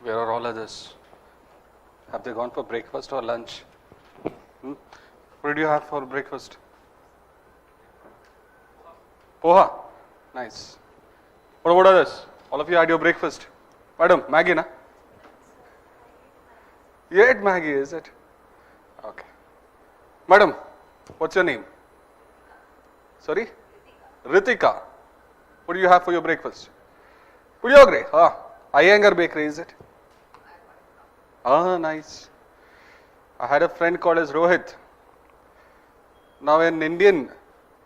Where are all others? Have they gone for breakfast or lunch? What did you have for breakfast? Poha. Nice. What about others? All of you had your breakfast. Madam, Maggie, na? You ate Maggie, is it? Okay. Madam, what's your name? Sorry? Ritika. What do you have for your breakfast? Puliyogre. Iyengar Bakery, is it? Nice. I had a friend called as Rohit. Now in Indian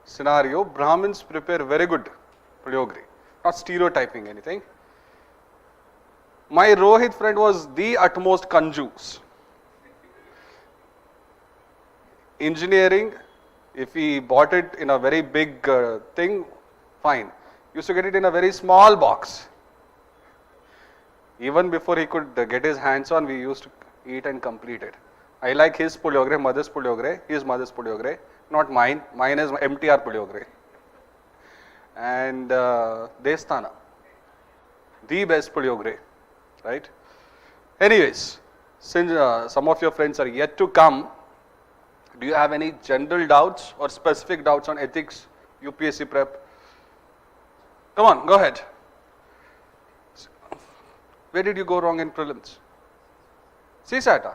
scenario, Brahmins prepare very good puliyogre. Not stereotyping anything. My Rohit friend was the utmost conjus. Engineering, if he bought it in a very big thing, fine. Used to get it in a very small box. Even before he could get his hands on, we used to eat and complete it. I like his puliyogre, mother's puliyogre, his mother's puliyogre, not mine. Mine is MTR puliyogre. And Destana, the best puliyogre, right? Anyways, since some of your friends are yet to come, do you have any general doubts or specific doubts on ethics, UPSC prep? Come on, go ahead. Where did you go wrong in prelims? CSAT.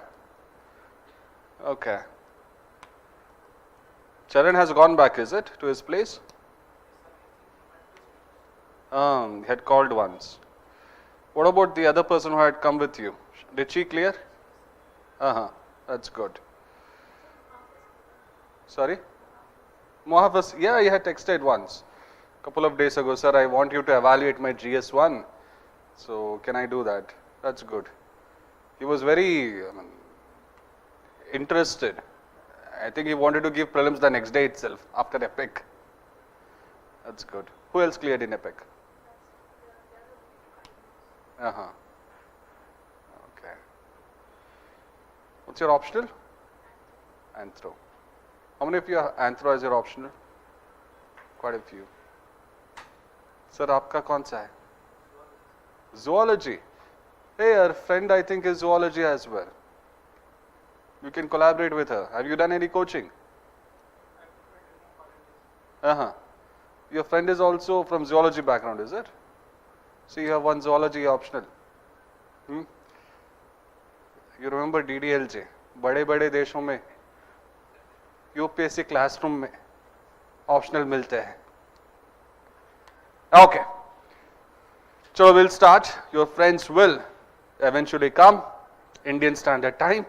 Okay. Charan has gone back, is it, to his place? He had called once. What about the other person who had come with you? Did she clear? That's good. Sorry? Mohafaz, yeah, he had texted once. Couple of days ago, sir, I want you to evaluate my GS1. So, can I do that? That's good. He was very interested. I think he wanted to give prelims the next day itself, after Epic. That's good. Who else cleared in Epic? Okay. What's your optional? Anthro. How many of you have Anthro as your optional? Quite a few. Sir, आपका कौन सा है? Zoology. Hey, our friend I think is zoology as well. You can collaborate with her. Have you done any coaching? Your friend is also from zoology background, is it? So you have one zoology optional. You remember DDLJ? बड़े-बड़े देशों में UPSC classroom में optional मिलते हैं. Okay. So we'll start. Your friends will eventually come. Indian Standard Time.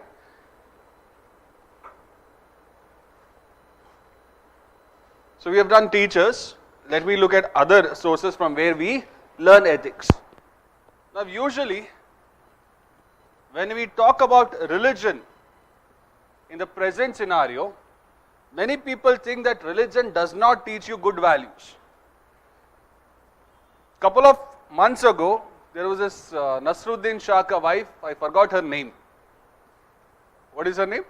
So we have done teachers. Let me look at other sources from where we learn ethics. Now usually when we talk about religion in the present scenario, many people think that religion does not teach you good values. Couple of months ago, there was this Nasruddin Shah ka wife, I forgot her name. What is her name?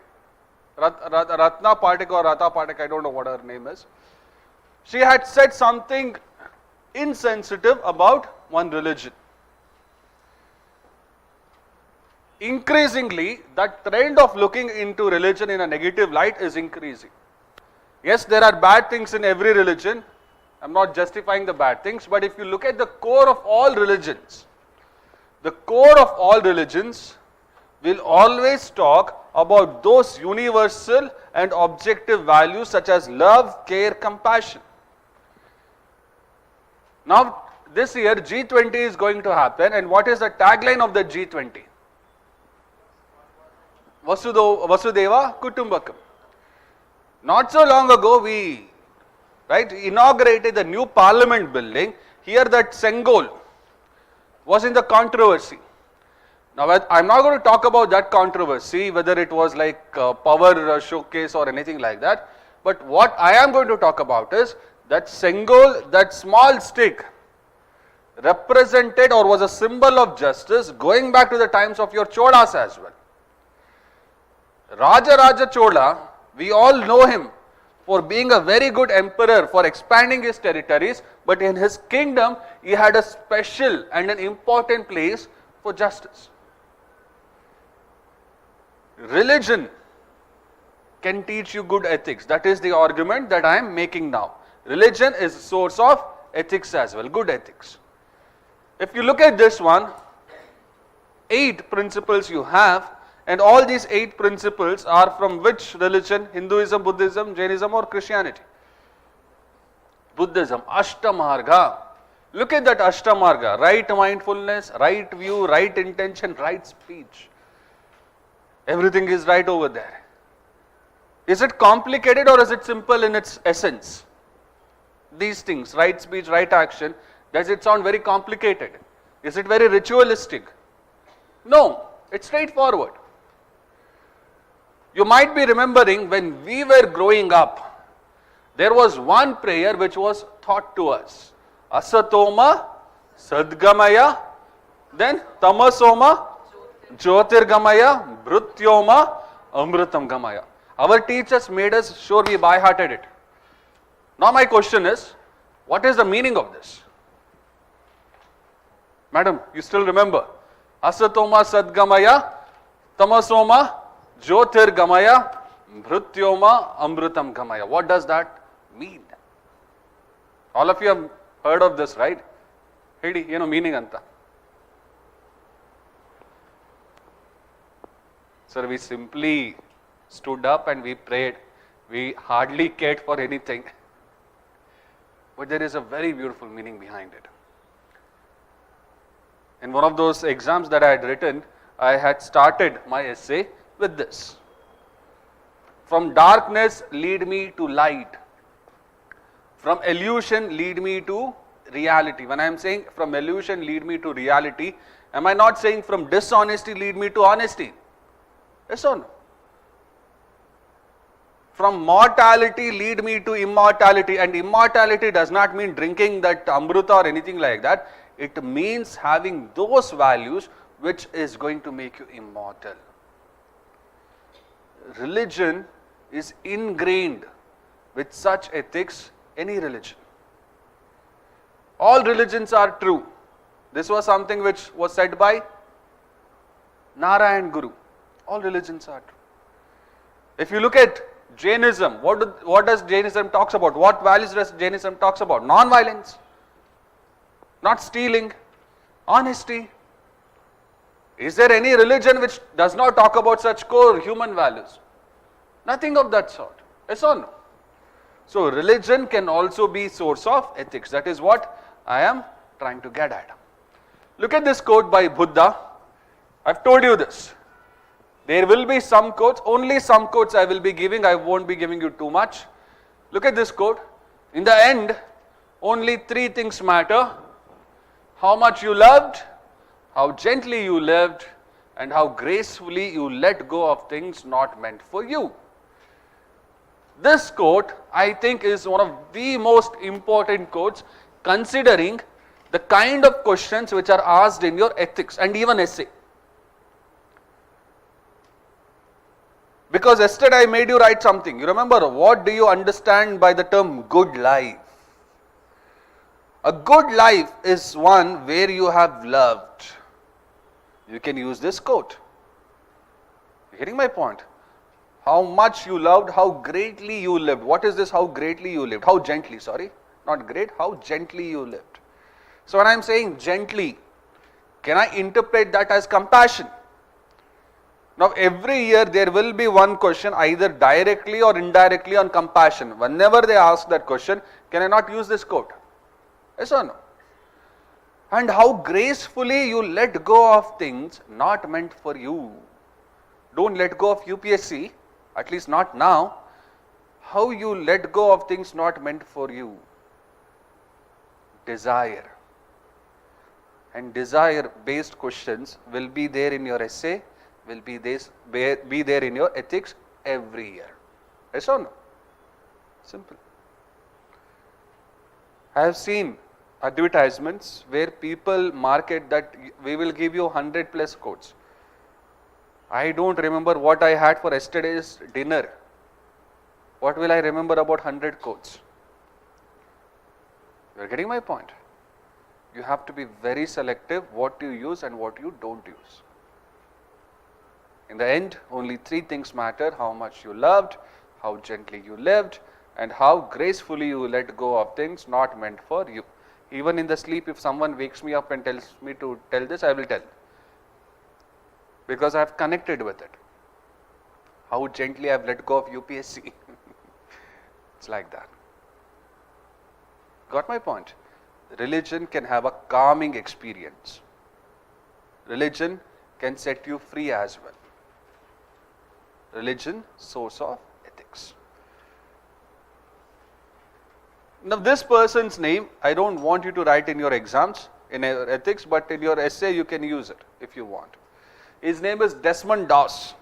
Ratna Pathak or Rata Pathak, I don't know what her name is. She had said something insensitive about one religion. Increasingly, that trend of looking into religion in a negative light is increasing. Yes, there are bad things in every religion. I'm not justifying the bad things, but if you look at the core of all religions, the core of all religions will always talk about those universal and objective values such as love, care, compassion. Now, this year G20 is going to happen, and what is the tagline of the G20? Vasudeva Kutumbakam. Not so long ago, we inaugurated the new parliament building. Here that Sengol was in the controversy. Now I'm not going to talk about that controversy, whether it was like power showcase or anything like that. But what I am going to talk about is that Sengol, that small stick, represented or was a symbol of justice going back to the times of your Cholas as well. Raja Chola, we all know him for being a very good emperor, for expanding his territories, but in his kingdom he had a special and an important place for justice. Religion can teach you good ethics. That is the argument that I am making now. Religion is a source of ethics as well, good ethics. If you look at this one, 8 principles you have, and all these 8 principles are from which religion? Hinduism, Buddhism, Jainism or Christianity? Buddhism, Ashtamarga. Look at that Ashtamarga, right mindfulness, right view, right intention, right speech. Everything is right over there. Is it complicated or is it simple in its essence? These things, right speech, right action, does it sound very complicated? Is it very ritualistic? No, it's straightforward. You might be remembering when we were growing up, there was one prayer which was taught to us. Asatoma Sadgamaya, then Tamasoma Jyotirgamaya, Bhrutyoma Amritam Gamaya. Our teachers made us sure we by-hearted it. Now my question is, what is the meaning of this? Madam, you still remember? Asatoma Sadgamaya, Tamasoma Jyotirgamaya, Bhrutyoma Amritam Gamaya. What does that mean? All of you have heard of this, right? Hedi, meaning anta. Sir, we simply stood up and we prayed. We hardly cared for anything. But there is a very beautiful meaning behind it. In one of those exams that I had written, I had started my essay with this. From darkness lead me to light. From illusion lead me to reality. When I am saying from illusion lead me to reality, am I not saying from dishonesty lead me to honesty? Yes or no? From mortality lead me to immortality, and immortality does not mean drinking that amruta or anything like that. It means having those values which is going to make you immortal. Religion is ingrained with such ethics, any religion. All religions are true. This was something which was said by Narayan Guru. All religions are true. If you look at Jainism, what does Jainism talks about? What values does Jainism talks about? Non-violence, not stealing, honesty. Is there any religion which does not talk about such core human values? Nothing of that sort. Yes or no? So religion can also be source of ethics. That is what I am trying to get at. Look at this quote by Buddha. I've told you this. There will be some quotes, only some quotes I will be giving, I won't be giving you too much. Look at this quote. In the end, only 3 things matter. How much you loved, how gently you lived, and how gracefully you let go of things not meant for you. This quote, I think, is one of the most important quotes considering the kind of questions which are asked in your ethics and even essay. Because yesterday I made you write something. You remember, what do you understand by the term good life? A good life is one where you have loved. You can use this quote. You're getting my point? How much you loved, how greatly you lived. What is this, how greatly you lived? How gently, sorry. Not great, how gently you lived. So when I am saying gently, can I interpret that as compassion? Now every year there will be one question either directly or indirectly on compassion. Whenever they ask that question, can I not use this quote? Yes or no? And how gracefully you let go of things not meant for you. Don't let go of UPSC, at least not now. How you let go of things not meant for you. Desire. And desire based questions will be there in your essay, will be there in your ethics every year. Yes or no? Simple. I have seen advertisements where people market that we will give you 100 plus quotes. I don't remember what I had for yesterday's dinner. What will I remember about 100 quotes? You are getting my point. You have to be very selective what you use and what you don't use. In the end, only three things matter: how much you loved, how gently you lived, and how gracefully you let go of things not meant for you. Even in the sleep, if someone wakes me up and tells me to tell this, I will tell, because I have connected with it. How gently I have let go of UPSC. It's like that. Got my point? Religion can have a calming experience. Religion can set you free as well. Religion, source of ethics. Now this person's name, I don't want you to write in your exams, in your ethics, but in your essay you can use it if you want. His name is Desmond Doss.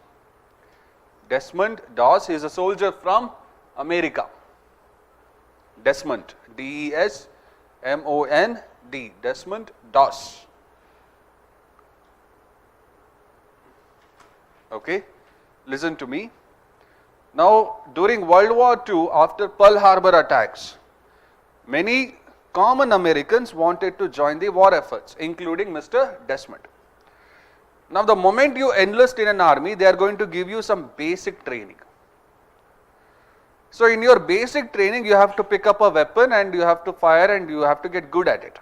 Desmond Doss is a soldier from America. Desmond, D-E-S-M-O-N-D, Desmond Doss. Okay, listen to me. Now, during World War II, after Pearl Harbor attacks, many common Americans wanted to join the war efforts, including Mr. Desmond. Now, the moment you enlist in an army, they are going to give you some basic training. So, in your basic training, you have to pick up a weapon and you have to fire and you have to get good at it.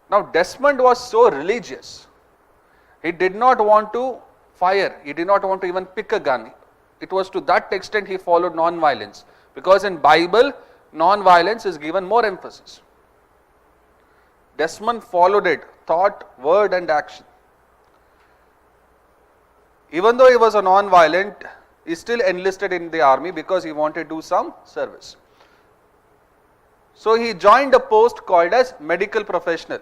Now, Desmond was so religious. He did not want to fire. He did not want to even pick a gun. It was to that extent he followed non-violence, because in Bible, non-violence is given more emphasis. Desmond followed it, thought, word and action. Even though he was a non-violent, he still enlisted in the army because he wanted to do some service. So he joined a post called as medical professional.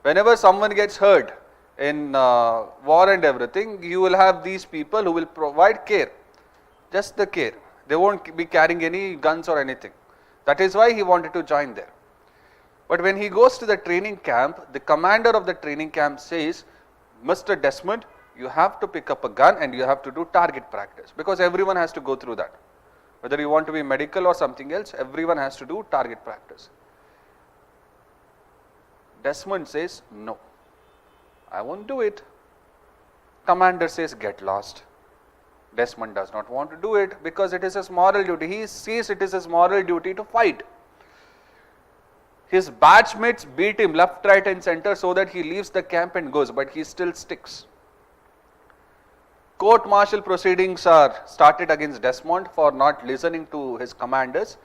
Whenever someone gets hurt in war and everything, you will have these people who will provide care, just the care. They won't be carrying any guns or anything. That is why he wanted to join there. But when he goes to the training camp, the commander of the training camp says, Mr. Desmond, you have to pick up a gun and you have to do target practice, because everyone has to go through that. Whether you want to be medical or something else, everyone has to do target practice. Desmond says, no, I won't do it. Commander says, get lost. Desmond does not want to do it because it is his moral duty. He sees it is his moral duty to fight. His batchmates beat him left, right and center so that he leaves the camp and goes, but he still sticks. Court-martial proceedings are started against Desmond for not listening to his commanders,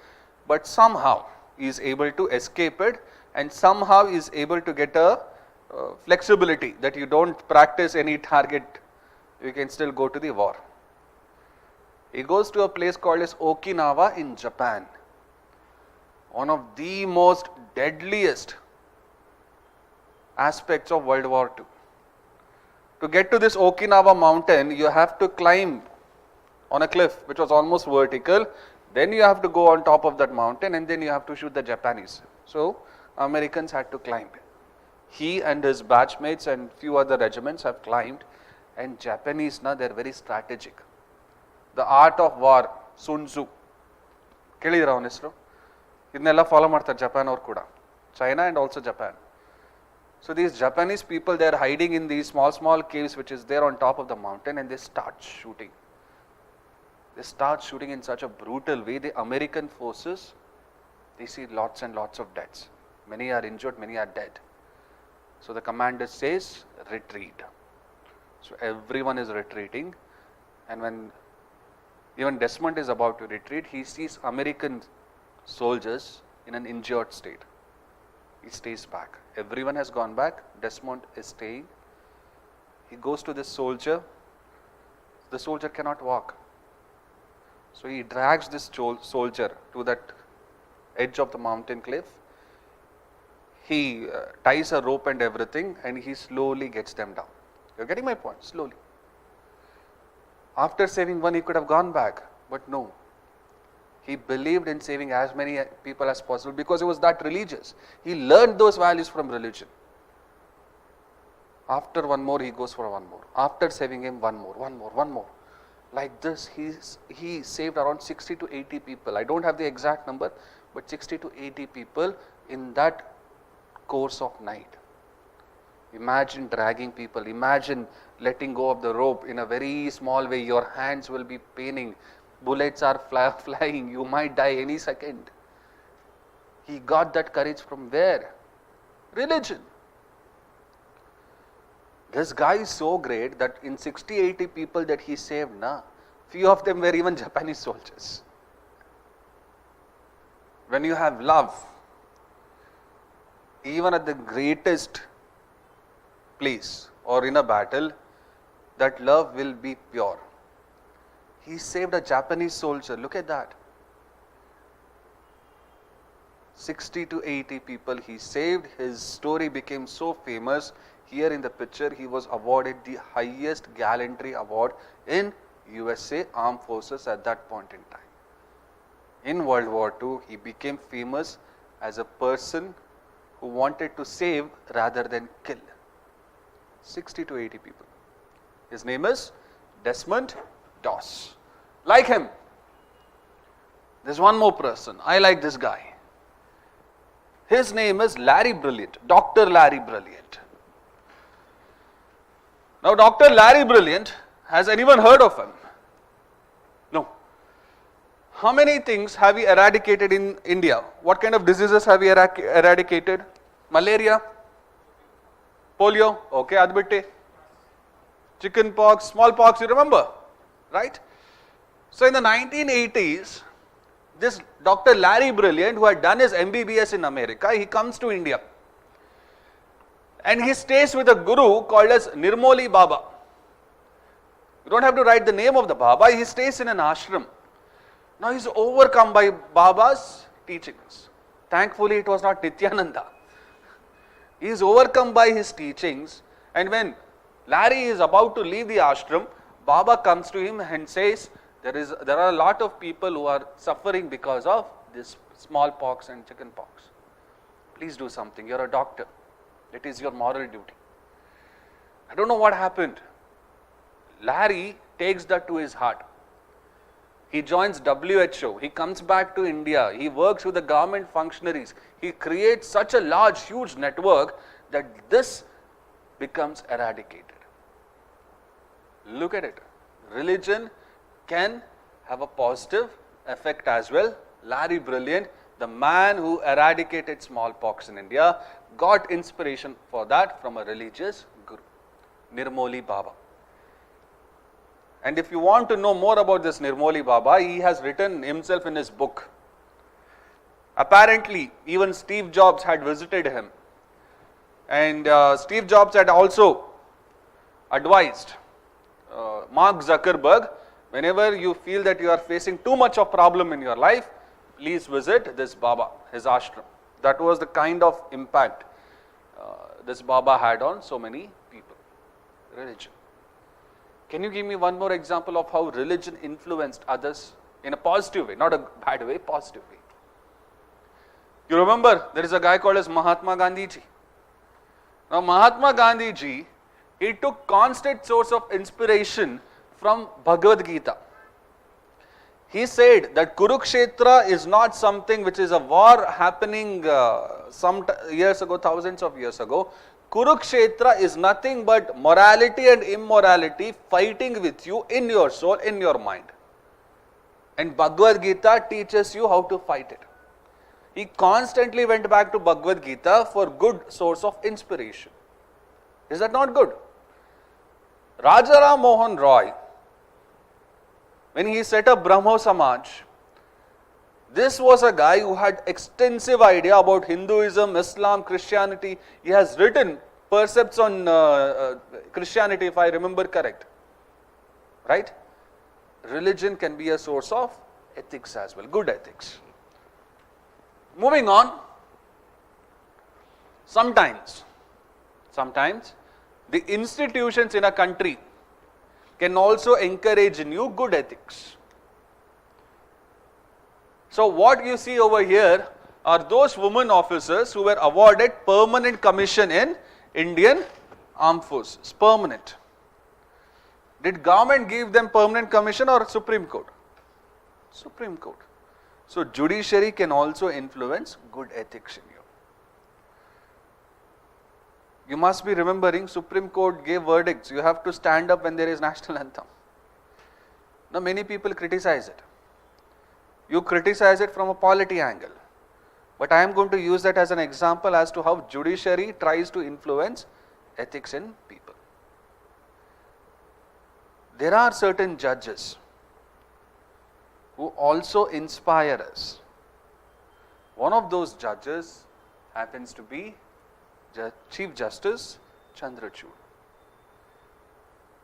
but somehow he is able to escape it, and somehow he is able to get a flexibility that you don't practice any target, you can still go to the war. He goes to a place called as Okinawa in Japan, one of the most deadliest aspects of World War II. To get to this Okinawa mountain, you have to climb on a cliff which was almost vertical. Then you have to go on top of that mountain and then you have to shoot the Japanese. So, Americans had to climb. He and his batchmates and few other regiments have climbed, and Japanese, they are very strategic. The art of war, Sun Tzu. Kelidira avನ ಹೆಸರು? ಇದನ್ನೆಲ್ಲ follow ಮಾಡ್ತಾರೆ Japan ಅವರು ಕೂಡ. China and also Japan. So these Japanese people, they are hiding in these small caves which is there on top of the mountain, and they start shooting. They start shooting in such a brutal way. The American forces, they see lots and lots of deaths. Many are injured, many are dead. So the commander says, retreat. So everyone is retreating, and when even Desmond is about to retreat, he sees American soldiers in an injured state. He stays back. Everyone has gone back. Desmond is staying. He goes to this soldier. The soldier cannot walk. So he drags this soldier to that edge of the mountain cliff. He ties a rope and everything, and he slowly gets them down. You're getting my point? Slowly. After saving one, he could have gone back, but no. He believed in saving as many people as possible because he was that religious. He learned those values from religion. After one more, he goes for one more. After saving him, one more. Like this, he saved around 60 to 80 people. I don't have the exact number, but 60 to 80 people in that course of night. Imagine dragging people, imagine letting go of the rope in a very small way, your hands will be paining, bullets are flying, you might die any second. He got that courage from where? Religion. This guy is so great that in 60-80 people that he saved, few of them were even Japanese soldiers. When you have love, even at the greatest place or in a battle, that love will be pure. He saved a Japanese soldier, look at that. 60 to 80 people he saved, his story became so famous. Here in the picture, he was awarded the highest gallantry award in USA Armed Forces at that point in time. In World War II, he became famous as a person who wanted to save rather than kill. 60 to 80 people. His name is Desmond Doss. Like him, there's one more person. I like this guy. His name is Larry Brilliant, Dr. Larry Brilliant. Now, Dr. Larry Brilliant, has anyone heard of him? No. How many things have we eradicated in India? What kind of diseases have we eradicated? Malaria, polio, okay, adbitte, chicken pox, smallpox, you remember, right? So, in the 1980s, this Dr. Larry Brilliant, who had done his MBBS in America, he comes to India and he stays with a guru called as Nirmoli Baba. You don't have to write the name of the Baba, he stays in an ashram. Now he is overcome by Baba's teachings. Thankfully it was not Nityananda. He is overcome by his teachings, and when Larry is about to leave the ashram, Baba comes to him and says, there are a lot of people who are suffering because of this smallpox and chicken pox. Please do something, you are a doctor. It is your moral duty. I don't know what happened. Larry takes that to his heart. He joins WHO, he comes back to India, he works with the government functionaries, he creates such a large, huge network that this becomes eradicated. Look at it. Religion can have a positive effect as well. Larry Brilliant, the man who eradicated smallpox in India, got inspiration for that from a religious guru, Nirmoli Baba. And if you want to know more about this Nirmoli Baba, he has written himself in his book. Apparently, even Steve Jobs had visited him. And Steve Jobs had also advised Mark Zuckerberg, whenever you feel that you are facing too much of problem in your life, please visit this Baba, his ashram. That was the kind of impact this Baba had on so many people. Religion. Can you give me one more example of how religion influenced others in a positive way, not a bad way, positive way? You remember there is a guy called as Mahatma Gandhi ji. Now Mahatma Gandhi ji, he took constant source of inspiration from Bhagavad Gita. He said that Kurukshetra is not something which is a war happening some years ago, thousands of years ago. Kurukshetra is nothing but morality and immorality fighting with you in your soul, in your mind. And Bhagavad Gita teaches you how to fight it. He constantly went back to Bhagavad Gita for good source of inspiration. Is that not good? Rajaram Mohan Roy, when he set up Brahmo Samaj, this was a guy who had extensive idea about Hinduism, Islam, Christianity. He has written precepts on Christianity, if I remember correct. Right? Religion can be a source of ethics as well, good ethics. Moving on, sometimes the institutions in a country can also encourage in you good ethics. So what you see over here are those women officers who were awarded permanent commission in Indian Armed Forces, permanent. Did government give them permanent commission or Supreme Court? Supreme Court. So judiciary can also influence good ethics in you. You must be remembering Supreme Court gave verdicts. You have to stand up when there is national anthem. Now many people criticize it. You criticize it from a polity angle. But I am going to use that as an example as to how judiciary tries to influence ethics in people. There are certain judges who also inspire us. One of those judges happens to be Chief Justice Chandrachud.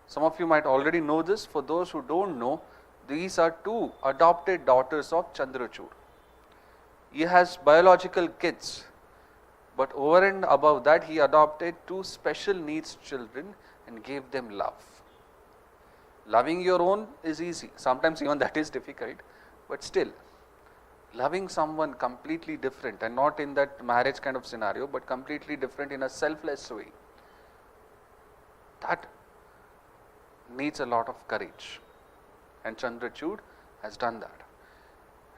Some of you might already know this. For those who don't know, these are two adopted daughters of Chandrachud. He has biological kids, but over and above that, he adopted two special needs children and gave them love. Loving your own is easy. Sometimes even that is difficult, but still, loving someone completely different and not in that marriage kind of scenario, but completely different in a selfless way, that needs a lot of courage. And Chandrachud has done that.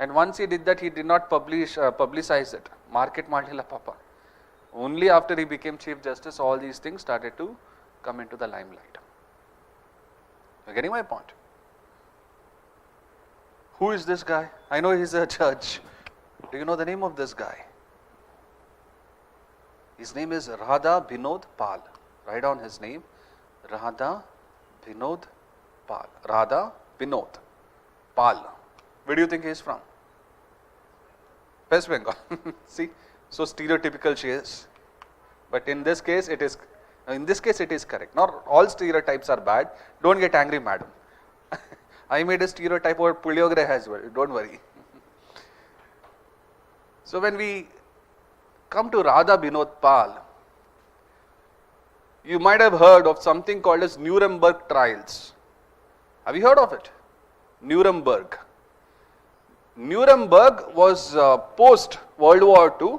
And once he did that, he did not publicize it. Market Mandila Papa. Only after he became Chief Justice, all these things started to come into the limelight. You're getting my point? Who is this guy? I know he's a judge. Do you know the name of this guy? His name is Radha Binod Pal. Write down his name. Radha Binod Pal. Radha Binod Pal. Where do you think he is from? West Bengal. See, so stereotypical she is. But in this case, it is correct. Not all stereotypes are bad. Don't get angry, madam. I made a stereotype over puliogre as well. Don't worry. So when we come to Radha Binod Pal, you might have heard of something called as Nuremberg trials. Have you heard of it? Nuremberg. Nuremberg was post World War II.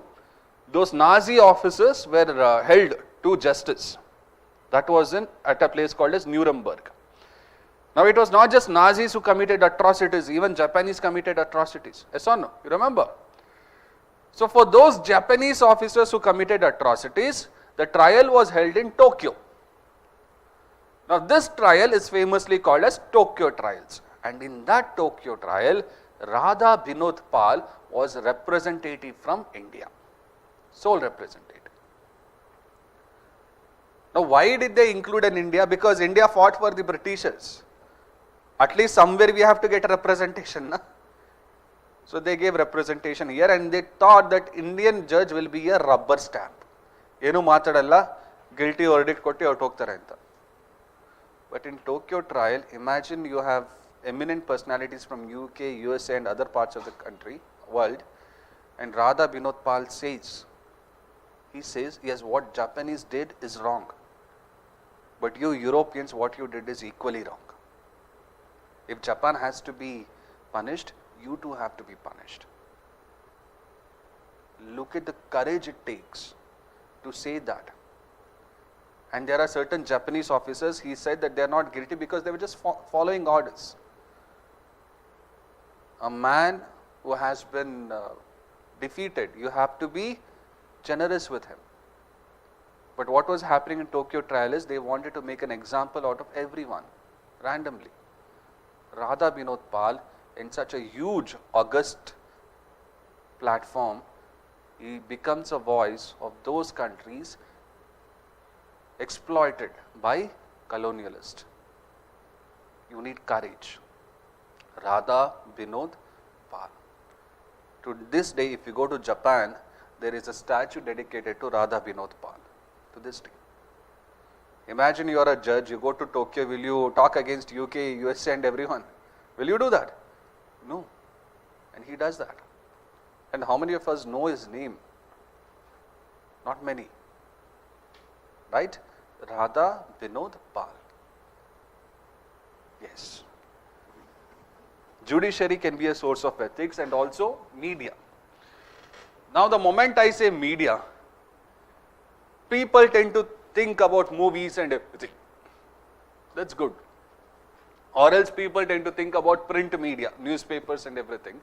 Those Nazi officers were held to justice. That was at a place called as Nuremberg. Now it was not just Nazis who committed atrocities, even Japanese committed atrocities. Yes or no? You remember? So for those Japanese officers who committed atrocities, the trial was held in Tokyo. Now this trial is famously called as Tokyo trials. And in that Tokyo trial, Radha Binod Pal was a representative from India. Sole representative. Now why did they include an India? Because India fought for the Britishers. At least somewhere we have to get a representation. Na? So they gave representation here and they thought that Indian judge will be a rubber stamp. Enu matadalla, guilty verdict kotti out hogtare anta. But in Tokyo trial, imagine you have eminent personalities from UK, USA and other parts of the world, and Radha Binod Pal says, yes, what Japanese did is wrong. But you Europeans, what you did is equally wrong. If Japan has to be punished, you too have to be punished. Look at the courage it takes to say that. And there are certain Japanese officers, he said that they are not guilty because they were just following orders. A man who has been defeated, you have to be generous with him. But what was happening in Tokyo trial is they wanted to make an example out of everyone, randomly. Radha Binod Pal, in such a huge, august platform, he becomes a voice of those countries exploited by colonialists. You need courage. Radha Binod Pal. To this day, if you go to Japan, there is a statue dedicated to Radha Binod Pal. To this day. Imagine you are a judge, you go to Tokyo, will you talk against UK, USA and everyone? Will you do that? No. And he does that. And how many of us know his name? Not many. Right? Radha Binod Pal. Yes. Judiciary can be a source of ethics and also media. Now the moment I say media, people tend to think about movies and everything. That's good. Or else people tend to think about print media, newspapers and everything.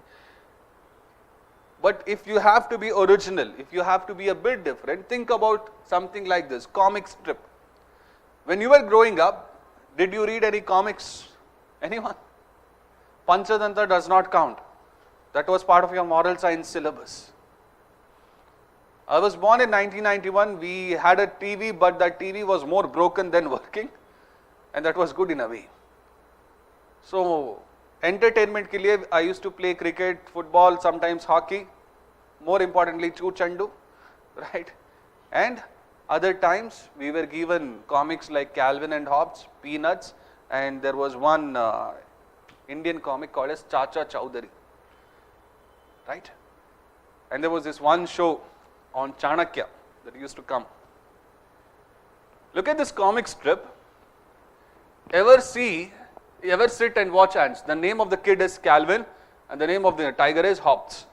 But if you have to be original, if you have to be a bit different, think about something like this, comic strip. When you were growing up, did you read any comics? Anyone? Panchadanta does not count. That was part of your moral science syllabus. I was born in 1991, we had a TV, but that TV was more broken than working, and that was good in a way. So, entertainment ke liye, I used to play cricket, football, sometimes hockey, more importantly Chu Chandu, right? And other times we were given comics like Calvin and Hobbes, Peanuts, and there was one Indian comic called as Chacha Chowdhury, right? And there was this one show on Chanakya that used to come. Look at this comic strip. Ever sit and watch ants? The name of the kid is Calvin and the name of the tiger is Hobbes.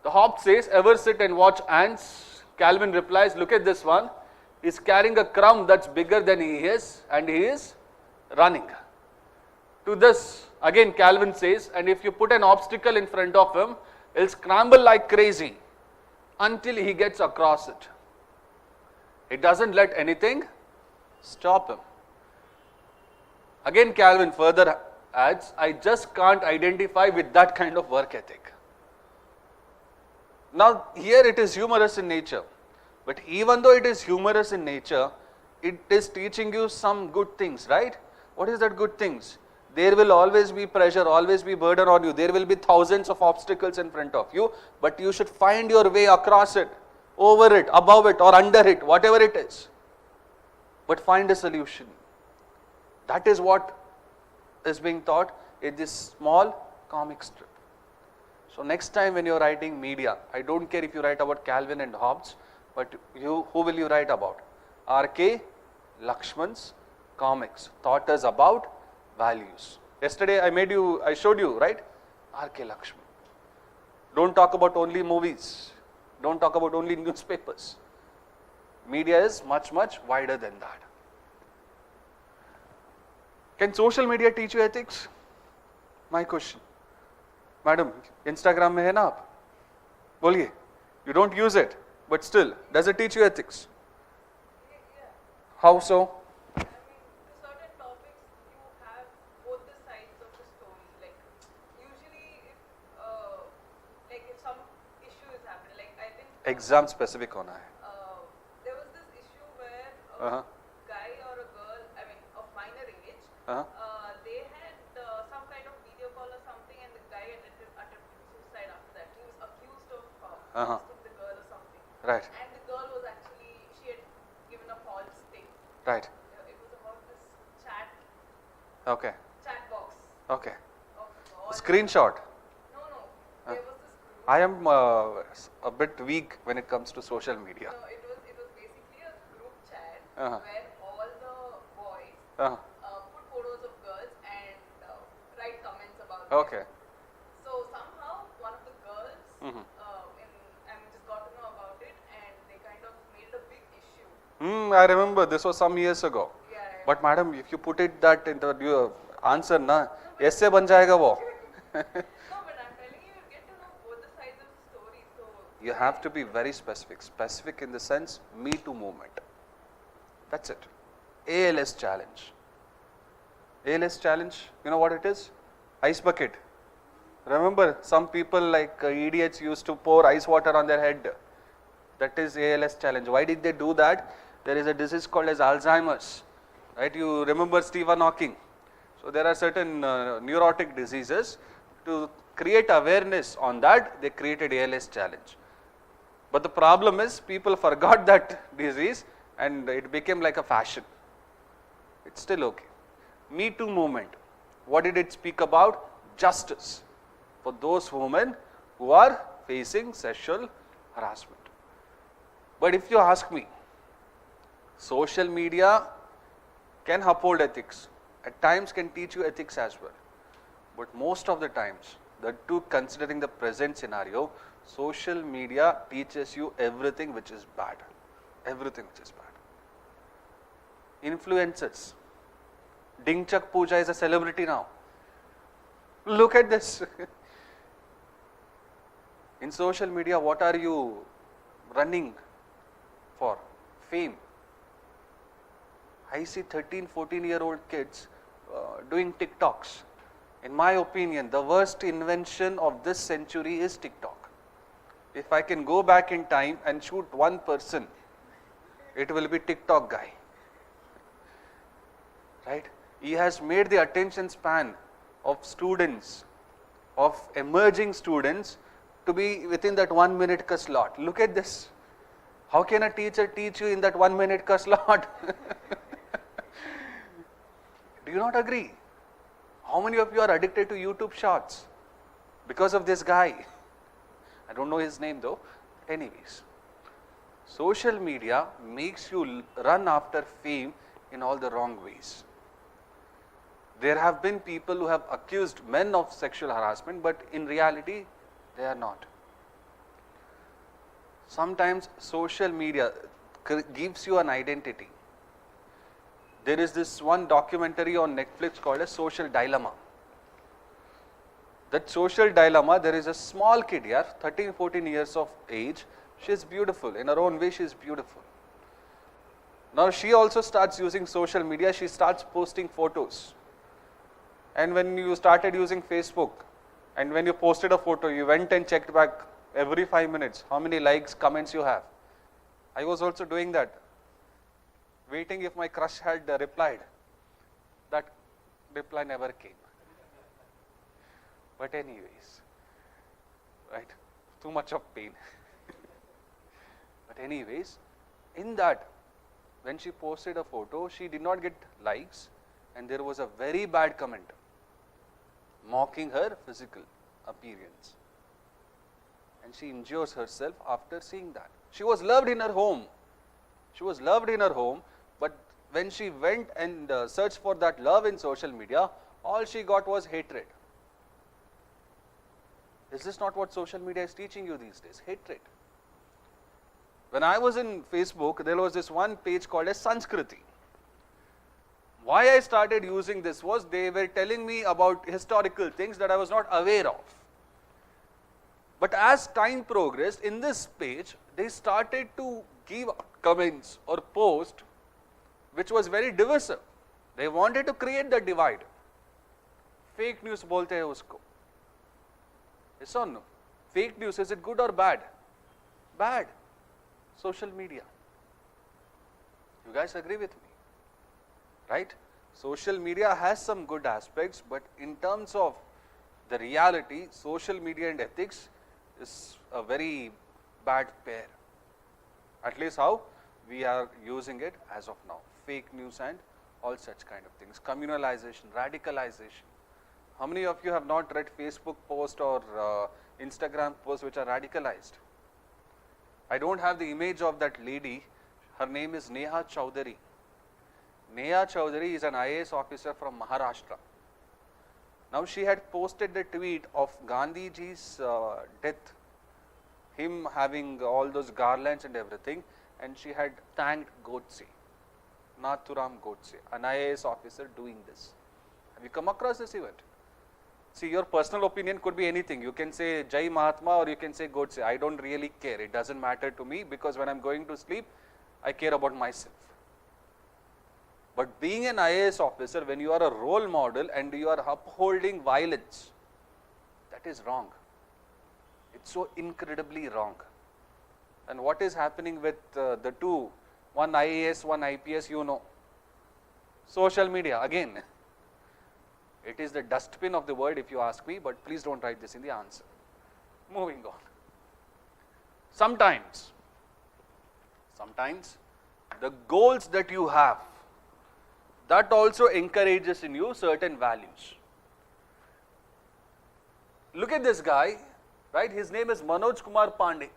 The Hobbes says, ever sit and watch ants? Calvin replies, look at this one. He's carrying a crumb that's bigger than he is and he is running. To this, again Calvin says, and if you put an obstacle in front of him, he'll scramble like crazy until he gets across it. He doesn't let anything stop him. Again Calvin further adds, I just can't identify with that kind of work ethic. Now here it is humorous in nature, but even though it is humorous in nature, it is teaching you some good things, right? What is that good things? There will always be pressure, always be burden on you. There will be thousands of obstacles in front of you, but you should find your way across it, over it, above it or under it, whatever it is. But find a solution. That is what is being taught in this small comic strip. So next time when you are writing media, I don't care if you write about Calvin and Hobbes, but who will you write about? R.K. Lakshman's comics taught us about values. Yesterday I showed you, right? R.K. Lakshman. Don't talk about only movies. Don't talk about only newspapers. Media is much, much wider than that. Can social media teach you ethics? My question. Madam, Instagram mein hai na aap? Boliye. You don't use it, but still, does it teach you ethics? Yeah. How so? I mean, to certain topics, you have both the sides of the story. Like, usually, if some issue is happening, like I think Exam specific hona hai. There was this issue where Uh-huh. guy or a girl, I mean, of minor age, Uh-huh. they had some kind of video call or something, and the guy attempted suicide after that. He was accused of molesting the girl or something. Right. And the girl was actually, she had given a false thing. Right. It was about this chat Okay. box Okay. of all. Screenshot. No. There was this group. I am a bit weak when it comes to social media. No, it was basically a group chat Uh-huh. where all the boys Uh-huh. put photos of girls and write comments about Okay. them. So somehow one of the girls Mhm. just got to know about it, and they kind of made it a big issue. I remember this was some years ago. Yeah. But madam, if you put it that into your answer na, ऐसे बन जाएगा वो. No, but I'm telling you, you get to know both the sides of the story. So You have to be very specific. Specific in the sense, Me Too movement. That's it. ALS challenge. ALS challenge, you know what it is? Ice bucket. Remember, some people like idiots used to pour ice water on their head. That is ALS challenge. Why did they do that? There is a disease called as Alzheimer's. Right? You remember Stephen Hawking. So there are certain neurotic diseases. To create awareness on that, they created ALS challenge. But the problem is, people forgot that disease and it became like a fashion. It's still okay. Me Too movement. What did it speak about? Justice for those women who are facing sexual harassment. But if you ask me, social media can uphold ethics. At times can teach you ethics as well. But most of the times, considering the present scenario, social media teaches you everything which is bad. Everything which is bad. Influencers. Dingchak Puja is a celebrity now. Look at this. In social media, what are you running for? Fame. I see 13, 14-year-old kids doing TikToks. In my opinion, the worst invention of this century is TikTok. If I can go back in time and shoot one person, it will be TikTok guy. Right? He has made the attention span of students, of emerging students, to be within that 1 minute ka slot. Look at this. How can a teacher teach you in that 1 minute ka slot? Do you not agree? How many of you are addicted to YouTube shorts because of this guy? I don't know his name though. Anyways, social media makes you run after fame in all the wrong ways. There have been people who have accused men of sexual harassment, but in reality, they are not. Sometimes social media gives you an identity. There is this one documentary on Netflix called as Social Dilemma. That social dilemma, there is a small kid here, 13, 14 years of age. She is beautiful. In her own way, she is beautiful. Now she also starts using social media. She starts posting photos. And when you started using Facebook, and when you posted a photo, you went and checked back every 5 minutes how many likes, comments you have. I was also doing that, waiting if my crush had replied. That reply never came. But anyways, right, too much of pain. But anyways, in that, when she posted a photo, she did not get likes, and there was a very bad comment mocking her physical appearance. And she injures herself after seeing that. She was loved in her home. She was loved in her home, but when she went and searched for that love in social media, all she got was hatred. Is this not what social media is teaching you these days? Hatred. When I was in Facebook, there was this one page called as Sanskriti. Why I started using this was they were telling me about historical things that I was not aware of. But as time progressed, in this page, they started to give comments or post which was very divisive. They wanted to create the divide. Fake news bolte hai usko. Yes or no? Fake news, is it good or bad? Bad. Social media. You guys agree with me? Right? Social media has some good aspects, but in terms of the reality, social media and ethics is a very bad pair. At least how we are using it as of now. Fake news and all such kind of things. Communalization, radicalization. How many of you have not read Facebook posts or Instagram posts which are radicalized? I don't have the image of that lady. Her name is Neha Chowdhury. Neha Chowdhury is an IAS officer from Maharashtra. Now she had posted the tweet of Gandhiji's death, him having all those garlands and everything, and she had thanked Godse, Nathuram Godse, an IAS officer doing this. Have you come across this event? See, your personal opinion could be anything. You can say Jai Mahatma or you can say Godse. I don't really care. It doesn't matter to me because when I'm going to sleep, I care about myself. But being an IAS officer, when you are a role model and you are upholding violence, that is wrong. It's so incredibly wrong. And what is happening with the two, one IAS, one IPS, you know. Social media, again. It is the dustbin of the world if you ask me, but please don't write this in the answer. Moving on. Sometimes the goals that you have, that also encourages in you certain values. Look at this guy, right? His name is Manoj Kumar Pandey.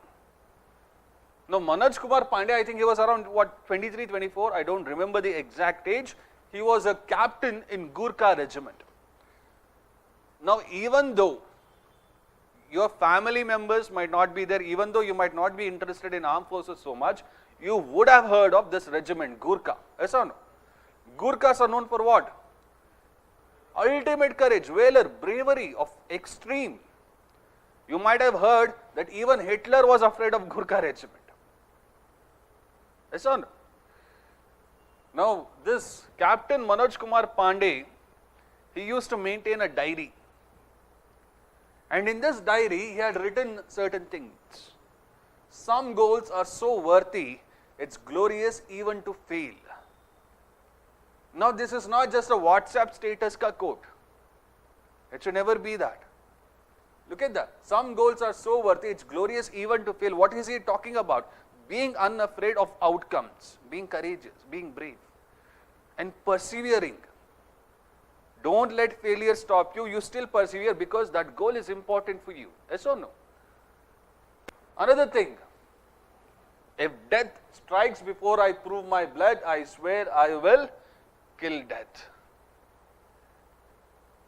Now, Manoj Kumar Pandey, I think he was around, what, 23, 24? I don't remember the exact age. He was a captain in Gurkha regiment. Now, even though your family members might not be there, even though you might not be interested in armed forces so much, you would have heard of this regiment, Gurkha. Yes or no? Gurkhas are known for what? Ultimate courage, valor, bravery of extreme. You might have heard that even Hitler was afraid of Gurkha regiment. Yes or no? Now, this Captain Manoj Kumar Pandey, he used to maintain a diary. And in this diary, he had written certain things. Some goals are so worthy, it's glorious even to fail. Now, this is not just a WhatsApp status ka quote. It should never be that. Look at that. Some goals are so worthy, it's glorious even to fail. What is he talking about? Being unafraid of outcomes, being courageous, being brave, and persevering. Don't let failure stop you. You still persevere because that goal is important for you. Yes or no? Another thing, if death strikes before I prove my blood, I swear I will kill death.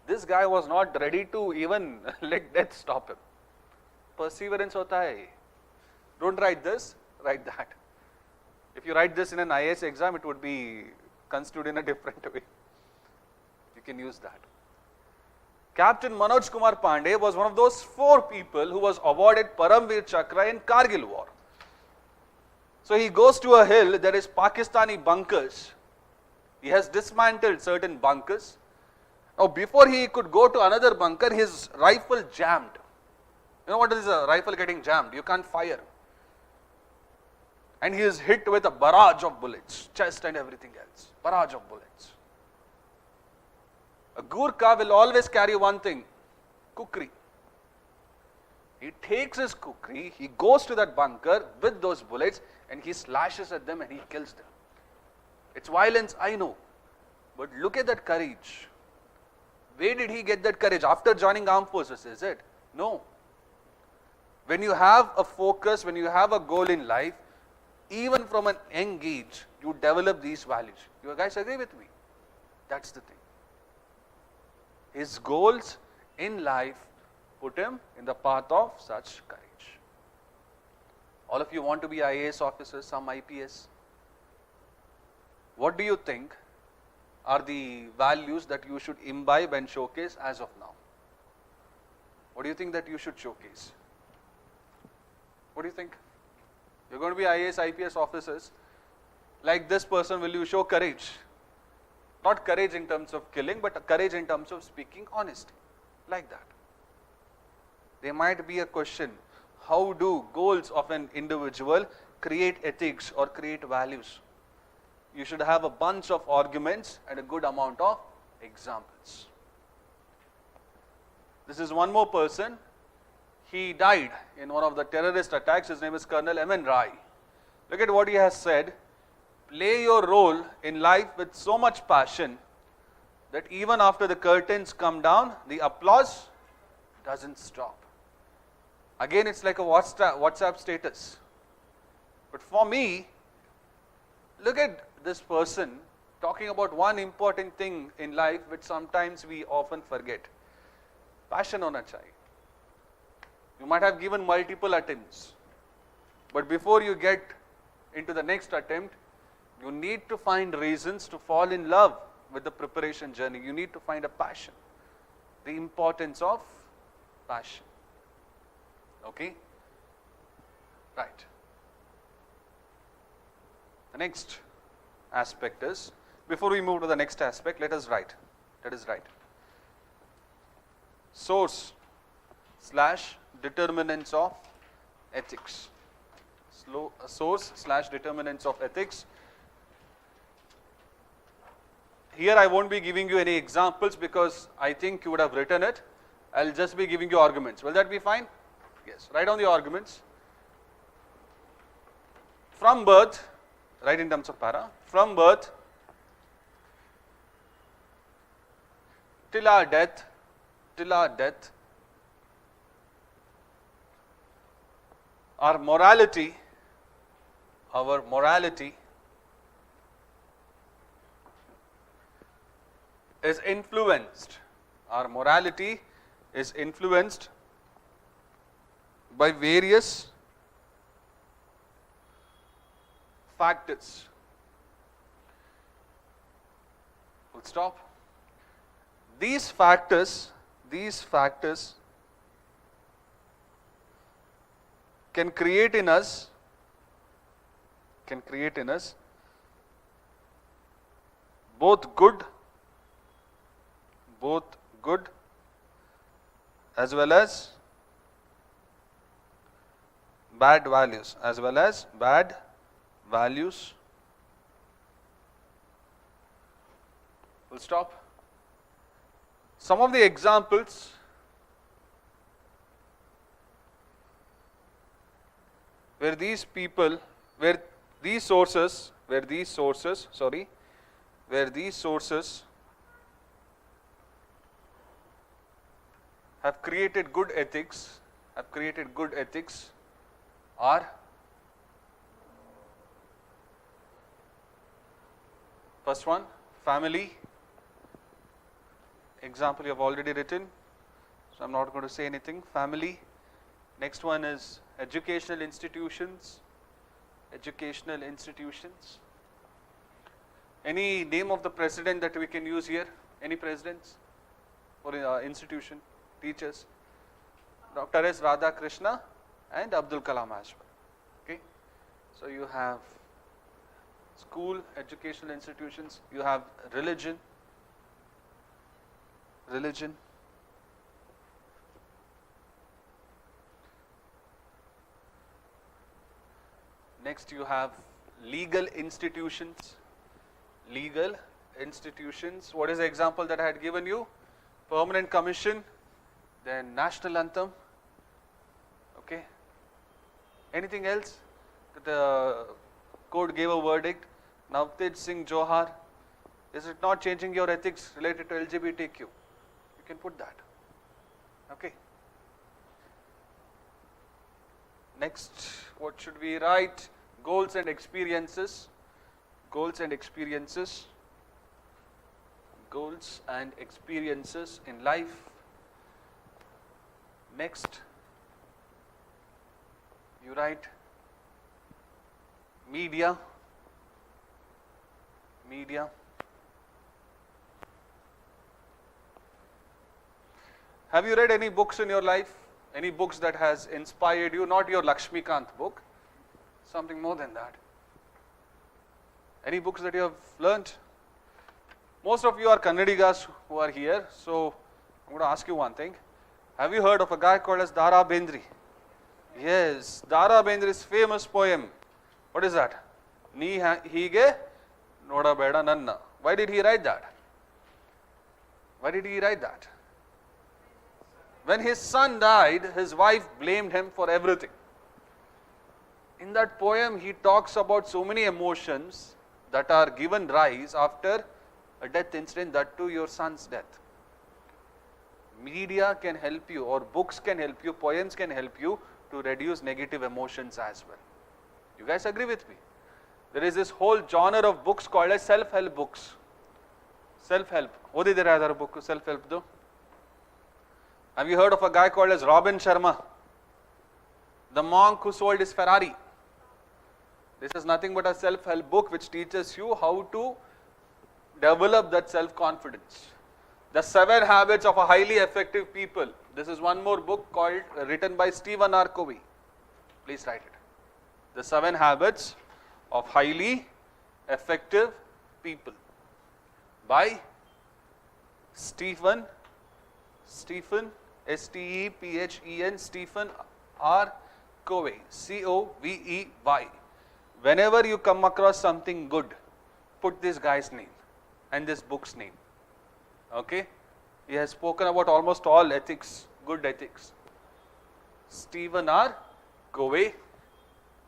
This guy was not ready to even let death stop him. Perseverance hota hai. Don't write this, write that. If you write this in an IAS exam, it would be construed in a different way. You can use that. Captain Manoj Kumar Pandey was one of those 4 people who was awarded Paramveer Chakra in Kargil war. So he goes to a hill, there is Pakistani bunkers. He has dismantled certain bunkers. Now before he could go to another bunker, his rifle jammed. You know what is a rifle getting jammed? You can't fire. And he is hit with a barrage of bullets, chest and everything else. Barrage of bullets. A Gurkha will always carry one thing, kukri. He takes his kukri, he goes to that bunker with those bullets and he slashes at them and he kills them. It's violence, I know. But look at that courage. Where did he get that courage? After joining armed forces, is it? No. When you have a focus, when you have a goal in life, even from an young age, you develop these values. You guys agree with me? That's the thing. His goals in life put him in the path of such courage. All of you want to be IAS officers, some IPS. What do you think are the values that you should imbibe and showcase as of now? What do you think that you should showcase? What do you think? You're going to be IAS, IPS officers. Like this person, will you show courage? Not courage in terms of killing, but courage in terms of speaking honesty. Like that. There might be a question, how do goals of an individual create ethics or create values? You should have a bunch of arguments and a good amount of examples. This is one more person. He died in one of the terrorist attacks. His name is Colonel M.N. Rai. Look at what he has said. Play your role in life with so much passion that even after the curtains come down, the applause doesn't stop. Again, it's like a WhatsApp status. But for me, look at this person talking about one important thing in life which sometimes we often forget. Passion hona chahiye. You might have given multiple attempts, but before you get into the next attempt, you need to find reasons to fall in love with the preparation journey. You need to find a passion. The importance of passion. Okay? Right. The next aspect is, before we move to the next aspect, let us write. Let us write. Source / determinants of ethics. Source / determinants of ethics. Here I won't be giving you any examples because I think you would have written it. I'll just be giving you arguments. Will that be fine? Yes. Write down the arguments. From birth, write in terms of para. From birth till our death, our morality is influenced. Our morality is influenced by various factors. Full stop. These factors can create in us both good as well as bad values. Full stop. Some of the examples where these sources have created good ethics are: first one, family. Example you have already written, so I'm not going to say anything. Family. Next one is educational institutions. Any name of the president that we can use here? Any presidents or institution? Teachers? Dr. S. Radhakrishna and Abdul Kalam as well. Okay, so you have school, educational institutions. You have religion. Next you have legal institutions. What is the example that I had given you? Permanent commission, then national anthem. Okay. Anything else? The court gave a verdict. Navtej Singh Johar. Is it not changing your ethics related to LGBTQ? You can put that. Okay. Next, what should we write? Goals and experiences. Goals and experiences in life. Next, you write media. Have you read any books in your life? Any books that has inspired you? Not your Lakshmikant book, something more than that. Any books that you have learnt? Most of you are Kannadigas who are here, so I'm going to ask you one thing. Have you heard of a guy called as Dara Bendre? Yes, Dara Bendre's famous poem. What is that? Ni hige noda beda nanna. Why did he write that? When his son died, his wife blamed him for everything. In that poem, he talks about so many emotions that are given rise after a death incident, that too your son's death. Media can help you, or books can help you, poems can help you to reduce negative emotions as well. You guys agree with me? There is this whole genre of books called as self-help books. Self-help. Odidira yadar book self-help do? Have you heard of a guy called as Robin Sharma? The monk who sold his Ferrari. This is nothing but a self-help book which teaches you how to develop that self-confidence. The 7 Habits of a Highly Effective People. This is one more book called, written by Stephen R. Covey. Please write it. The 7 Habits of Highly Effective People by Stephen S-T-E-P-H-E-N, Stephen R. Covey, C-O-V-E-Y. Whenever you come across something good, put this guy's name and this book's name. Okay? He has spoken about almost all ethics, good ethics. Stephen R. Covey.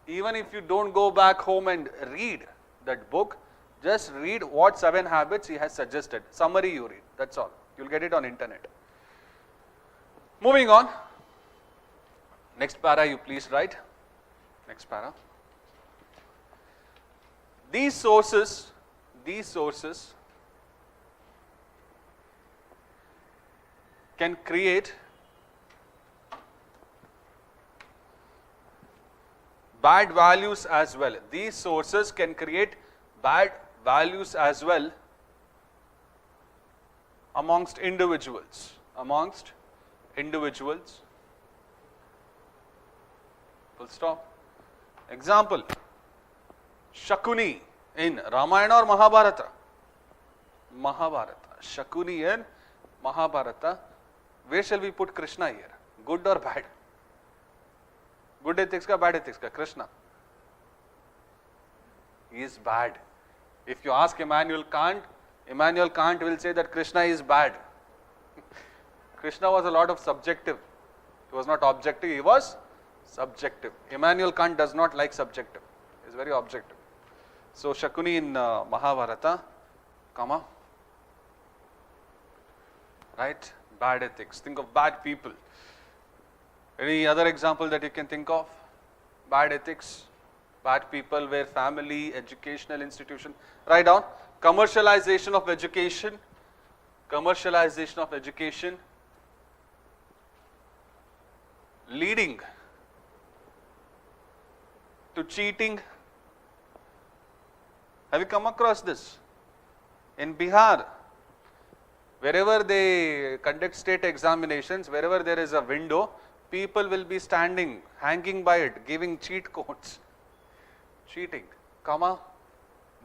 Even if you don't go back home and read that book, just read what 7 habits he has suggested. Summary you read, that's all. You'll get it on internet. Moving on. Next para you please write. Next para. These sources can create bad values as well. These sources can create bad values as well amongst individuals. Full stop. Example, Shakuni in Ramayana or Mahabharata? Mahabharata. Shakuni in Mahabharata. Where shall we put Krishna here? Good or bad? Good ethics ka, bad ethics ka? Krishna. He is bad. If you ask Immanuel Kant will say that Krishna is bad. Krishna was a lot of subjective. He was not objective, he was subjective. Immanuel Kant does not like subjective. He is very objective. So Shakuni in Mahabharata, comma, right? Bad ethics. Think of bad people. Any other example that you can think of? Bad ethics, bad people where family, educational institution. Write down. Commercialization of education. Commercialization of education. Leading to cheating. Have you come across this? In Bihar, wherever they conduct state examinations, wherever there is a window, people will be standing, hanging by it, giving cheat codes. Cheating, comma,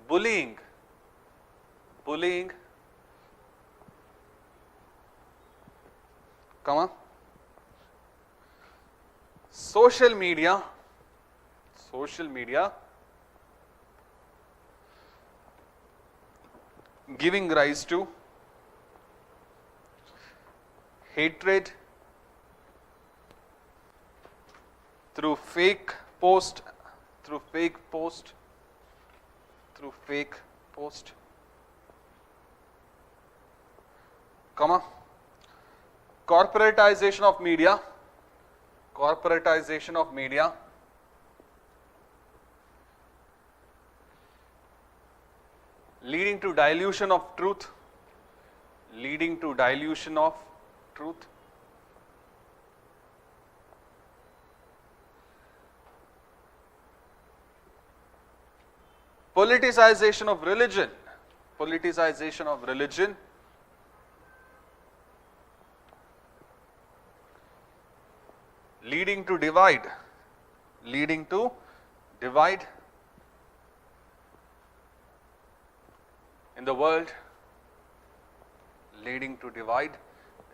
bullying. Bullying, comma, social media. Social media giving rise to hatred through fake post, comma, corporatization of media, leading to dilution of truth, politicization of religion, leading to divide,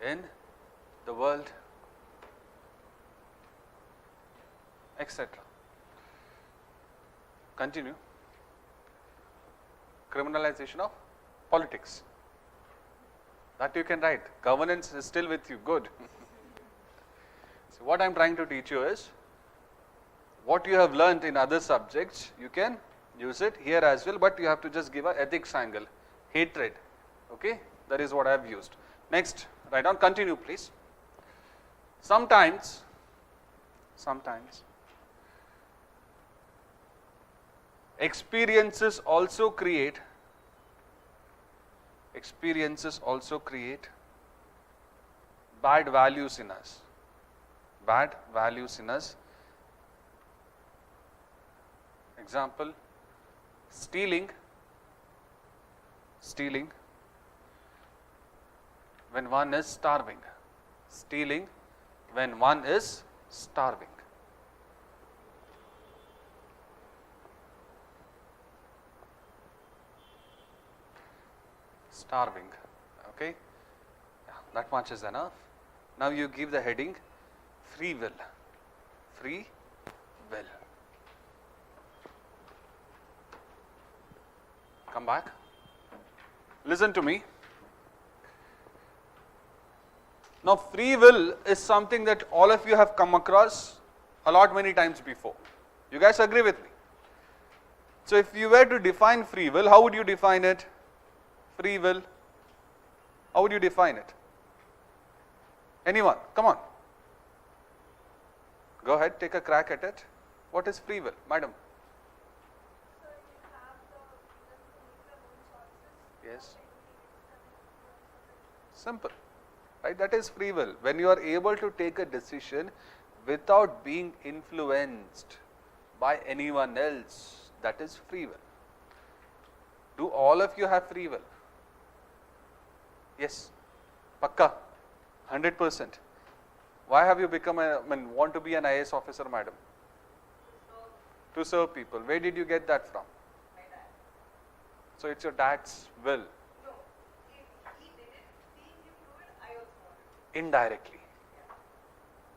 in the world, etc. Continue. Criminalization of politics. That you can write. Governance is still with you. Good. So what I am trying to teach you is, what you have learnt in other subjects, you can use it here as well, but you have to just give a ethics angle. Hatred. Okay? That is what I have used. Next, write down. Continue, please. Sometimes experiences also create bad values in us. Example, stealing when one is starving. Okay, yeah, that much is enough. Now you give the heading free will. Come back. Listen to me. Now free will is something that all of you have come across a lot many times before. You guys agree with me? So if you were to define free will, how would you define it? Free will. How would you define it? Anyone? Come on. Go ahead, take a crack at it. What is free will, madam? So you have the freedom to make your own choices. Yes. Technically, Simple. Right? That is free will. When you are able to take a decision without being influenced by anyone else, that is free will. Do all of you have free will? Yes. Pakka. 100%. Why have you want to be an IAS officer, madam? To serve people. Where did you get that from? My dad. So it's your dad's will. No, he did it. Seeing him do it, I also wanted to. Indirectly. Yeah.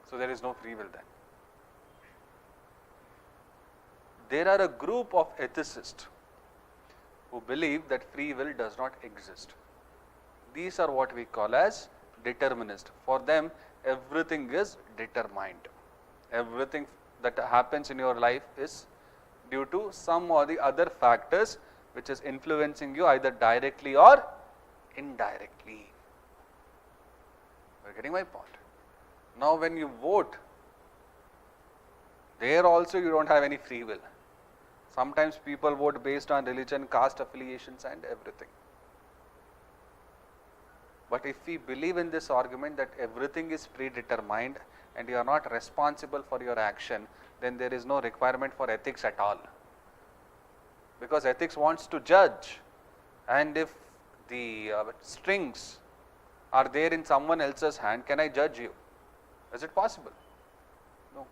So there is no free will then. There are a group of ethicists who believe that free will does not exist. These are what we call as determinists. For them, everything is determined. Everything that happens in your life is due to some or the other factors which is influencing you either directly or indirectly. You are getting my point? Now when you vote, there also you don't have any free will. Sometimes people vote based on religion, caste affiliations and everything. But if we believe in this argument that everything is predetermined and you are not responsible for your action, then there is no requirement for ethics at all. Because ethics wants to judge, and if the strings are there in someone else's hand, can I judge you? Is it possible? No.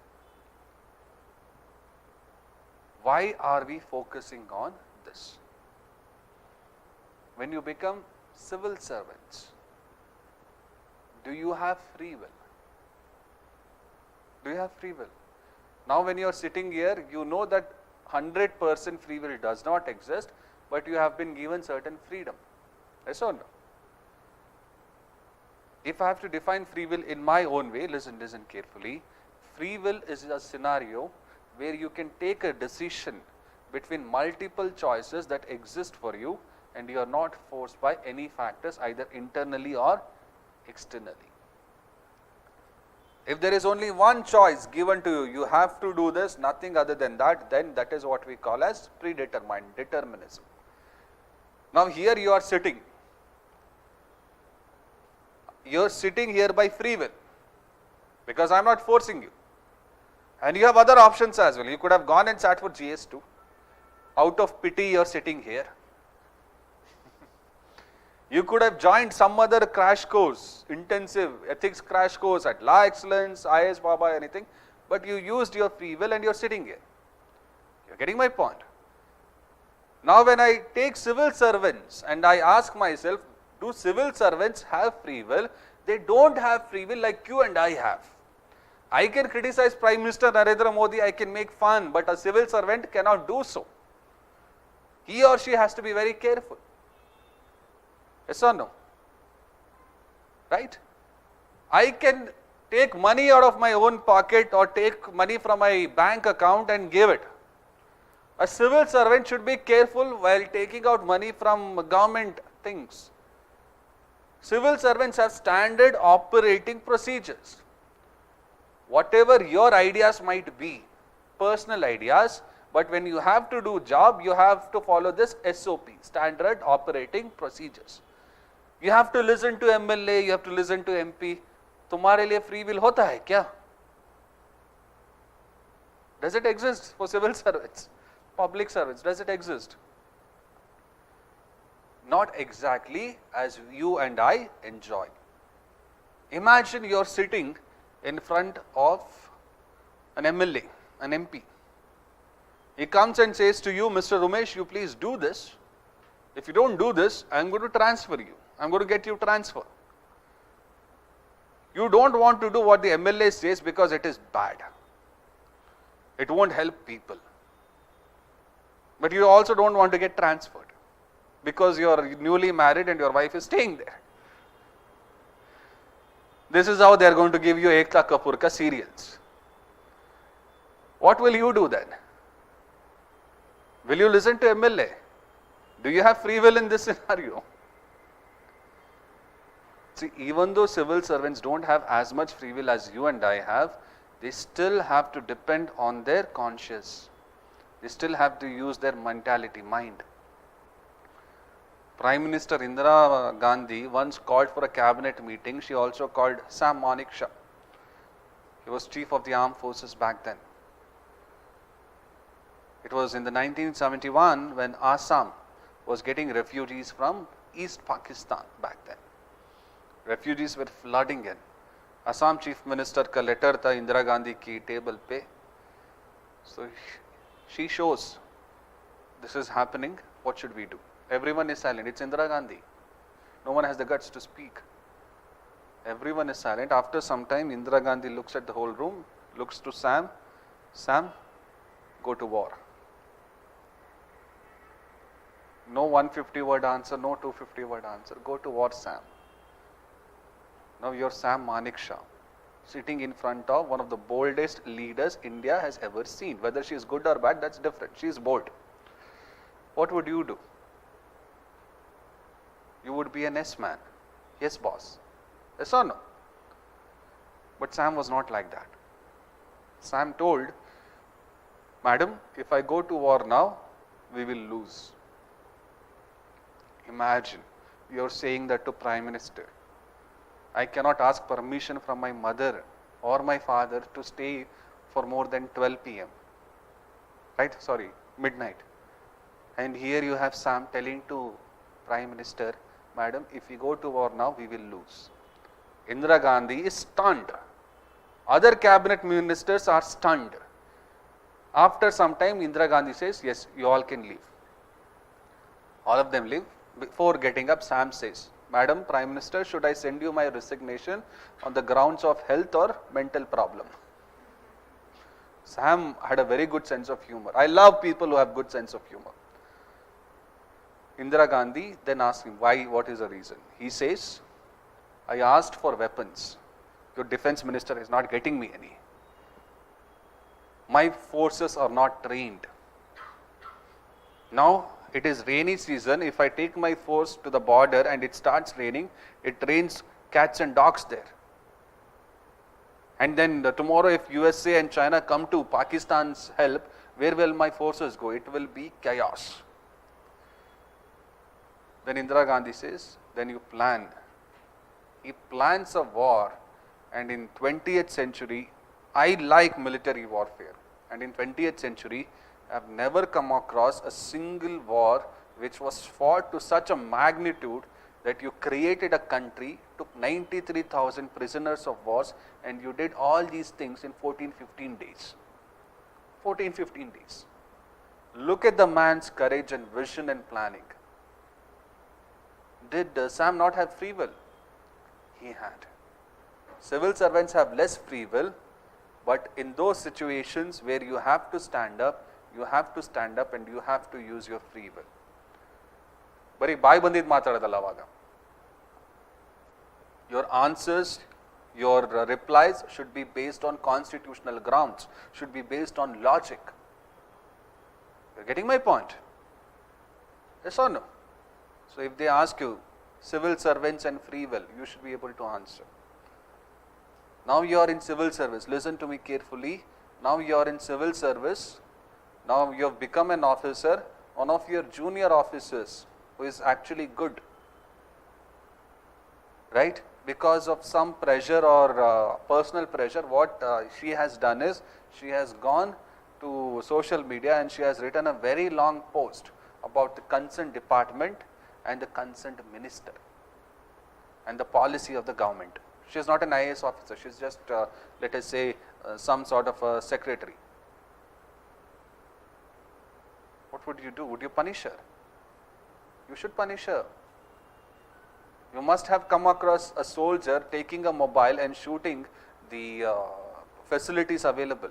Why are we focusing on this? When you become civil servants, do you have free will? Do you have free will? Now when you are sitting here, you know that 100% free will does not exist, but you have been given certain freedom. Yes or no? If I have to define free will in my own way, listen carefully. Free will is a scenario where you can take a decision between multiple choices that exist for you and you are not forced by any factors either internally or externally. If there is only one choice given to you, you have to do this, nothing other than that, then that is what we call as predetermined, determinism. Now here you are sitting. You are sitting here by free will because I am not forcing you. And you have other options as well. You could have gone and sat for GS2. Out of pity you are sitting here. You could have joined some other crash course, intensive ethics crash course at Law Excellence, IS Baba, anything, but you used your free will and you are sitting here. You are getting my point. Now when I take civil servants and I ask myself, do civil servants have free will? They don't have free will like you and I have. I can criticize Prime Minister Narendra Modi, I can make fun, but a civil servant cannot do so. He or she has to be very careful. Yes or no? Right? I can take money out of my own pocket or take money from my bank account and give it. A civil servant should be careful while taking out money from government things. Civil servants have standard operating procedures. Whatever your ideas might be, personal ideas, but when you have to do job, you have to follow this SOP, standard operating procedures. You have to listen to MLA, you have to listen to MP. तुम्हारे लिए free will होता है क्या? Does it exist for civil servants, public servants? Does it exist? Not exactly as you and I enjoy. Imagine you are sitting in front of an MLA, an MP. He comes and says to you, Mr. Umesh, you please do this. If you don't do this, I am going to transfer you. I am going to get you transfer. You don't want to do what the MLA says because it is bad. It won't help people. But you also don't want to get transferred because you are newly married and your wife is staying there. This is how they are going to give you Ekta Kapoor ka serials. What will you do then? Will you listen to MLA? Do you have free will in this scenario? See, even though civil servants don't have as much free will as you and I have, they still have to depend on their conscience. They still have to use their mentality, mind. Prime Minister Indira Gandhi once called for a cabinet meeting. She also called Sam Manekshaw. He was chief of the armed forces back then. It was in the 1971 when Assam was getting refugees from East Pakistan back then. Refugees were flooding in. Assam Chief Minister ka letter tha Indira Gandhi ki table pe. So She shows this is happening, what should we do? Everyone is silent. It's Indira Gandhi. No one has the guts to speak. Everyone is silent. After some time, Indira Gandhi looks at the whole room, looks to Sam. Sam, go to war. No 150-word answer, no 250-word answer. Go to war, Sam. Now you're Sam Manekshaw, sitting in front of one of the boldest leaders India has ever seen. Whether she is good or bad, that's different. She is bold. What would you do? You would be an yes man. Yes, boss. Yes or no? But Sam was not like that. Sam told, Madam, if I go to war now, we will lose. Imagine, you're saying that to Prime Minister. I cannot ask permission from my mother or my father to stay for more than 12 p.m. Right? Sorry, midnight. And here you have Sam telling to Prime Minister, Madam, if we go to war now, we will lose. Indira Gandhi is stunned. Other cabinet ministers are stunned. After some time, Indira Gandhi says, yes, you all can leave. All of them leave. Before getting up, Sam says, Madam Prime Minister, should I send you my resignation on the grounds of health or mental problem? Sam had a very good sense of humor. I love people who have good sense of humor. Indira Gandhi then asked him, why, what is the reason? He says, I asked for weapons. Your defense minister is not getting me any. My forces are not trained. Now it is rainy season. If I take my force to the border and it starts raining, it rains cats and dogs there. And then tomorrow if USA and China come to Pakistan's help, where will my forces go? It will be chaos. Then Indira Gandhi says, then you plan. He plans a war, and in 20th century, I like military warfare. And in 20th century, I have never come across a single war which was fought to such a magnitude that you created a country, took 93,000 prisoners of wars, and you did all these things in 14-15 days. 14-15 days. Look at the man's courage and vision and planning. Did Sam not have free will? He had. Civil servants have less free will, but in those situations where you have to stand up, you have to stand up and you have to use your free will. ಬರೀ ಬಾಯಿ ಬಂದಿದ್ದು ಮಾತಾಡೋದಲ್ಲ ಅವಾಗ. Your answers, your replies should be based on constitutional grounds, should be based on logic. You're getting my point? Yes or no? So if they ask you, civil servants and free will, you should be able to answer. Now you are in civil service, listen to me carefully. Now you are in civil service, now you have become an officer, one of your junior officers who is actually good, right? Because of some pressure or personal pressure, what she has done is, she has gone to social media and she has written a very long post about the concerned department and the concerned minister and the policy of the government. She is not an IAS officer, she is just let us say some sort of a secretary. What would you do? Would you punish her? You should punish her. You must have come across a soldier taking a mobile and shooting the facilities available.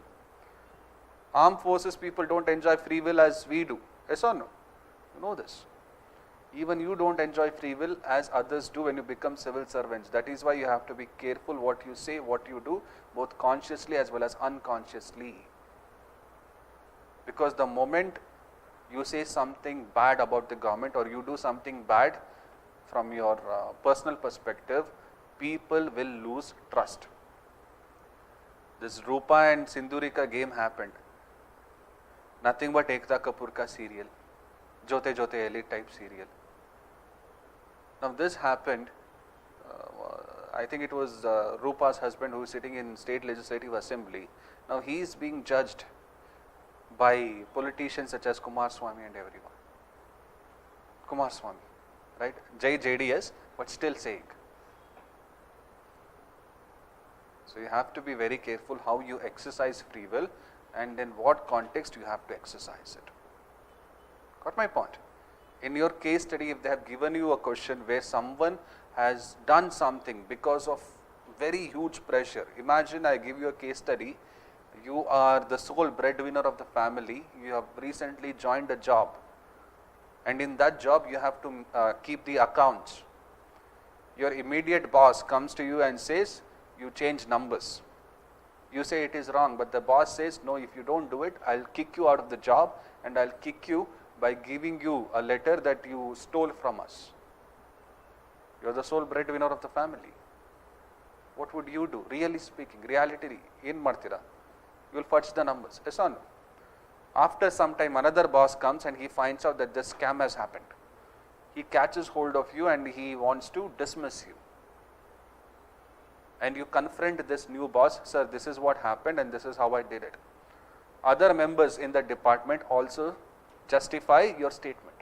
Armed forces people don't enjoy free will as we do. Yes or no? You know this. Even you don't enjoy free will as others do when you become civil servants. That is why you have to be careful what you say, what you do, both consciously as well as unconsciously. Because the moment you say something bad about the government or you do something bad from your personal perspective, people will lose trust. This Rupa and Sindhurika game happened. Nothing but Ekta Kapoor ka serial. Jote Jote Elite type serial. Now this happened, I think it was Rupa's husband who is sitting in state legislative assembly. Now he is being judged by politicians such as Kumar Swamy and everyone. Kumar Swamy, right? Jai JDS, but still saying. So you have to be very careful how you exercise free will and in what context you have to exercise it. Got my point? In your case study, if they have given you a question where someone has done something because of very huge pressure, imagine I give you a case study, you are the sole breadwinner of the family, you have recently joined a job, and in that job you have to keep the accounts. Your immediate boss comes to you and says, you change numbers. You say it is wrong, but the boss says, no, if you don't do it, I'll kick you out of the job, and I'll kick you by giving you a letter that you stole from us. You are the sole breadwinner of the family. What would you do? Really speaking, reality, in Martira, you will fudge the numbers. Yes or no? After some time, another boss comes and he finds out that this scam has happened. He catches hold of you and he wants to dismiss you. And you confront this new boss, sir, this is what happened and this is how I did it. Other members in the department also justify your statement.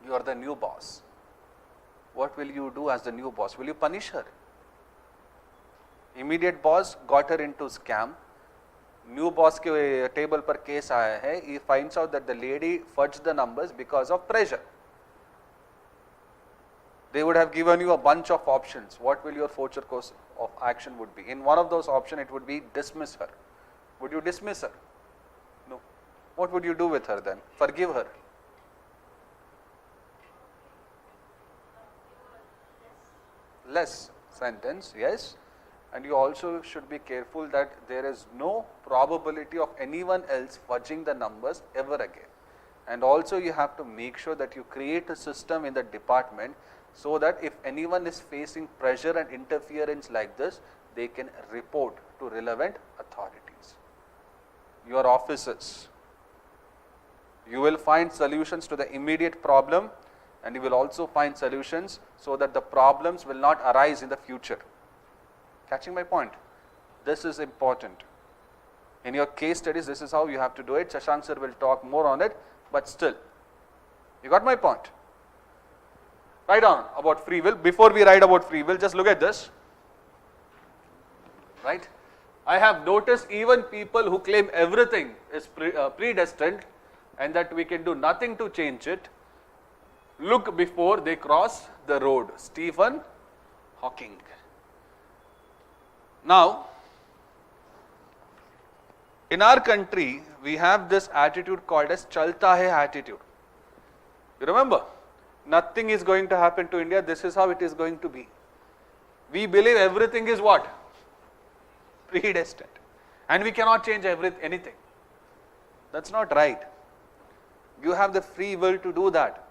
You are the new boss. What will you do as the new boss? Will you punish her? Immediate boss got her into scam. New boss के table पर case आया है. He finds out that the lady fudged the numbers because of pressure. They would have given you a bunch of options. What will your future course of action would be? In one of those options, it would be dismiss her. Would you dismiss her? No. What would you do with her then? Forgive her. Less sentence, yes. And you also should be careful that there is no probability of anyone else fudging the numbers ever again. And also you have to make sure that you create a system in the department so that if anyone is facing pressure and interference like this, they can report to relevant authorities. Your officers, you will find solutions to the immediate problem, and you will also find solutions so that the problems will not arise in the future. Catching my point? This is important. In your case studies, this is how you have to do it. Shashank sir will talk more on it, but still, you got my point. Write down about free will. Before we write about free will, just look at this. Right? I have noticed even people who claim everything is predestined and that we can do nothing to change it, look before they cross the road. Stephen Hawking. Now, in our country, we have this attitude called as Chalta hai attitude. You remember? Nothing is going to happen to India. This is how it is going to be. We believe everything is what? Predestined. And we cannot change anything. That's not right. You have the free will to do that.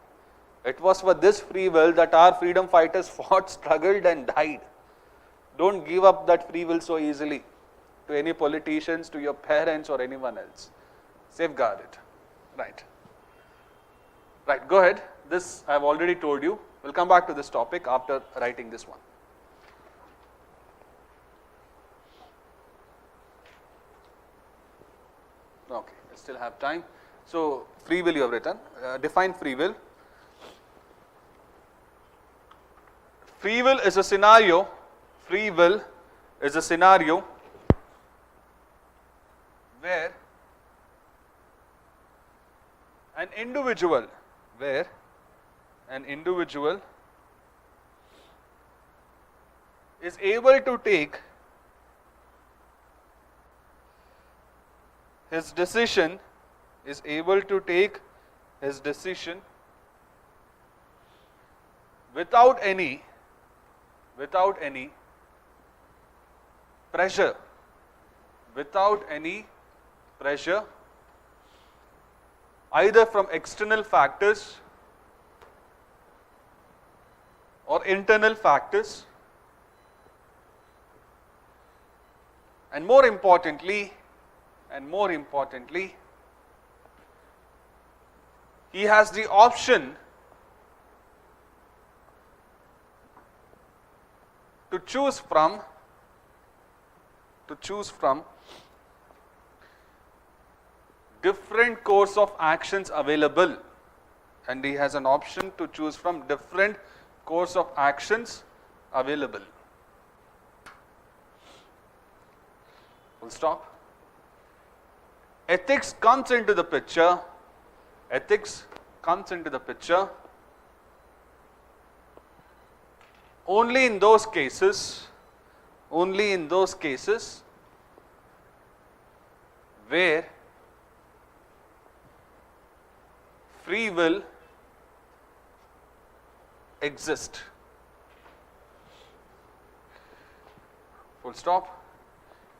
It was for this free will that our freedom fighters fought, struggled and died. Don't give up that free will so easily to any politicians, to your parents or anyone else. Safeguard it. Right. Right, go ahead. This I have already told you. We'll come back to this topic after writing this one. Okay, I still have time. So, free will you have written. Define free will. Free will is a scenario. Free will is a scenario where an individual is able to take his decision without any pressure, either from external factors or internal factors, and more importantly, he has the option to choose from different course of actions available, and he has an option to choose from different course of actions available. Full stop. ethics comes into the picture, only in those cases where free will exists. Full stop.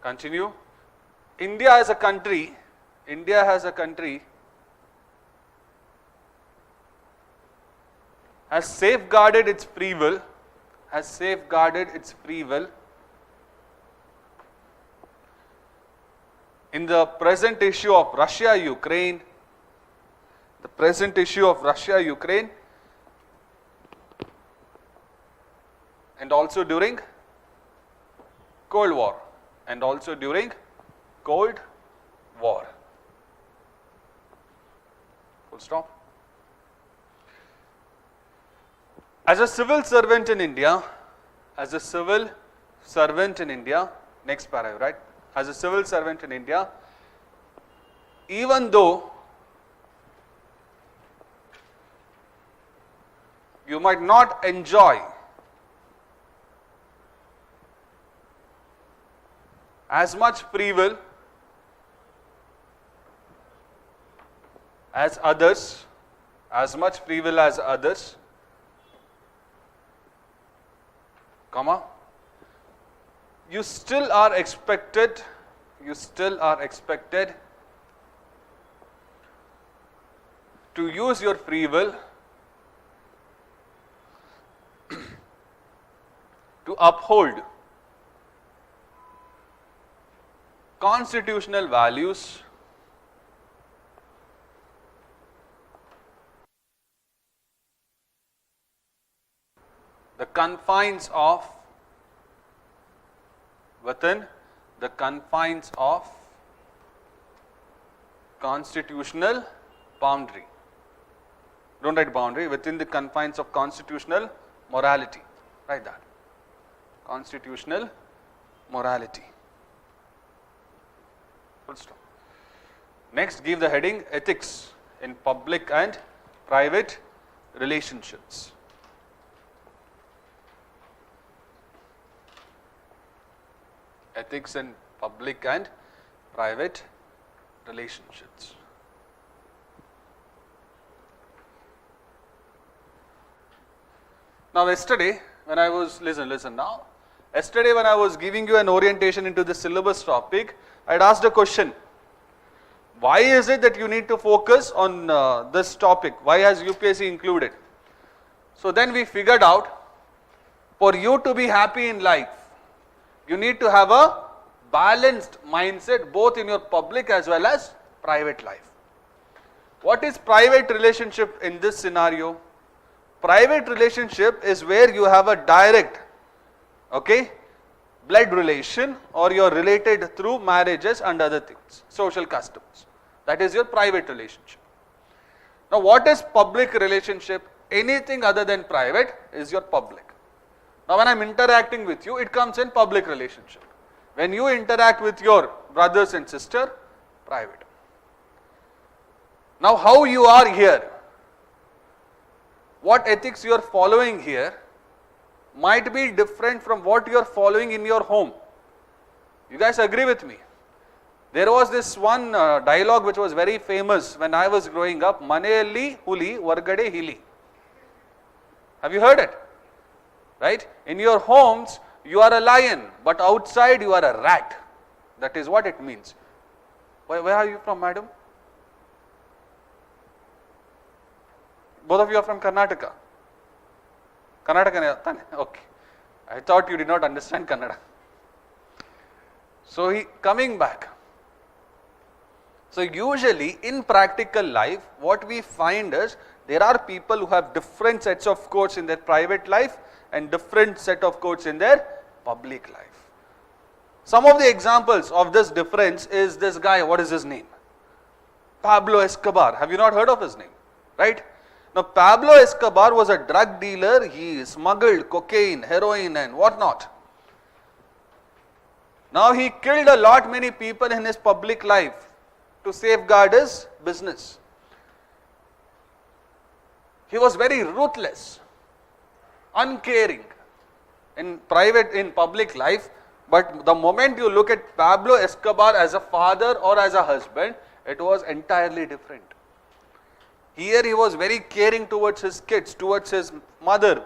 Continue. India as a country has safeguarded its free will, in the present issue of Russia-Ukraine, and also during Cold War. Full stop. As a civil servant in India, next paragraph, right? As a civil servant in India, even though you might not enjoy as much free will as others, comma, you still are expected to use your free will to uphold constitutional values within the confines of constitutional boundary. Don't write boundary, within the confines of constitutional morality. Write that. Constitutional morality. Full stop. Next, give the heading ethics in public and private relationships. Ethics in public and private relationships. Now yesterday when I was, listen now, yesterday when I was giving you an orientation into the syllabus topic, I had asked a question. Why is it that you need to focus on this topic? Why has UPSC included? So then we figured out, for you to be happy in life, you need to have a balanced mindset both in your public as well as private life. What is private relationship in this scenario? Private relationship is where you have a direct, blood relation, or you are related through marriages and other things, social customs. That is your private relationship. Now what is public relationship? Anything other than private is your public. Now when I am interacting with you, it comes in public relationship. When you interact with your brothers and sister, private. Now how you are here, what ethics you are following here might be different from what you are following in your home. You guys agree with me? There was this one dialogue which was very famous when I was growing up, Maneyalli huli vargade hili. Have you heard it? Right? In your homes, you are a lion, but outside you are a rat. That is what it means. Where are you from, madam? Both of you are from Karnataka. Karnataka? Okay. I thought you did not understand Kannada. So coming back. So usually in practical life, what we find is there are people who have different sets of codes in their private life and different set of codes in their public life. Some of the examples of this difference is this guy, what is his name? Pablo Escobar. Have you not heard of his name? Right? Now Pablo Escobar was a drug dealer. He smuggled cocaine, heroin and whatnot. Now he killed a lot many people in his public life. to safeguard his business. He was very ruthless, uncaring in public life, but the moment you look at Pablo Escobar as a father or as a husband, it was entirely different. Here he was very caring towards his kids, towards his mother,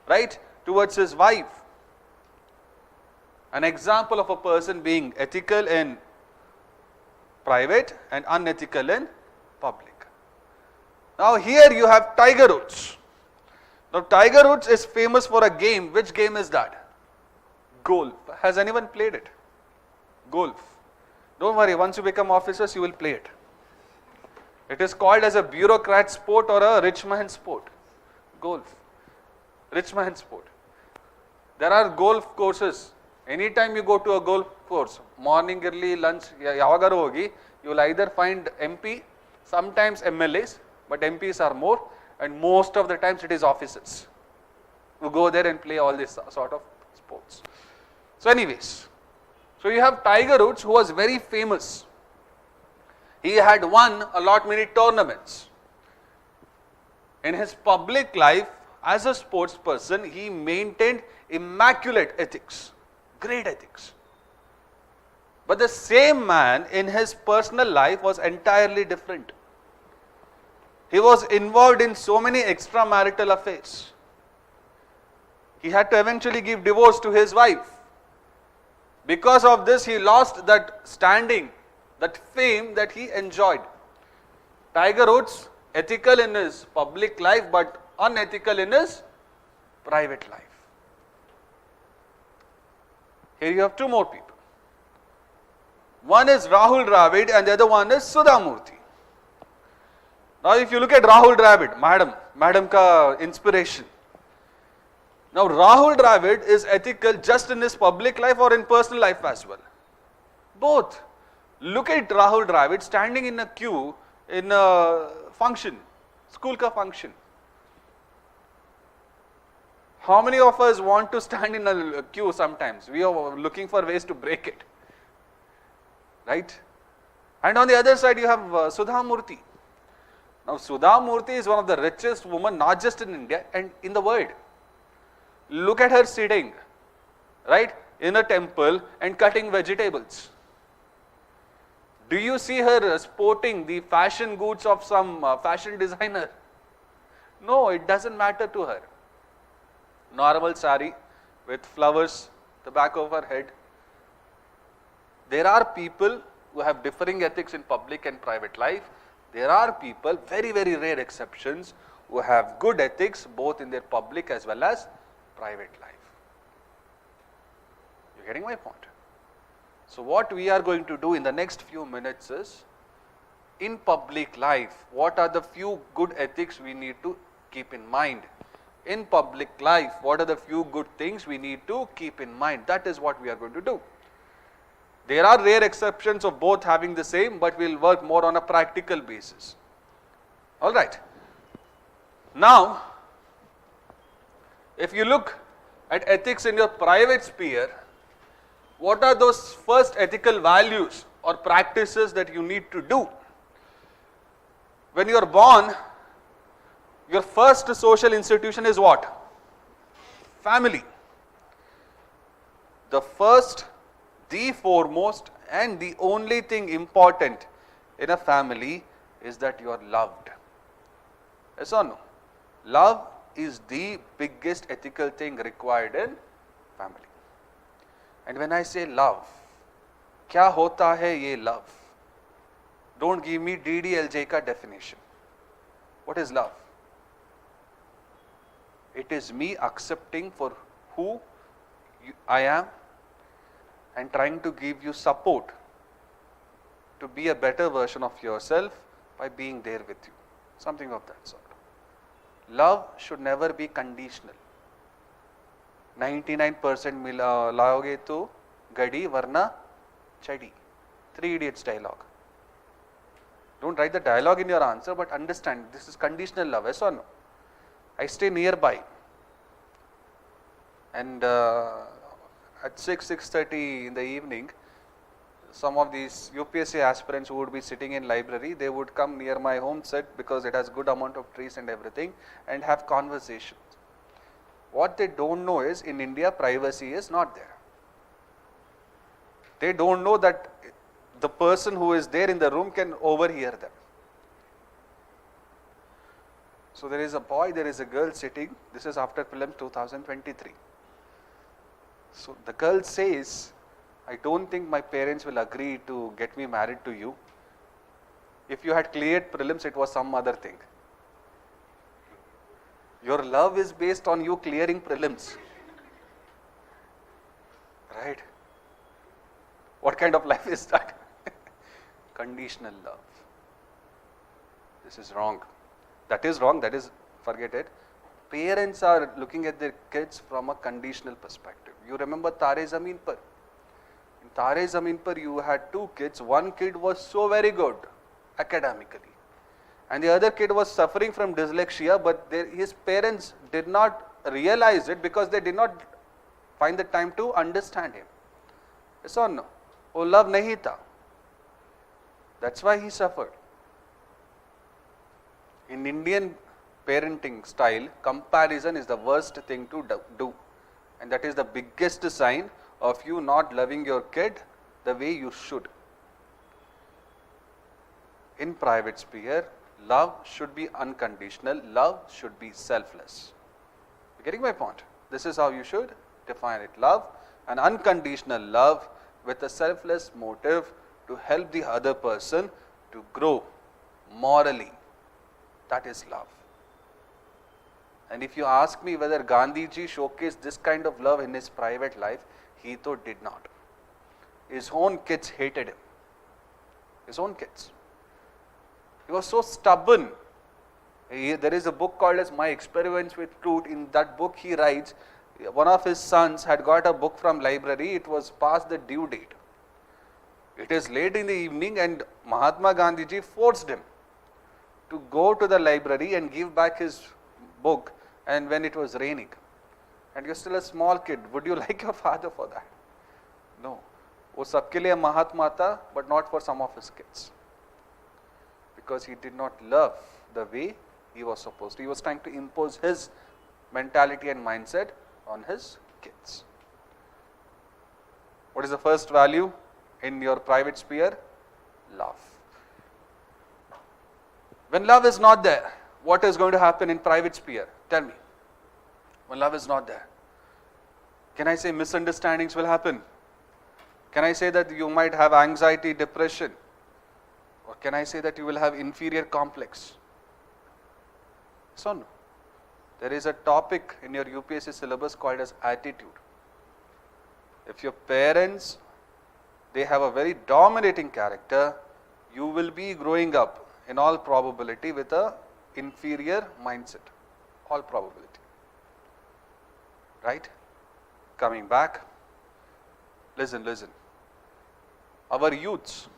right? Towards his wife. An example of a person being ethical in private and unethical in public. Now here you have Tiger Woods. Now Tiger Woods is famous for a game. Which game is that? Golf. Has anyone played it? Golf. Don't worry, once you become officers, you will play it. It is called as a bureaucrat sport or a rich man sport. Golf. Rich man sport. There are golf courses. Anytime you go to a golf course, morning early, lunch, yavagaru hogi, you will either find MP, sometimes MLAs, but MPs are more, and most of the times it is officers who go there and play all this sort of sports. So anyways, so you have Tiger Woods, who was very famous. He had won a lot many tournaments. In his public life, as a sports person, he maintained immaculate ethics, great ethics. But the same man in his personal life was entirely different. He was involved in so many extramarital affairs. He had to eventually give divorce to his wife. Because of this, he lost that standing, that fame that he enjoyed. Tiger Woods, ethical in his public life but unethical in his private life. Here you have two more people. One is Rahul Dravid and the other one is Sudha Murthy. Now if you look at Rahul Dravid, madam ka inspiration. Now Rahul Dravid is ethical just in his public life or in personal life as well. Both. Look at Rahul Dravid standing in a queue in a function, school ka function. How many of us want to stand in a queue sometimes? We are looking for ways to break it. Right? And on the other side you have Sudha Murthy. Now Sudha Murthy is one of the richest women not just in India and in the world. Look at her sitting, right, in a temple and cutting vegetables. Do you see her sporting the fashion goods of some fashion designer? No, it doesn't matter to her. Normal sari with flowers, the back of her head. There are people who have differing ethics in public and private life. There are people, very, very rare exceptions, who have good ethics both in their public as well as private life. You're getting my point? So what we are going to do in the next few minutes is, in public life, what are the few good ethics we need to keep in mind? In public life, what are the few good things we need to keep in mind? That is what we are going to do. There are rare exceptions of both having the same, but we will work more on a practical basis. Alright. Now, if you look at ethics in your private sphere, what are those first ethical values or practices that you need to do? When you are born, your first social institution is what? Family. The first, the foremost and the only thing important in a family is that you are loved. Yes or no? Love is the biggest ethical thing required in family. And when I say love, kya hota hai ye love? Don't give me DDLJ ka definition. What is love? It is me accepting for who I am and trying to give you support to be a better version of yourself by being there with you. Something of that sort. Love should never be conditional. 99% laoge to gadi varna chadi. 3 Idiots dialogue. Don't write the dialogue in your answer, but understand this is conditional love, yes or no? I stay nearby and at 6:30 in the evening, some of these UPSC aspirants who would be sitting in library, they would come near my home set because it has good amount of trees and everything, and have conversations. What they don't know is, in India, privacy is not there. They don't know that the person who is there in the room can overhear them. So there is a boy, there is a girl sitting. This is after prelims 2023. So the girl says, I don't think my parents will agree to get me married to you. If you had cleared prelims, it was some other thing. Your love is based on you clearing prelims. Right? What kind of life is that? Conditional love. This is wrong. That is wrong, that is, forget it. Parents are looking at their kids from a conditional perspective. You remember Tare Zameen Par? In Tare Zameen Par, you had two kids. One kid was so very good academically, and the other kid was suffering from dyslexia, but his parents did not realize it because they did not find the time to understand him. Yes or no? Oh, love nahi tha. That's why he suffered. In Indian parenting style, comparison is the worst thing to do, and that is the biggest sign of you not loving your kid the way you should. In private sphere, love should be unconditional, love should be selfless. You're getting my point? This is how you should define it. Love, an unconditional love with a selfless motive to help the other person to grow morally. That is love. And if you ask me whether Gandhiji showcased this kind of love in his private life, he though did not. His own kids hated him. His own kids. He was so stubborn. There is a book called as My Experiments with Truth. In that book he writes, one of his sons had got a book from library. It was past the due date. It is late in the evening and Mahatma Gandhiji forced him to go to the library and give back his book, and when it was raining. And you're still a small kid. Would you like your father for that? No. वो सबके लिए महात्मा था, but not for some of his kids. Because he did not love the way he was supposed to. He was trying to impose his mentality and mindset on his kids. What is the first value in your private sphere? Love. When love is not there, what is going to happen in private sphere? Tell me. When love is not there, can I say misunderstandings will happen? Can I say that you might have anxiety, depression? Or can I say that you will have inferior complex? So no. There is a topic in your UPSC syllabus called as attitude. If your parents, they have a very dominating character, you will be growing up in all probability with a inferior mindset. All probability. Right? Coming back. Listen. Our youths,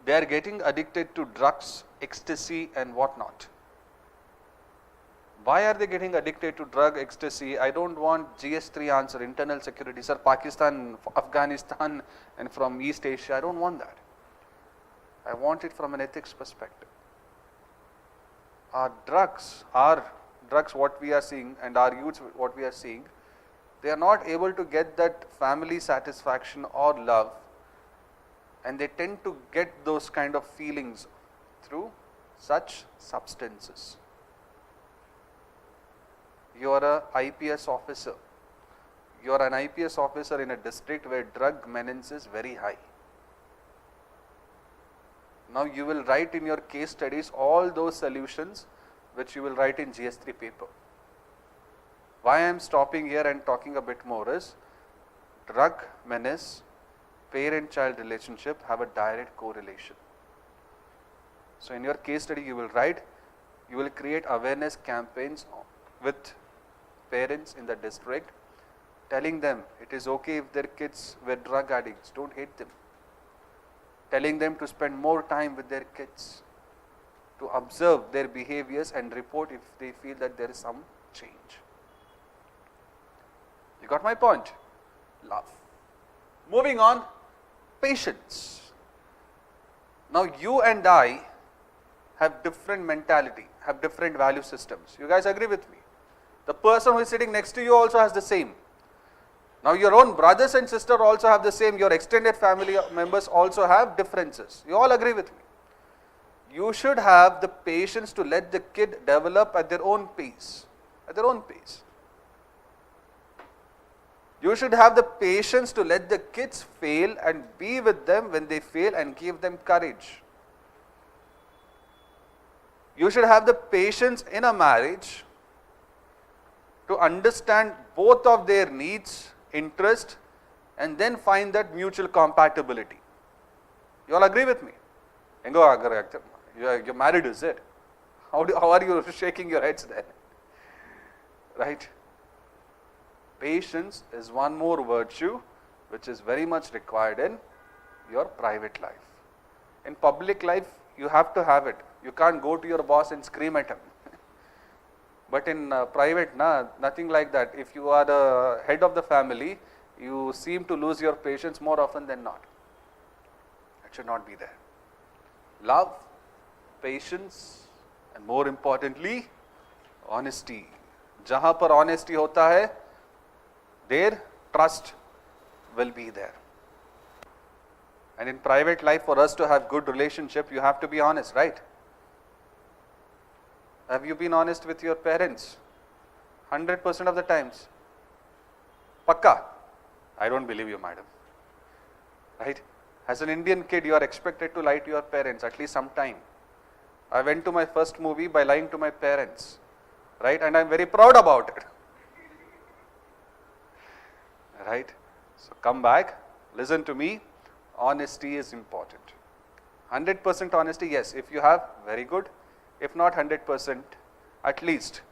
they are getting addicted to drugs, ecstasy and whatnot. Why are they getting addicted to drug, ecstasy? I don't want GS3 answer, internal security, sir, Pakistan, Afghanistan and from East Asia. I don't want that. I want it from an ethics perspective. Our drugs what we are seeing, and our youths what we are seeing, they are not able to get that family satisfaction or love, and they tend to get those kind of feelings through such substances. You are an IPS officer. You are an IPS officer in a district where drug menace is very high. Now you will write in your case studies all those solutions which you will write in GS3 paper. Why I am stopping here and talking a bit more is, drug menace, parent-child relationship have a direct correlation. So in your case study you will write, you will create awareness campaigns with parents in the district, telling them it is okay if their kids were drug addicts, don't hate them. Telling them to spend more time with their kids, to observe their behaviors and report if they feel that there is some change. You got my point? Love. Moving on, Patience. Now you and I have different mentality, have different value systems. You guys agree with me? The person who is sitting next to you also has the same. Now your own brothers and sisters also have the same. Your extended family members also have differences. You all agree with me? You should have the patience to let the kid develop at their own pace. At their own pace. You should have the patience to let the kids fail and be with them when they fail and give them courage. You should have the patience in a marriage to understand both of their needs, interest, and then find that mutual compatibility. You all agree with me? You're married, is it? How are you shaking your heads there? Right? Patience is one more virtue which is very much required in your private life. In public life, you have to have it. You can't go to your boss and scream at him. But in private, nothing like that. If you are the head of the family, you seem to lose your patience more often than not. That should not be there. Love, patience, and more importantly, honesty. जहाँ पर honesty होता है, there trust will be there. And in private life, for us to have good relationship, you have to be honest, right? Have you been honest with your parents? 100% of the times. Pakka? I don't believe you, madam. Right? As an Indian kid, you are expected to lie to your parents at least sometime. I went to my first movie by lying to my parents. Right? And I am very proud about it. Right? So come back, listen to me. Honesty is important. 100% honesty, yes. If you have, very good. If not 100%, at least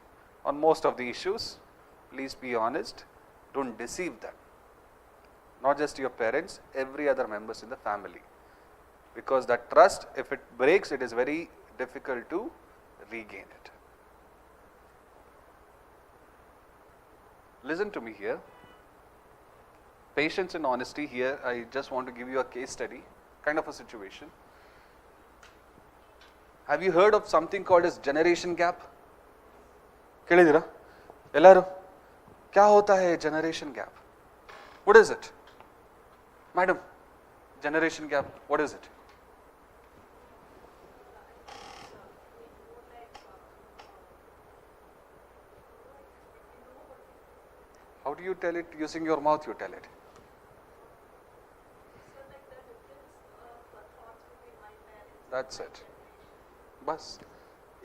on most of the issues, please be honest. Don't deceive them. Not just your parents, every other members in the family. Because that trust, if it breaks, it is very difficult to regain it. Listen to me here. Patience and honesty here, I just want to give you a case study, kind of a situation. Have you heard of something called as generation gap? ಕೇಳಿದಿರಾ ಎಲ್ಲರೂ? क्या होता है generation gap? What is it? Madam, generation gap, what is it? How do you tell it? Using your mouth you tell it. That's it. Bas.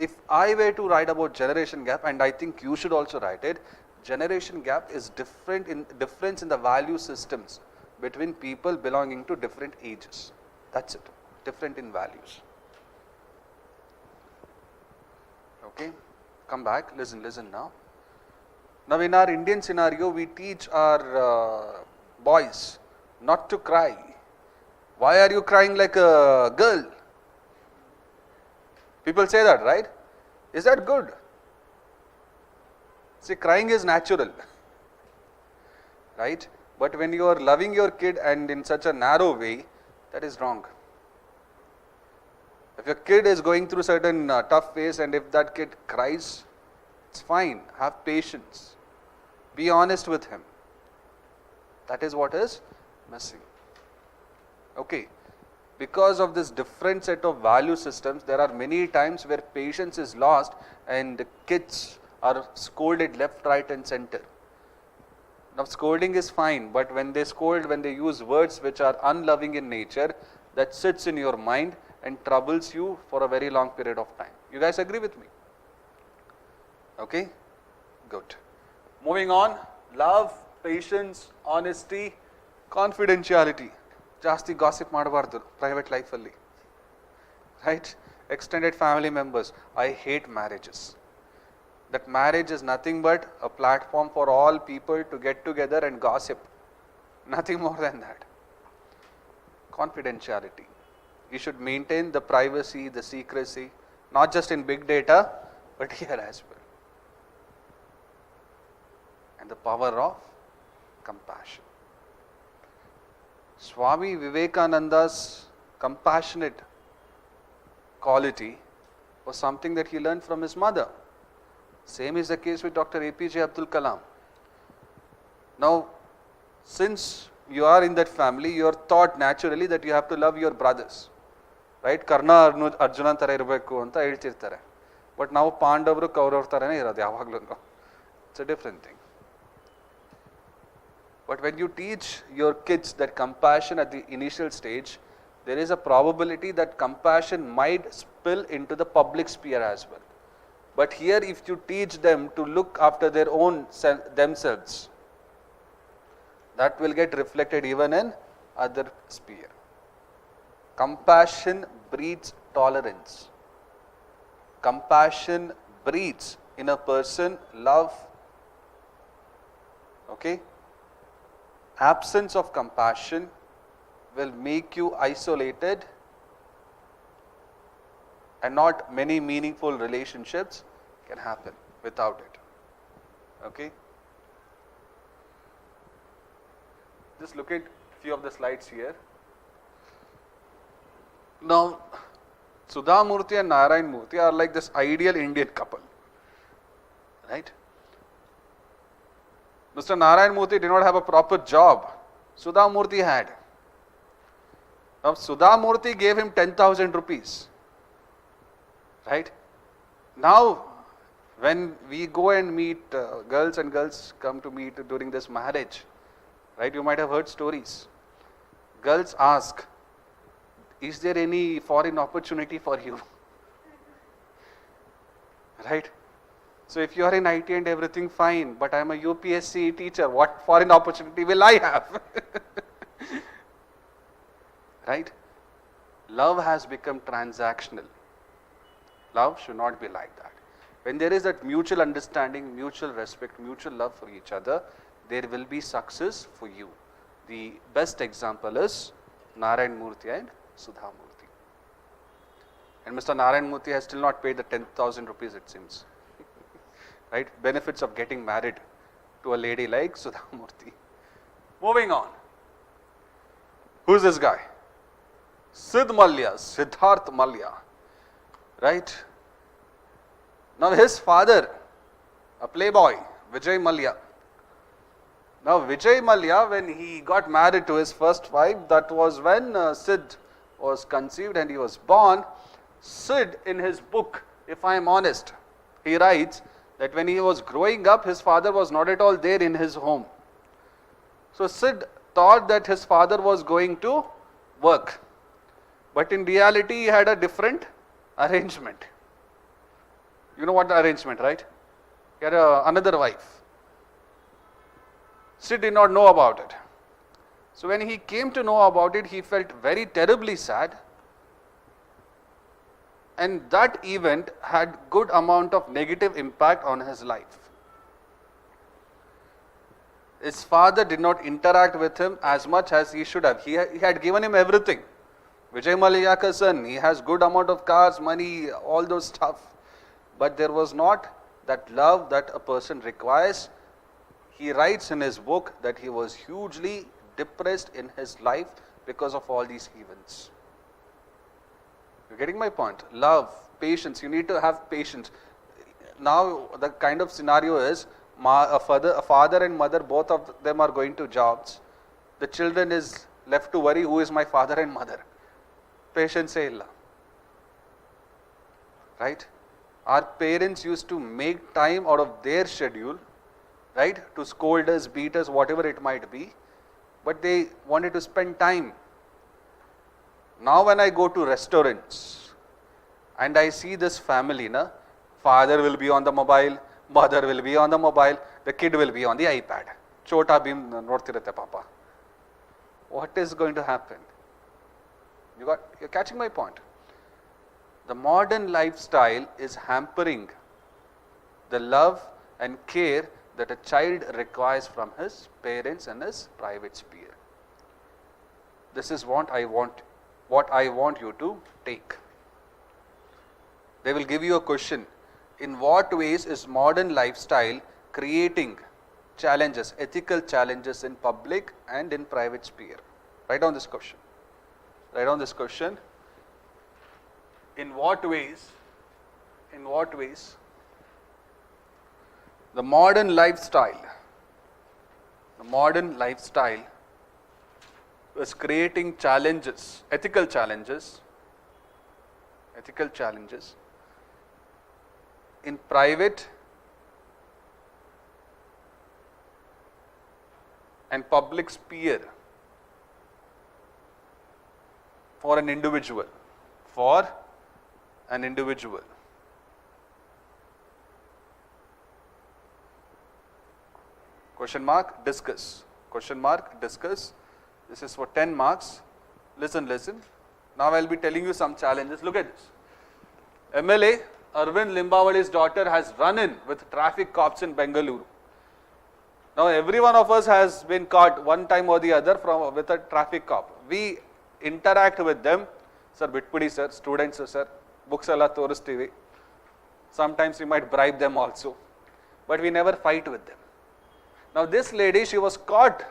If I were to write about generation gap, and I think you should also write it, generation gap is difference in the value systems between people belonging to different ages. That's it. Different in values. Okay. Come back. Listen now. Now in our Indian scenario, we teach our boys not to cry. Why are you crying like a girl? People say that, right? Is that good? See, crying is natural, right? But when you are loving your kid and in such a narrow way, that is wrong. If your kid is going through certain tough phase and if that kid cries, it's fine. Have patience. Be honest with him. That is what is missing. Okay. Because of this different set of value systems, there are many times where patience is lost and the kids are scolded left, right and center. Now scolding is fine, but when they scold, when they use words which are unloving in nature, that sits in your mind and troubles you for a very long period of time. You guys agree with me? Okay? Good. Moving on, love, patience, honesty, confidentiality. ಜಾಸ್ತಿ gossip ಮಾಡಬಾರ್ದು private ಲೈಫಲ್ಲಿ, right? Extended family members. I hate marriages. That marriage is nothing but a platform for all people to get together and gossip. Nothing more than that. Confidentiality. You should maintain the privacy, the secrecy, not just in big data, but here as well. And the power of compassion. Swami Vivekananda's compassionate quality was something that he learned from his mother. Same is the case with Dr. APJ Abdul Kalam. Now, since you are in that family, you are taught naturally that you have to love your brothers. Right? Karna Arjuna ತರ ಇರಬೇಕು ಅಂತ ಹೇಳ್ತಿರ್ತಾರೆ. But ನಾವು ಪಾಂಡವರು ಕೌರವರ ತರನೇ ಇರೋದು ಯಾವಾಗಲೂ. It's a different thing. But when you teach your kids that compassion at the initial stage, there is a probability that compassion might spill into the public sphere as well. But here, if you teach them to look after their own themselves, that will get reflected even in other sphere. Compassion breeds tolerance. Compassion breeds in a person love. Okay? Absence of compassion will make you isolated and not many meaningful relationships can happen without it. Okay? Just look at a few of the slides here. Now, Sudha Murthy and Narayan Murthy are like this ideal Indian couple. Right? Mr. Narayan Murthy did not have a proper job. Sudha Murthy had. Now, Sudha Murthy gave him 10,000 rupees. Right? Now, when we go and meet girls and girls come to meet during this marriage, right? You might have heard stories. Girls ask, is there any foreign opportunity for you? Right? So if you are in IT and everything fine, but I am a UPSC teacher, what foreign opportunity will I have? Right? Love has become transactional. Love should not be like that. When there is that mutual understanding, mutual respect, mutual love for each other, there will be success for you. The best example is Narayan Murthy and Sudha Murthy. And Mr. Narayan Murthy has still not paid the 10,000 rupees, it seems. Right? Benefits of getting married to a lady like Sudha Murthy. Moving on. Who is this guy? Siddharth Malya. Right? Now his father, a playboy, Vijay Malya. Now Vijay Malya, when he got married to his first wife, that was when Sid was conceived and he was born. Sid, in his book, if I am honest, he writes that when he was growing up, his father was not at all there in his home. So Sid thought that his father was going to work. But in reality, he had a different arrangement. You know what the arrangement, right? He had another wife. Sid did not know about it. So when he came to know about it, he felt very terribly sad. And that event had good amount of negative impact on his life. His father did not interact with him as much as he should have. He had given him everything. Vijay Mallya's son, he has good amount of cars, money, all those stuff. But there was not that love that a person requires. He writes in his book that he was hugely depressed in his life because of all these events. You're getting my point? Love, patience. You need to have patience. Now the kind of scenario is a father and mother, both of them are going to jobs. The children is left to worry, who is my father and mother? Patience illa. Right? Our parents used to make time out of their schedule, right, to scold us, beat us, whatever it might be, but they wanted to spend time. Now when I go to restaurants and I see this family, father will be on the mobile, mother will be on the mobile, the kid will be on the iPad. Chota bhim nodtirate papa. What is going to happen? You're catching my point. The modern lifestyle is hampering the love and care that a child requires from his parents and his private sphere. This is what I want you to take. They will give you a question. In what ways is modern lifestyle creating challenges, ethical challenges in public and in private sphere? Write down this question. Write down this question. In what ways the modern lifestyle is creating challenges, ethical challenges in private and public sphere for an individual. Question mark, discuss. This is for 10 marks. Listen. Now I will be telling you some challenges. Look at this. MLA Arvind Limbavali's daughter has run in with traffic cops in Bengaluru. Now every one of us has been caught one time or the other with a traffic cop. We interact with them. Sir, bitpudi sir, students sir, books alla toristive. Sometimes we might bribe them also. But we never fight with them. Now this lady, she was caught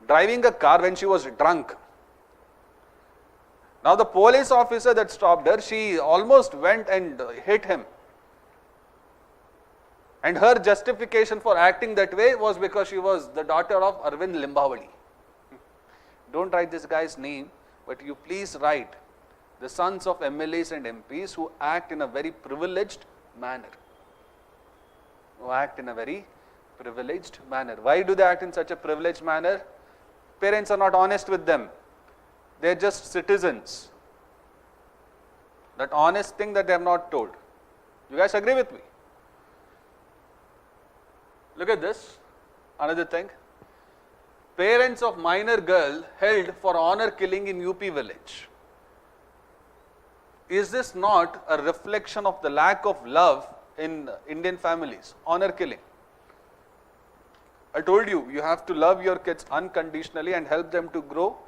driving a car when she was drunk. Now the police officer that stopped her, she almost went and hit him. And her justification for acting that way was because she was the daughter of Arvind Limbavali. Don't write this guy's name, but you please write the sons of MLAs and MPs who act in a very privileged manner. Why do they act in such a privileged manner? Parents are not honest with them. They are just citizens. That honest thing that they have not told. You guys agree with me? Look at this. Another thing. Parents of minor girl held for honor killing in UP village. Is this not a reflection of the lack of love in Indian families? Honor killing. I told you, you have to love your kids unconditionally and help them to grow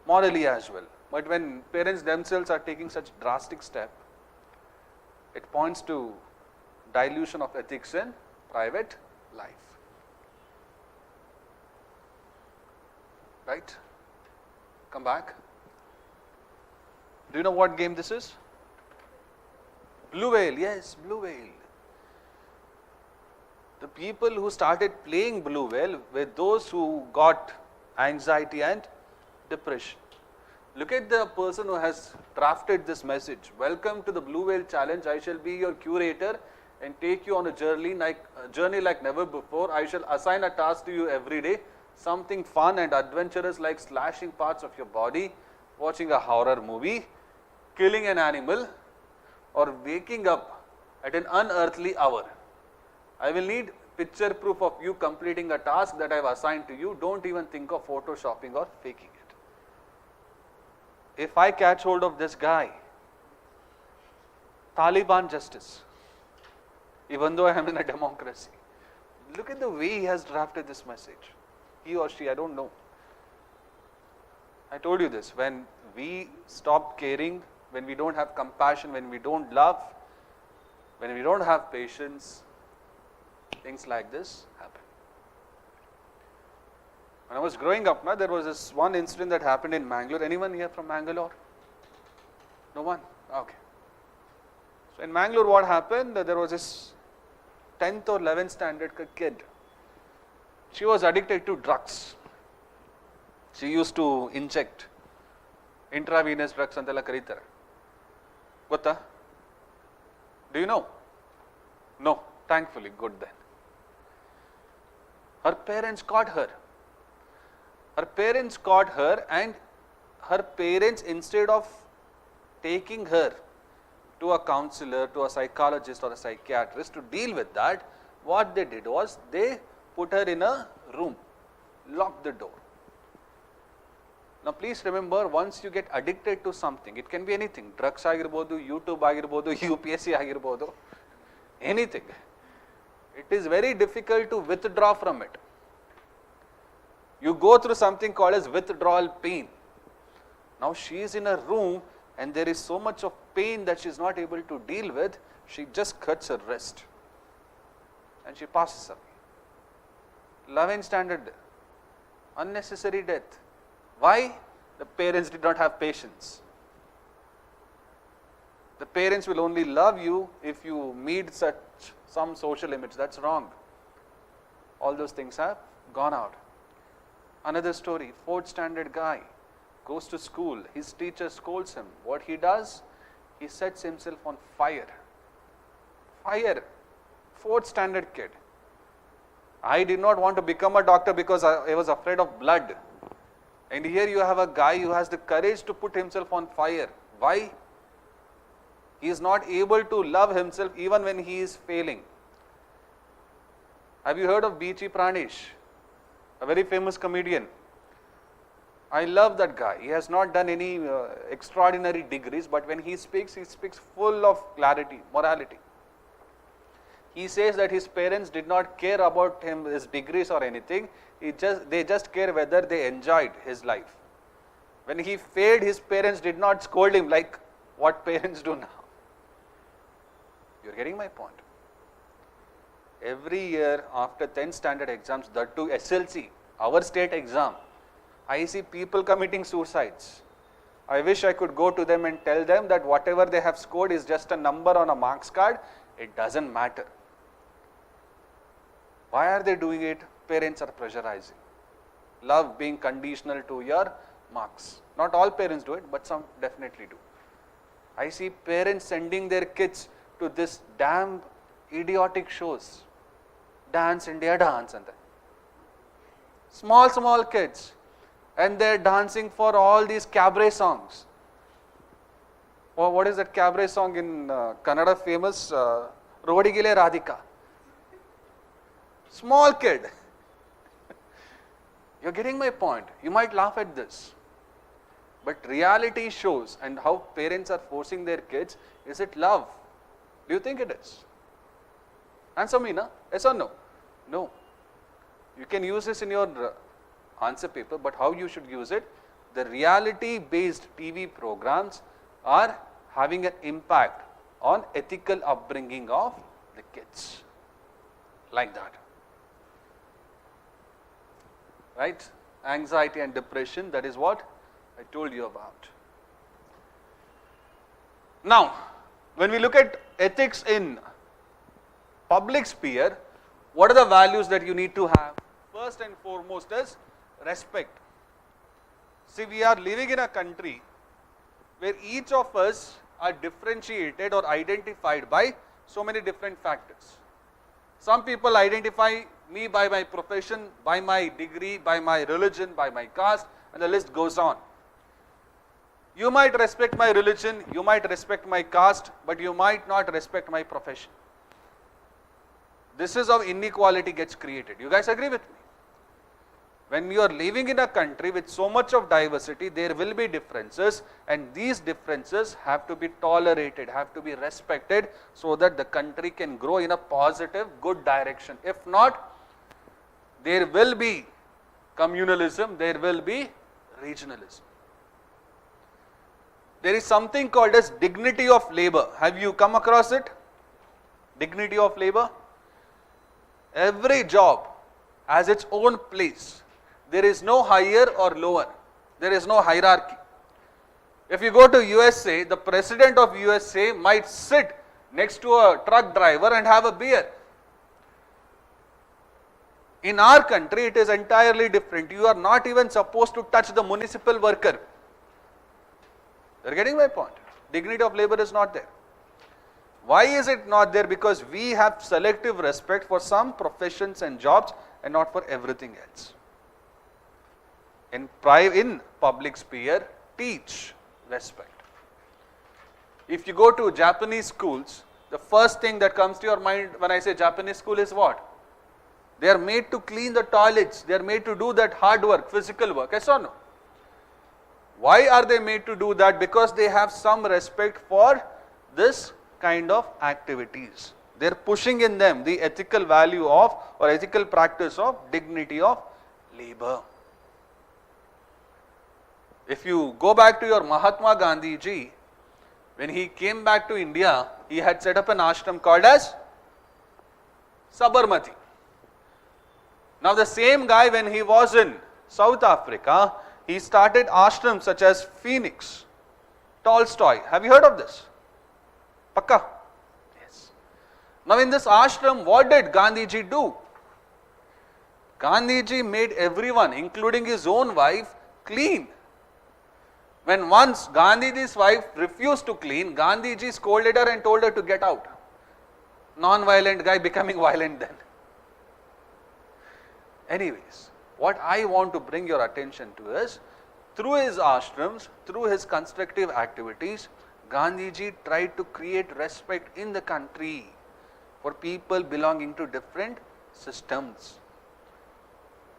morally as well. But when parents themselves are taking such drastic step, it points to dilution of ethics in private life. Right? Come back. Do you know what game this is? Blue whale, yes, blue whale. The people who started playing blue whale were those who got anxiety and depression. Look at the person who has drafted this message. Welcome to the Blue Whale Challenge. I shall be your curator and take you on a journey like never before. I shall assign a task to you every day. Something fun and adventurous like slashing parts of your body, watching a horror movie, killing an animal, or waking up at an unearthly hour. I will need picture proof of you completing a task that I have assigned to you. Don't even think of photoshopping or faking it. If I catch hold of this guy, Taliban justice, even though I am in a democracy. Look at the way he has drafted this message. He or she, I don't know. I told you this, when we stop caring, when we don't have compassion, when we don't love, when we don't have patience, things like this happen. When I was growing up, there was this one incident that happened in Bangalore. Anyone here from Bangalore? No one? Okay. So in Bangalore what happened, there was this 10th or 11th standard kid. She was addicted to drugs. She used to inject intravenous drugs antella karitare. Gotta? Do you know? No. Thankfully, good then. Her parents caught her. And her parents, instead of taking her to a counselor, to a psychologist or a psychiatrist to deal with that, what they did was they put her in a room, locked the door. Now please remember, once you get addicted to something, it can be anything, drugs agirbodu, YouTube agirbodu, UPSC agirbodu, anything. It is very difficult to withdraw from it. You go through something called as withdrawal pain. Now she is in a room and there is so much of pain that she is not able to deal with, she just cuts her wrist and she passes away. 11th standard, unnecessary death. Why? The parents did not have patience. The parents will only love you if you meet some social limits. That's wrong. All those things have gone out. Another story, 4th standard guy goes to school. His teacher scolds him. What he does? He sets himself on fire. Fire. 4th standard kid. I did not want to become a doctor because I was afraid of blood. And here you have a guy who has the courage to put himself on fire. Why? He is not able to love himself even when he is failing. Have you heard of B.G. Pranish? A very famous comedian. I love that guy. He has not done any extraordinary degrees, but when he speaks full of clarity, morality. He says that his parents did not care about his degrees or anything. They just care whether they enjoyed his life. When he failed, his parents did not scold him like what parents do now. You are getting my point. Every year after 10th standard exams, that too SLC, our state exam, I see people committing suicides. I wish I could go to them and tell them that whatever they have scored is just a number on a marks card. It doesn't matter. Why are they doing it? Parents are pressurizing. Love being conditional to your marks. Not all parents do it, but some definitely do. I see parents sending their kids to this damn idiotic shows. Dance India Dance and that. Small kids. And they're dancing for all these cabaret songs. Or what is that cabaret song in Kannada famous? Rodigile Radhika. Small kid. You're getting my point. You might laugh at this. But reality shows, and how parents are forcing their kids, is it love? Do you think it is? Answer me, na? Yes or no? No. You can use this in your answer paper, but how you should use it? The reality-based TV programs are having an impact on ethical upbringing of the kids. Like that. Right? Anxiety and depression, that is what I told you about. Now, when we look at ethics in public sphere, what are the values that you need to have? First and foremost is respect. See, we are living in a country where each of us are differentiated or identified by so many different factors. Some people identify me by my profession, by my degree, by my religion, by my caste, and the list goes on. You might respect my religion, you might respect my caste, but you might not respect my profession. This is how inequality gets created. You guys agree with me? When you are living in a country with so much of diversity, there will be differences, and these differences have to be tolerated, have to be respected, so that the country can grow in a positive, good direction. If not, there will be communalism, there will be regionalism. There is something called as dignity of labor. Have you come across it? Dignity of labor. Every job has its own place. There is no higher or lower. There is no hierarchy. If you go to USA, the president of USA might sit next to a truck driver and have a beer. In our country, it is entirely different. You are not even supposed to touch the municipal worker. You are getting my point? Dignity of labor is not there. Why is it not there? Because we have selective respect for some professions and jobs and not for everything else. In public sphere, teach respect. If you go to Japanese schools, the first thing that comes to your mind when I say Japanese school is what? They are made to clean the toilets. They are made to do that hard work, physical work. Yes or no? Why are they made to do that? Because they have some respect for this kind of activities. They are pushing in them the ethical value of or ethical practice of dignity of labor. If you go back to your Mahatma Gandhi ji, when he came back to India, he had set up an ashram called as Sabarmati. Now the same guy, when he was in South Africa, He started ashrams such as Phoenix, Tolstoy. Have you heard of this? Pakka? Yes. Now in this ashram, what did Gandhiji do? Gandhiji made everyone, including his own wife, clean. When once Gandhiji's wife refused to clean, Gandhiji scolded her and told her to get out. Non-violent guy becoming violent then. Anyways, what I want to bring your attention to is, through his ashrams, through his constructive activities, Gandhiji tried to create respect in the country for people belonging to different systems.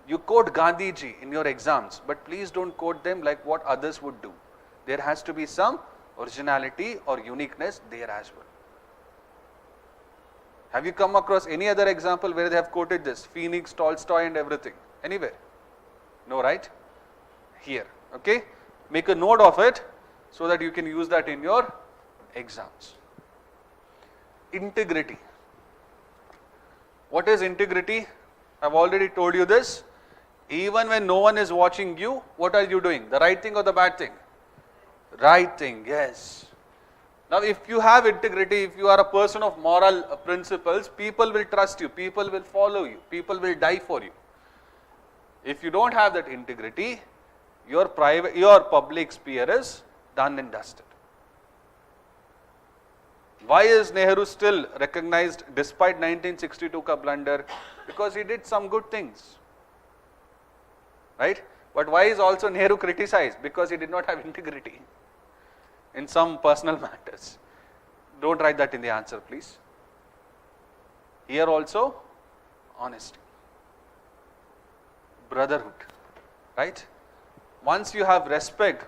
You quote Gandhiji in your exams, but please don't quote them like what others would do. There has to be some originality or uniqueness there as well. Have you come across any other example where they have quoted this? Phoenix, Tolstoy and everything? Anywhere? No, right? Here. Okay? Make a note of it so that you can use that in your exams. Integrity. What is integrity? I have already told you this. Even when no one is watching you, what are you doing? The right thing or the bad thing? Right thing, yes. Now if you have integrity, if you are a person of moral principles, people will trust you, people will follow you, people will die for you. If you don't have that integrity, your public sphere is done and dusted. Why is Nehru still recognized despite 1962 ka blunder? Because he did some good things. Right? But why is also Nehru criticized? Because he did not have integrity in some personal matters. Don't write that in the answer, please. Here also, honesty. Brotherhood. Right? Once you have respect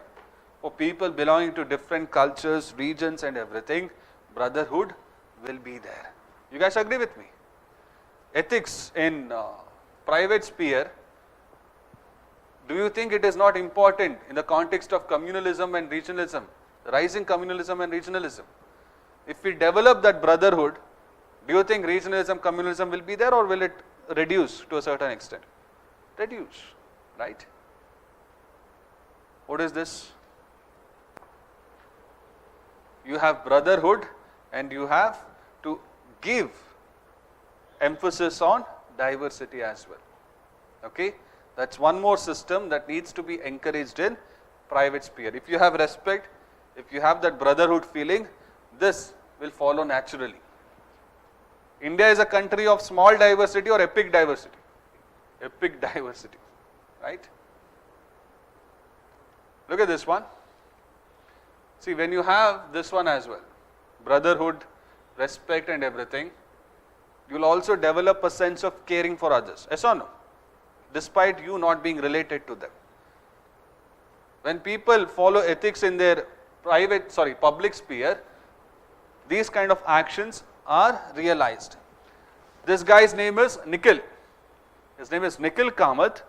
for people belonging to different cultures, regions and everything, brotherhood will be there. You guys agree with me? Ethics in private sphere, do you think it is not important in the context of communalism and regionalism, rising communalism and regionalism? If we develop that brotherhood, do you think regionalism, communalism will be there or will it reduce to a certain extent? Reduce, right? What is this? You have brotherhood and you have to give emphasis on diversity as well. Okay? That's one more system that needs to be encouraged in private sphere. If you have respect, if you have that brotherhood feeling, this will follow naturally. India is a country of small diversity or epic diversity? Epic diversity, right? Look at this one. See, when you have this one as well, brotherhood, respect and everything, you will also develop a sense of caring for others. Yes or no? Despite you not being related to them. When people follow ethics in their public sphere, these kind of actions are realized. This guy's name is Nikhil. His name is Nikhil Kamath,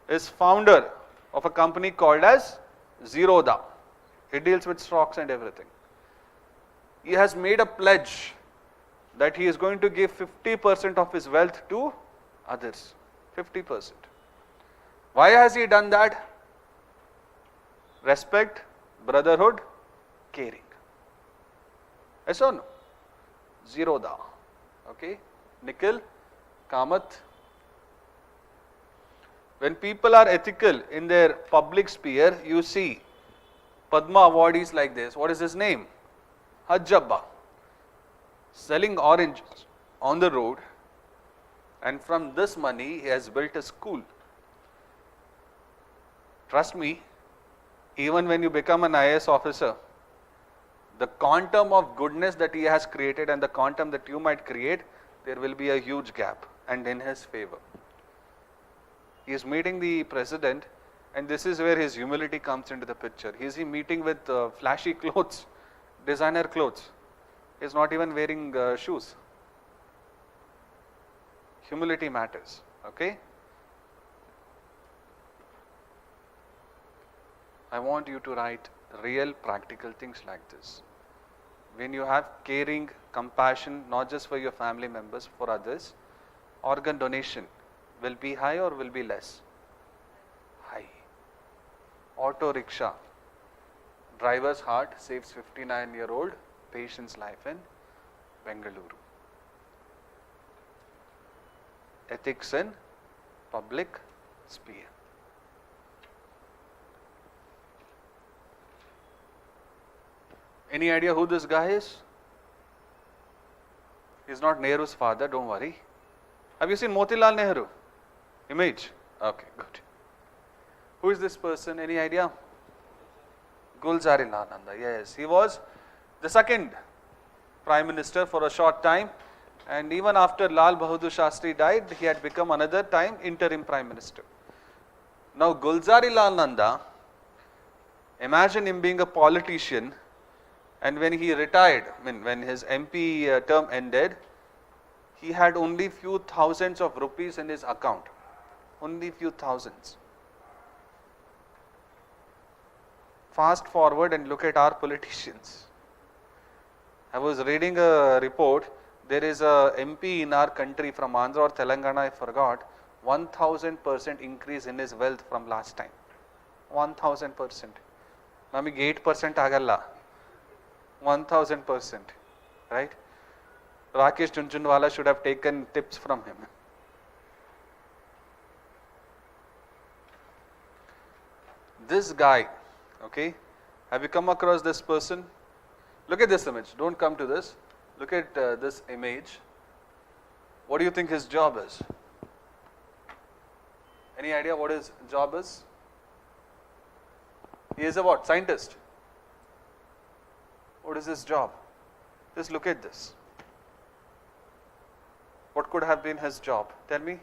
is founder of a company called as Zerodha. He deals with stocks and everything. He has made a pledge that he is going to give 50% of his wealth to others. 50%. Why has he done that? Respect, brotherhood, caring. Yes or no? Zerodha. Okay? Nikhil Kamath. When people are ethical in their public sphere, you see Padma awardees like this. What is his name? Hajjabba. Selling oranges on the road, and from this money he has built a school. Trust me, even when you become an IAS officer, the quantum of goodness that he has created and the quantum that you might create, there will be a huge gap, and in his favor. He is meeting the president, and this is where his humility comes into the picture. Is he meeting with flashy clothes, designer clothes? He is not even wearing shoes. Humility matters, okay? I want you to write real practical things like this. When you have caring, compassion, not just for your family members, for others, organ donation will be high or will be less? High. Auto rickshaw. Driver's heart saves 59-year-old patient's life in Bengaluru. Ethics in public sphere. Any idea who this guy is? He's not Nehru's father, don't worry. Have you seen Motilal Nehru? Image? Okay, good. Who is this person? Any idea? Gulzari Lal Nanda. Yes, he was the second Prime Minister for a short time, and even after Lal Bahadur Shastri died, he had become another time interim Prime Minister. Now Gulzari Lal Nanda, imagine him being a politician, and when he retired, when his MP term ended, he had only few thousands of rupees in his account. Only few thousands. Fast forward and look at our politicians. I was reading a report. There is a MP in our country from Andhra or Telangana, I forgot, 1000% increase in his wealth from last time. 1000%. Namig 8% agalla. 1000%. Right? Rakesh Junjunwala should have taken tips from him. This guy, okay, have you come across this person? Look at this image, don't come to this. Look at this image. What do you think his job is? Any idea what his job is? He is a what? Scientist. What is his job? Just look at this. What could have been his job? Tell me.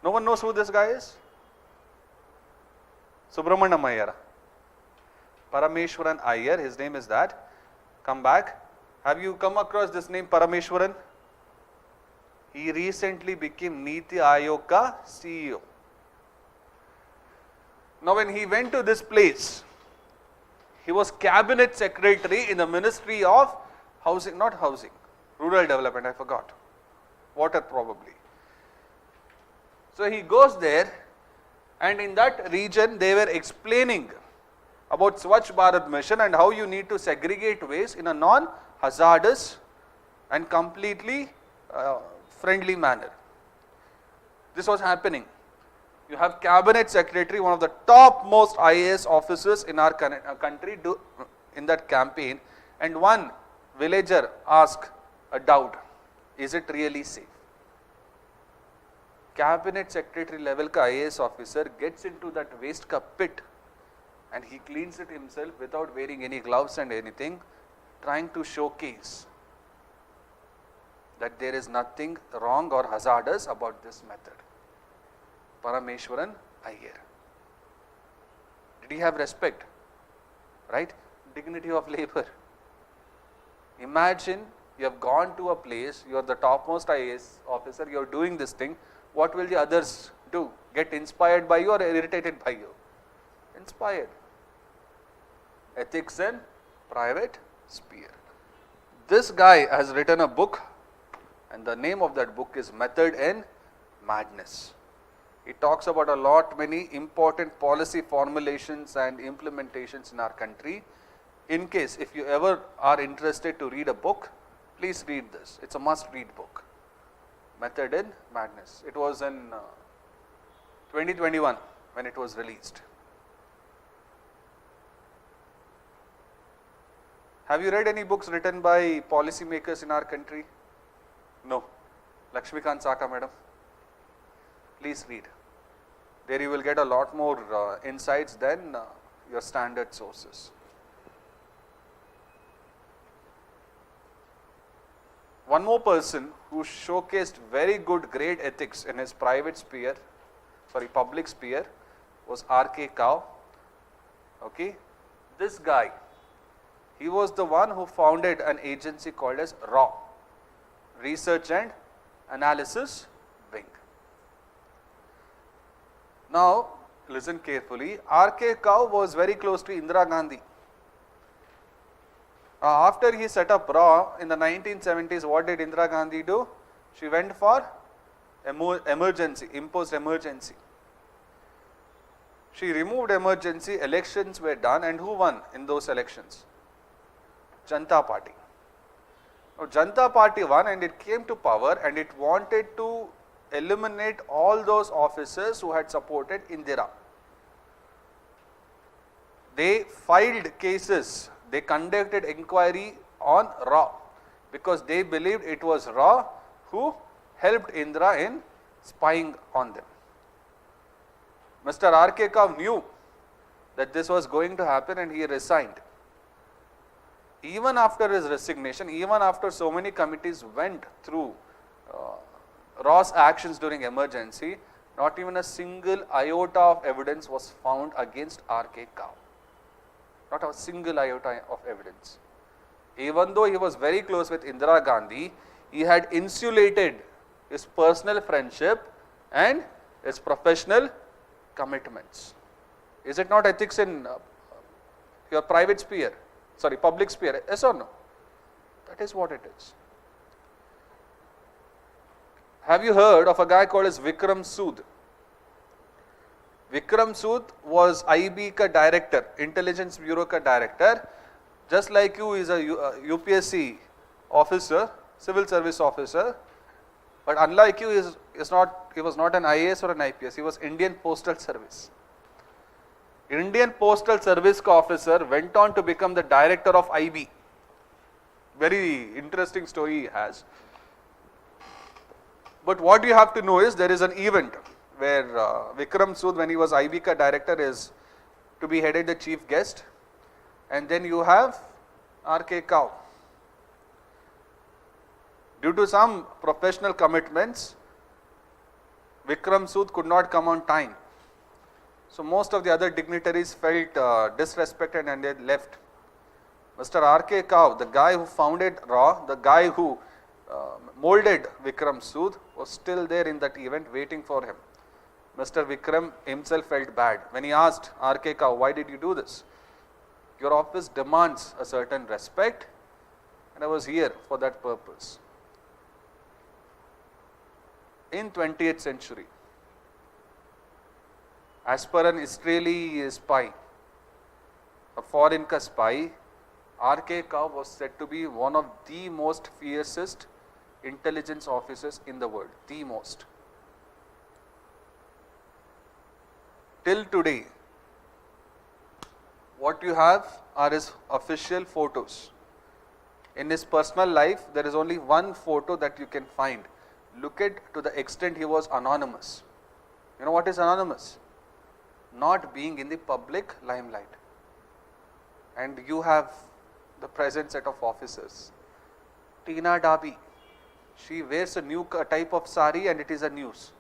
No one knows who this guy is? Subramaniam Iyer. Parameshwaran Iyer, his name is that. Come back. Have you come across this name Parameshwaran? He recently became Niti Aayog ka CEO. Now when he went to this place, he was cabinet secretary in the Ministry of Housing, not housing, rural development, I forgot. Water probably. So he goes there, and in that region they were explaining about Swachh Bharat mission and how you need to segregate waste in a non-hazardous and completely friendly manner. This was happening. You have cabinet secretary, one of the topmost IAS officers in our country in that campaign, and one villager asked a doubt, is it really safe? Cabinet secretary level ka IAS officer gets into that waste ka pit and he cleans it himself without wearing any gloves and anything, trying to showcase that there is nothing wrong or hazardous about this method. Parameshwaran Iyer. Did he have respect? Right? Dignity of labor. Imagine you have gone to a place, you are the topmost IAS officer, you are doing this thing. What will the others do? Get inspired by you or irritated by you? Inspired. Ethics in private sphere. This guy has written a book, and the name of that book is Method in Madness. He talks about a lot many important policy formulations and implementations in our country. In case if you ever are interested to read a book, please read this. It's a must read book. Method in Madness. It was in 2021 when it was released. Have you read any books written by policymakers in our country? No. Lakshmikant Saka madam. Please read. There you will get a lot more insights than your standard sources. One more person who showcased very good great ethics in his private sphere, public sphere, was R.K. Kao. Okay, this guy, he was the one who founded an agency called as RAW, Research and Analysis Wing. Now, listen carefully. R.K. Kao was very close to Indira Gandhi. After he set up RAW in the 1970s, what did Indira Gandhi do? She went for emergency, imposed emergency. She removed emergency, elections were done, and who won in those elections? Janata Party. Now, Janata Party won and it came to power and it wanted to eliminate all those officers who had supported Indira. They filed cases, they conducted inquiry on Ra because they believed it was Ra who helped Indira in spying on them. Mr. R.K. Kav knew that this was going to happen and he resigned. Even after his resignation, even after so many committees went through Ra's actions during emergency, not even a single iota of evidence was found against R.K. Kav. Not a single iota of evidence. Even though he was very close with Indira Gandhi, he had insulated his personal friendship and his professional commitments. Is it not ethics in your private sphere? Sorry, public sphere, yes or no? That is what it is. Have you heard of a guy called as Vikram Sood? Vikram Sood was IB ka director, Intelligence Bureau ka director. Just like you, is a UPSC officer, civil service officer. But unlike you, he was not an IAS or an IPS. He was Indian Postal Service. Indian Postal Service officer went on to become the director of IB. Very interesting story he has. But what you have to know is there is an event where Vikram Sood, when he was IB ka director, is to be headed the chief guest, and then you have R.K. Kav. Due to some professional commitments, Vikram Sood could not come on time. So most of the other dignitaries felt disrespected and they left. Mr. R.K. Kav, the guy who founded Ra, the guy who molded Vikram Sood, was still there in that event waiting for him. Mr. Vikram himself felt bad when he asked R.K. Kav, why did you do this? Your office demands a certain respect and I was here for that purpose. In 20th century, as per an Israeli spy, a foreign spy, R.K. Kav was said to be one of the most fiercest intelligence officers in the world, the most. Till today, what you have are his official photos. In his personal life, there is only one photo that you can find. Look at to the extent he was anonymous. You know what is anonymous? Not being in the public limelight. And you have the present set of officers. Tina Dabi, she wears a new type of sari and it is a news.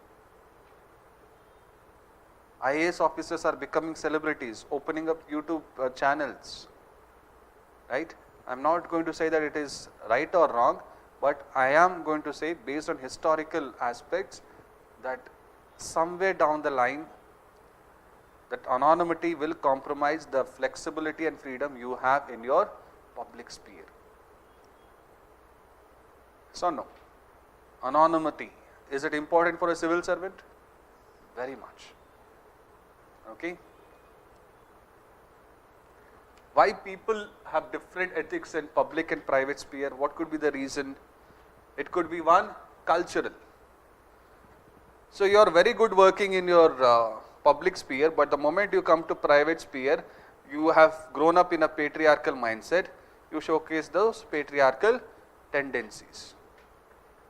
IAS officers are becoming celebrities, opening up YouTube channels, right? I am not going to say that it is right or wrong, but I am going to say based on historical aspects that somewhere down the line that anonymity will compromise the flexibility and freedom you have in your public sphere. So no, anonymity, is it important for a civil servant? Very much. Okay. Why people have different ethics in public and private sphere? What could be the reason? It could be one, cultural. So you are very good working in your public sphere, but the moment you come to private sphere, you have grown up in a patriarchal mindset. You showcase those patriarchal tendencies.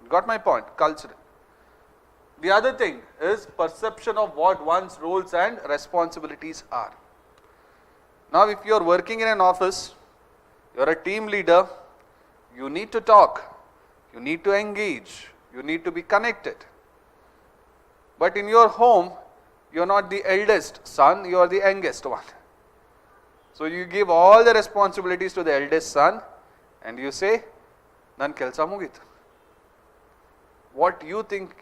Got my point? Cultural. The other thing is perception of what one's roles and responsibilities are. Now, if you are working in an office, you are a team leader, you need to talk, you need to engage, you need to be connected. But in your home, you are not the eldest son, you are the youngest one. So you give all the responsibilities to the eldest son and you say, Nan kelsa mugita. What you think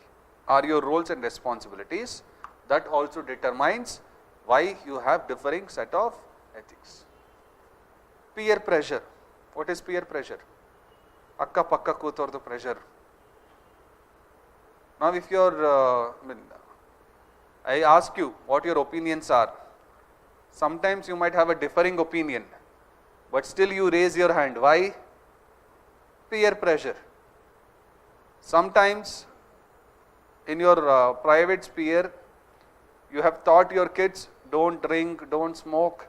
are your roles and responsibilities, that also determines why you have differing set of ethics. Peer pressure. What is peer pressure? Akka pakka kutordu pressure. Now if you are, I ask you what your opinions are Sometimes you might have a differing opinion, but still you raise your hand. Why? Peer pressure. Sometimes in your private sphere, you have taught your kids, don't drink, don't smoke,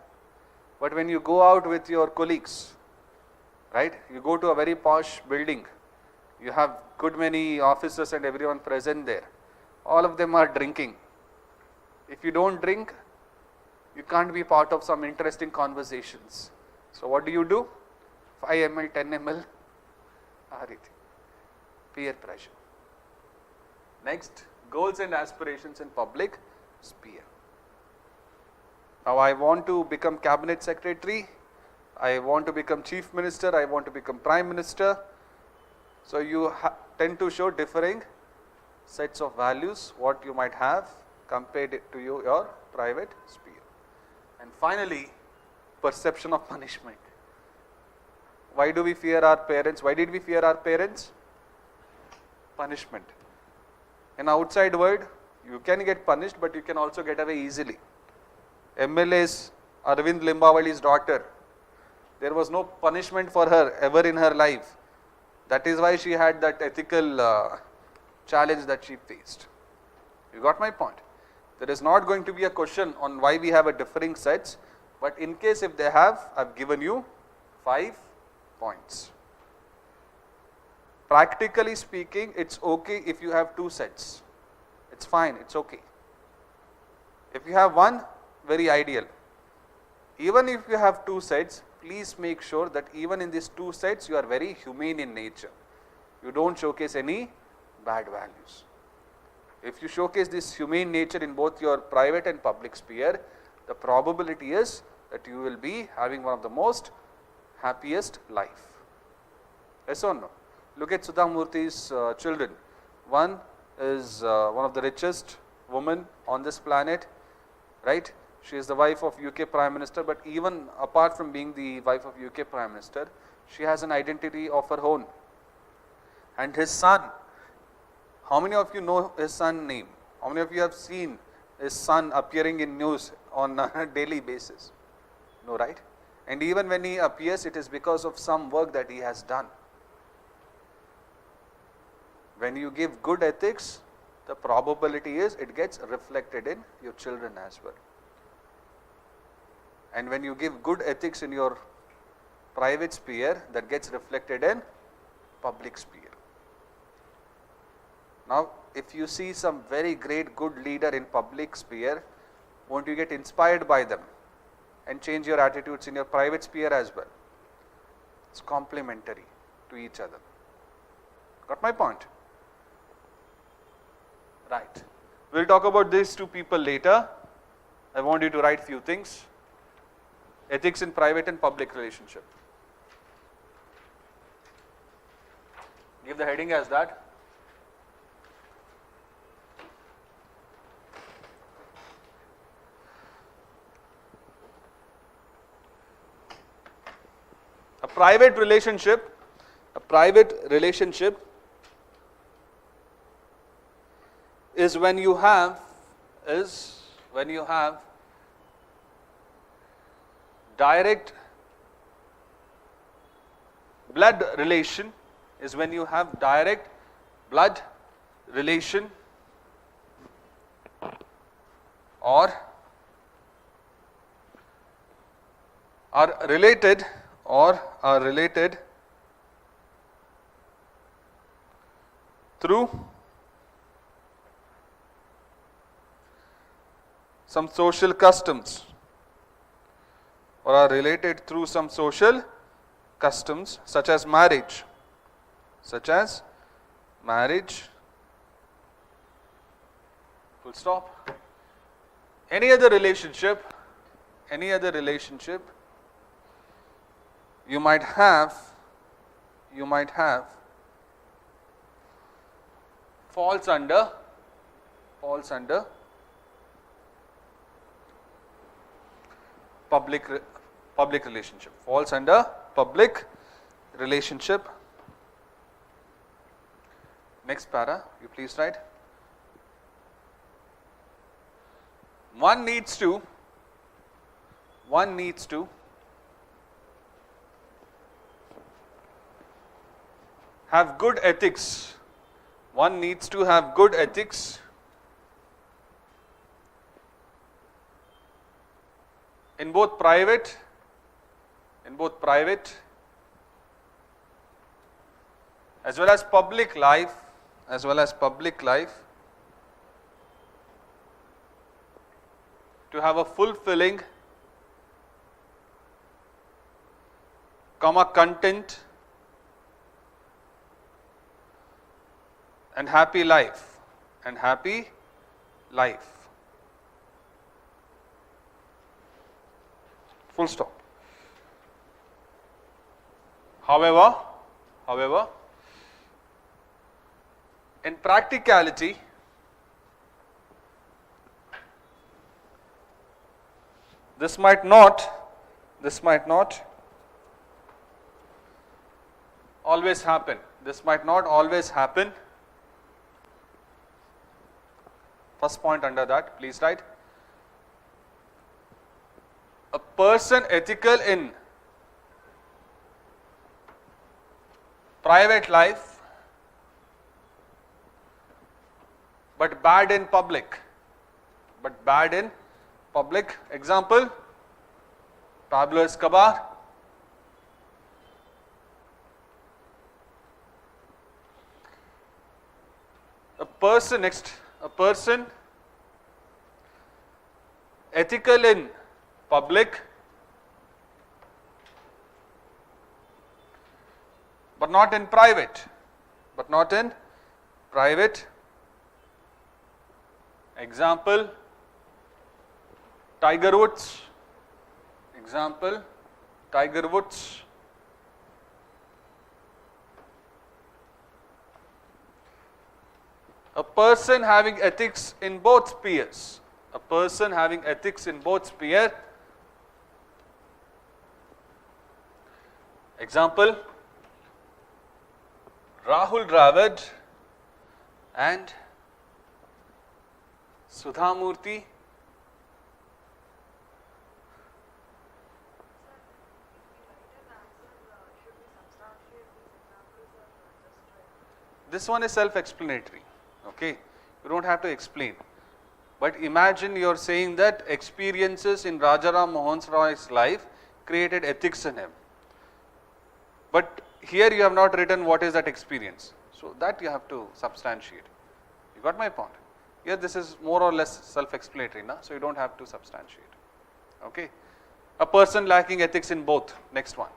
but when you go out with your colleagues, right, you go to a very posh building, you have good many officers and everyone present there, all of them are drinking. If you don't drink, you can't be part of some interesting conversations. So what do? 5 ml, 10 ml, peer pressure. Next, goals and aspirations in public sphere. Now I want to become cabinet secretary, I want to become chief minister, I want to become prime minister. So you tend to show differing sets of values, what you might have compared to your private sphere. And finally, perception of punishment. Why do we fear our parents? Why did we fear our parents? Punishment. In outside world, you can get punished, but you can also get away easily. MLA's Arvind Limbawali's daughter, there was no punishment for her ever in her life. That is why she had that ethical challenge that she faced. You got my point? There is not going to be a question on why we have a differing sets, but in case if they have, I have given you 5 points. Practically speaking, it's okay if you have 2 sets. It's fine, it's okay. If you have 1, very ideal. Even if you have 2 sets, please make sure that even in these 2 sets, you are very humane in nature. You don't showcase any bad values. If you showcase this humane nature in both your private and public sphere, the probability is that you will be having one of the most happiest life. Yes or no? Look at Sudha Murthy's children. One is one of the richest women on this planet, right? She is the wife of UK Prime Minister, but even apart from being the wife of UK Prime Minister, she has an identity of her own. And his son, how many of you know his son's name? How many of you have seen his son appearing in news on a daily basis? No, right? And even when he appears, it is because of some work that he has done. When you give good ethics, the probability is it gets reflected in your children as well. And when you give good ethics in your private sphere, that gets reflected in public sphere. Now, if you see some very great good leader in public sphere, won't you get inspired by them and change your attitudes in your private sphere as well? It's complementary to each other. Got my point? Right. We'll talk about these 2 people later. I want you to write few things. Ethics in private and public relationship. Give the heading as that. A private relationship is when you have direct blood relation, or are related through some social customs, or are related through some social customs such as marriage, full stop. Any other relationship you might have falls under public relationship, falls under public relationship. Next para, you please write. One needs to one needs to have good ethics. One needs to have good ethics in both private as well as public life, to have a fulfilling, content and happy life, full stop. However, in practicality, this might not always happen. First point under that, please write. A person ethical in private life but bad in public. Example, Pablo Escobar. A person ethical in public but not in private. Example, Tiger Woods. A person having ethics in both spheres. Example, Rahul Dravid and Sudha Murthy. This one is self-explanatory. Okay, you don't have to explain. But imagine you're saying that experiences in Rajaram Mohan Roy's life created ethics in him. But here you have not written what is that experience. So that you have to substantiate. You got my point? Here this is more or less self-explanatory, so you don't have to substantiate. Okay. A person lacking ethics in both. Next one.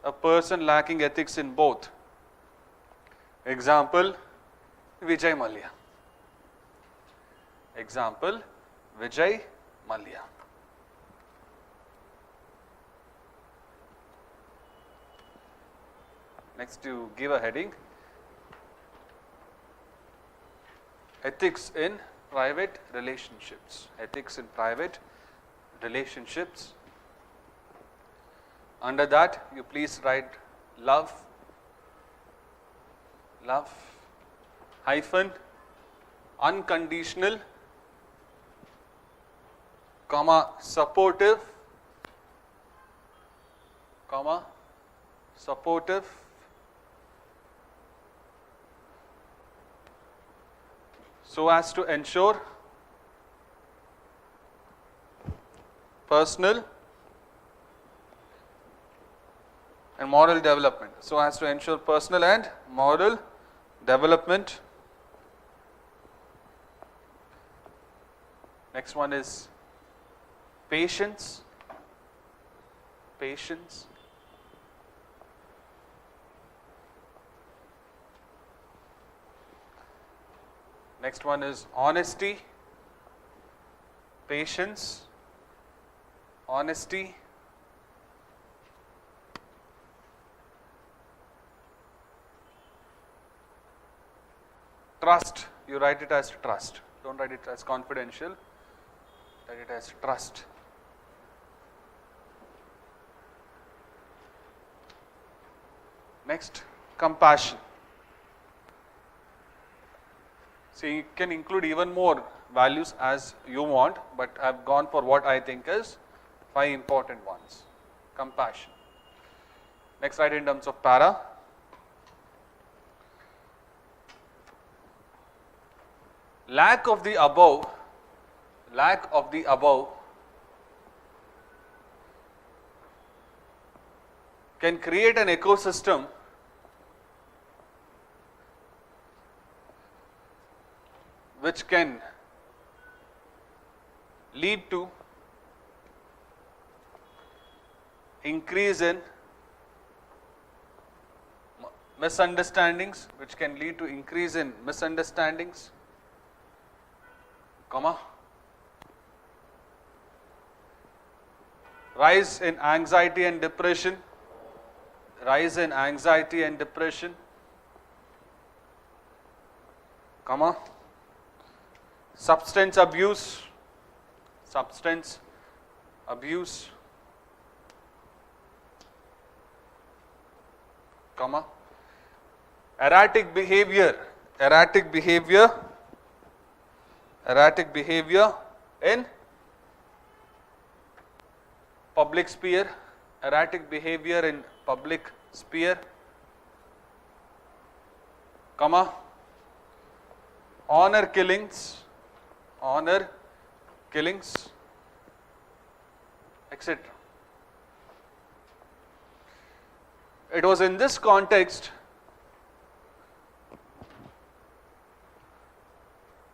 A person lacking ethics in both. Example, Vijay Mallya. Next, you give a heading. Ethics in private relationships. Under that, you please write love hyphen unconditional, supportive, so as to ensure personal and moral development. Next one is patience. Next one is honesty. Trust, you write it as trust. Don't write it as confidential. Write it as trust. Next, compassion. So you can include even more values as you want, but I've gone for what I think is 5 important ones. Compassion. Next, write in terms of para. Lack of the above can create an ecosystem which can lead to increase in misunderstandings, comma, rise in anxiety and depression, comma, substance abuse, comma, erratic behavior in public sphere, comma, honor killings, etc. It was in this context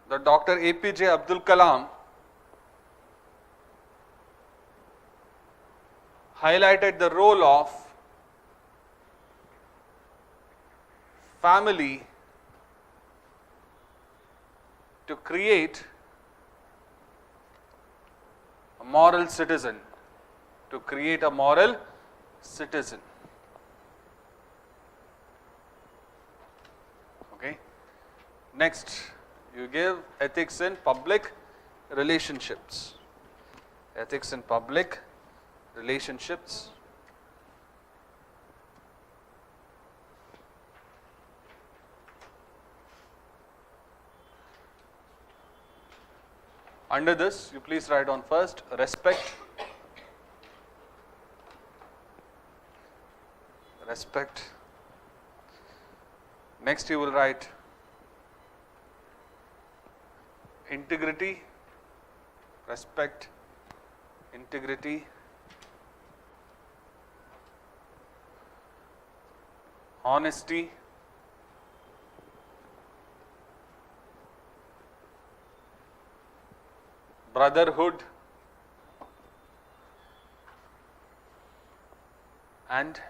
that Dr. APJ Abdul Kalam highlighted the role of family to create a moral citizen, Okay. Next, you give ethics in public relationships. Under this, you please write on first respect. Next, you will write integrity, honesty, brotherhood, and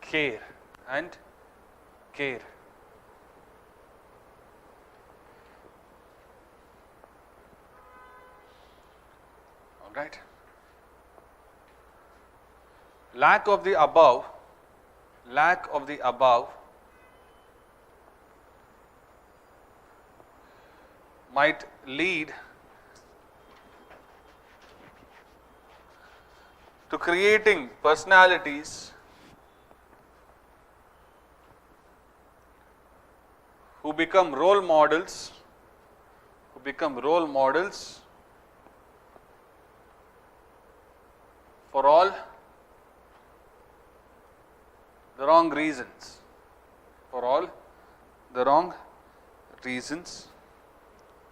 care. All right. Lack of the above might lead to creating personalities who become role models for all the wrong reasons.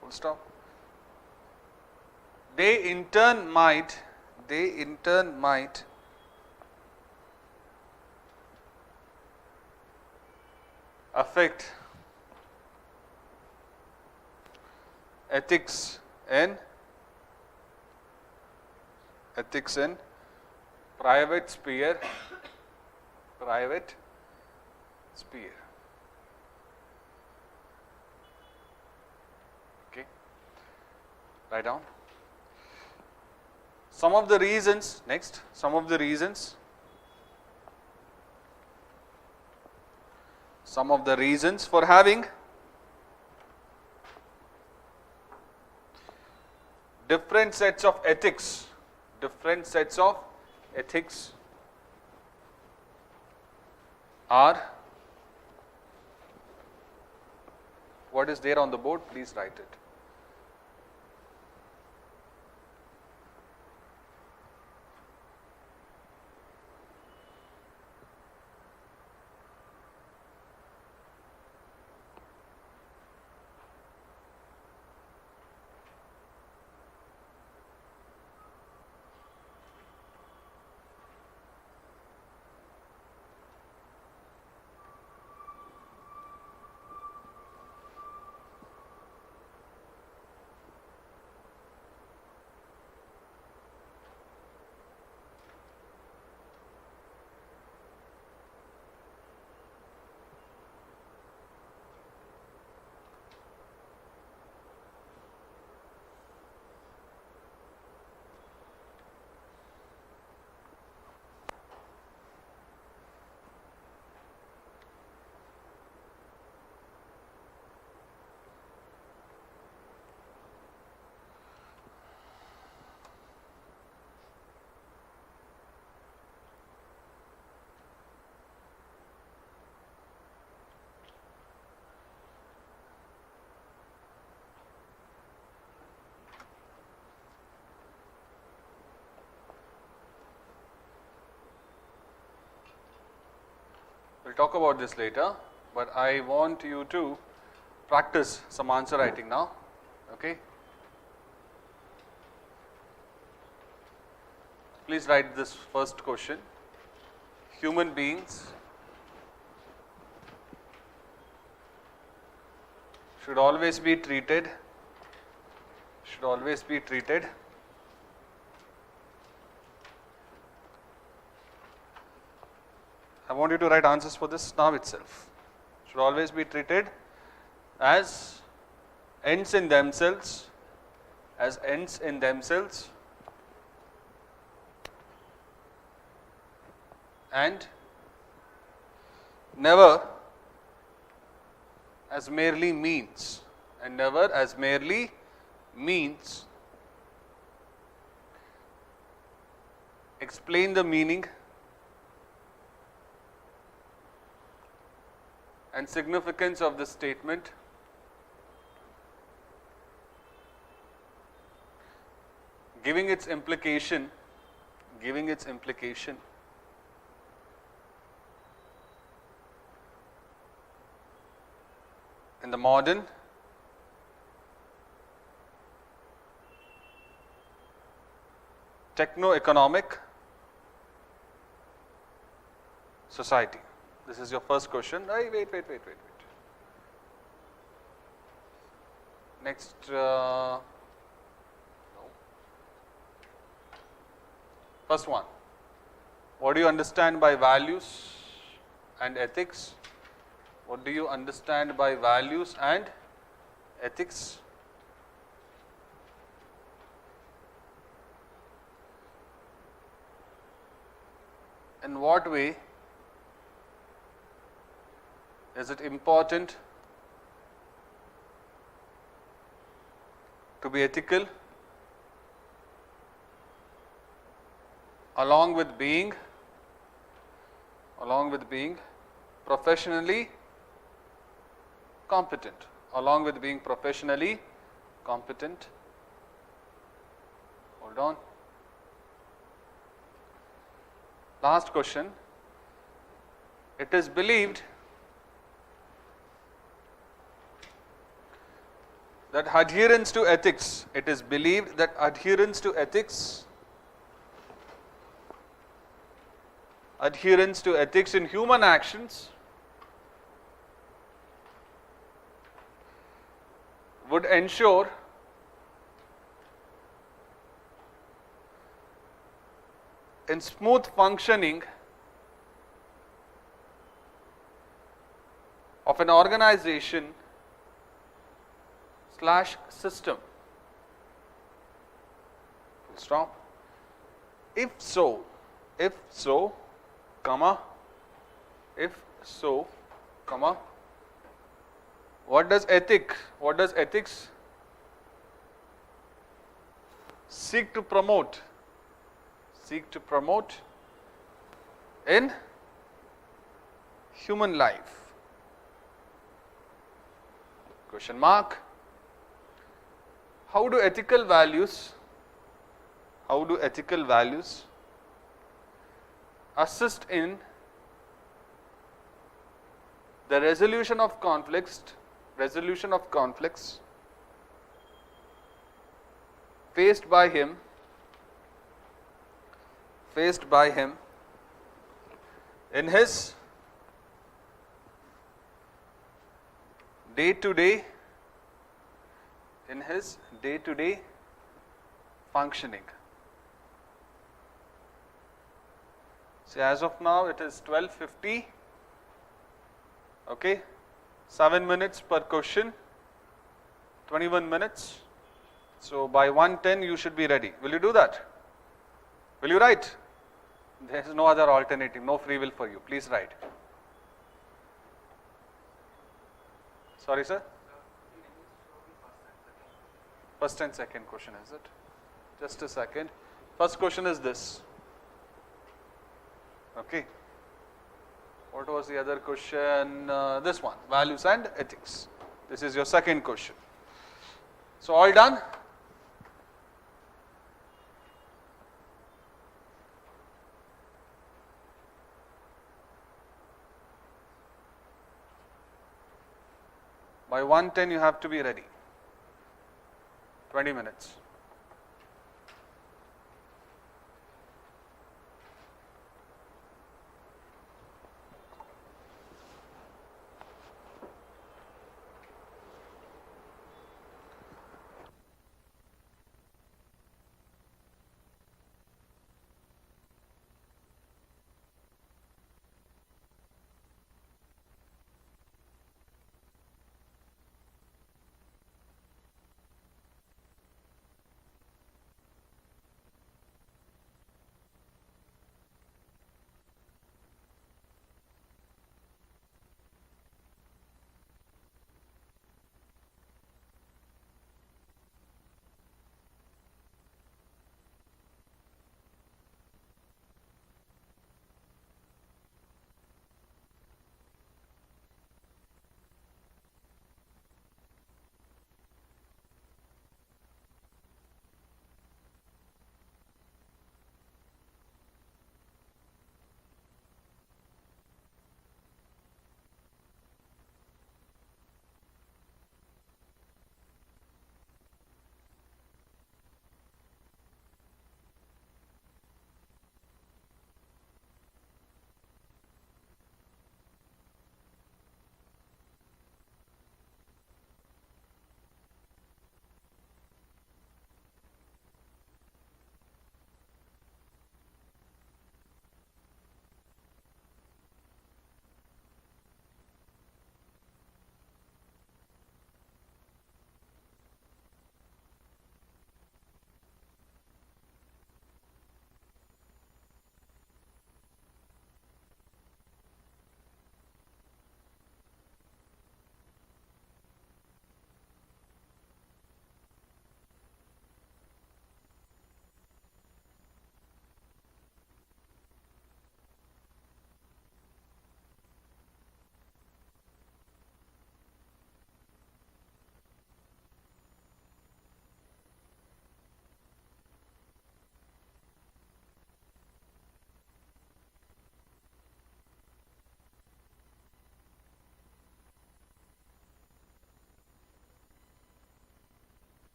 Full stop. They in turn might affect ethics in private sphere. Okay. Write down. Some of the reasons for having different sets of ethics are, what is there on the board? Please write it. talk about this later, but I want you to practice some answer writing now. Okay. Please write this first question. Human beings should always be treated I want you to write answers for this now itself. Should always be treated as ends in themselves, and never as merely means, explain the meaning and significance of the statement, giving its implication in the modern techno-economic society. This is your first question. Wait. Next, no. First one. What do you understand by values and ethics? What do you understand by values and ethics? In what way is it important to be ethical along with being professionally competent, Hold on. Last question. It is believed that adherence to ethics in human actions would ensure in smooth functioning of an organization / system. Full stop. If so, what does ethics seek to promote in human life? Question mark. How do ethical values assist in the resolution of conflicts faced by him in his day-to-day functioning? See, as of now it is 12:50. Okay, 7 minutes per question, 21 minutes. So by 1:10 you should be ready. Will you do that? Will you write? There is no other alternative, no free will for you. Please write. Sorry, sir? First and second question, is it? Just a second. First question is this. Okay. What was the other question? This one, values and ethics. This is your second question. So all done? By 1:10 you have to be ready. 20 minutes.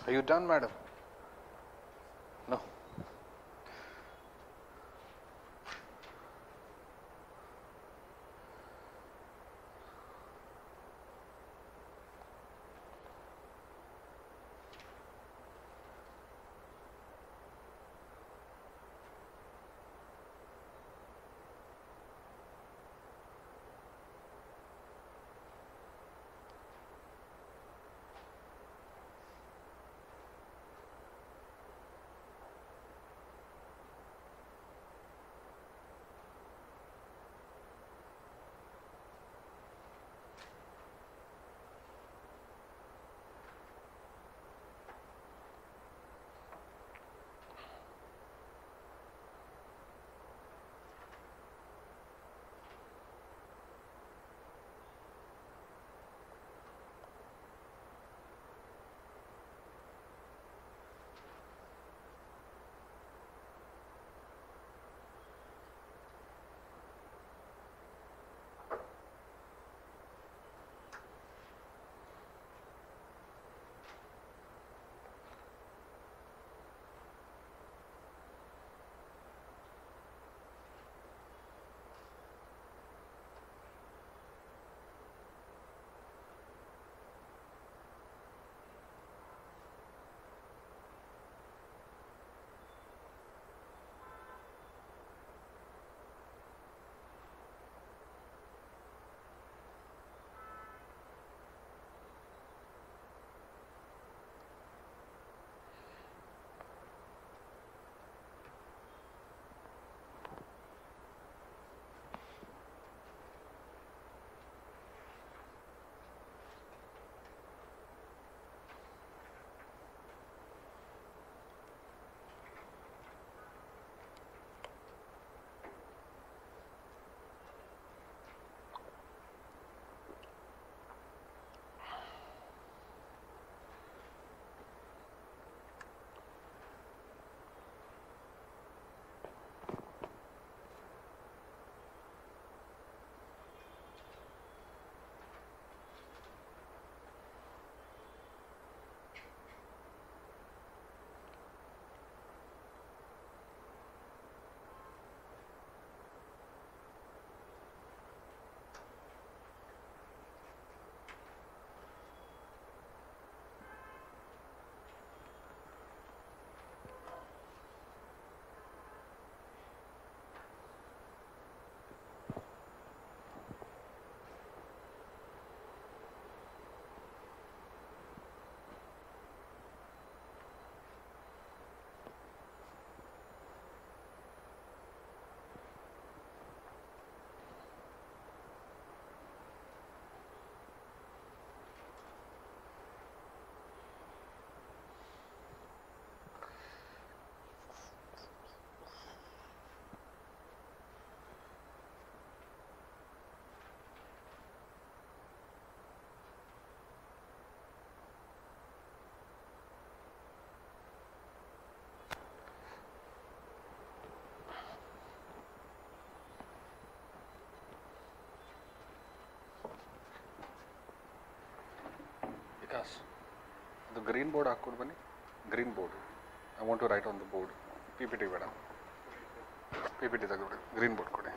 Are you done, madam? No. Yes. The green board ಹಾಕ್ಕೊಡು ಬನ್ನಿ. Green board. I want to write on the board. PPT ಬೇಡ. PPT ತೆಗೆದುಬಿಡಿ. Green board ಕೊಡಿ.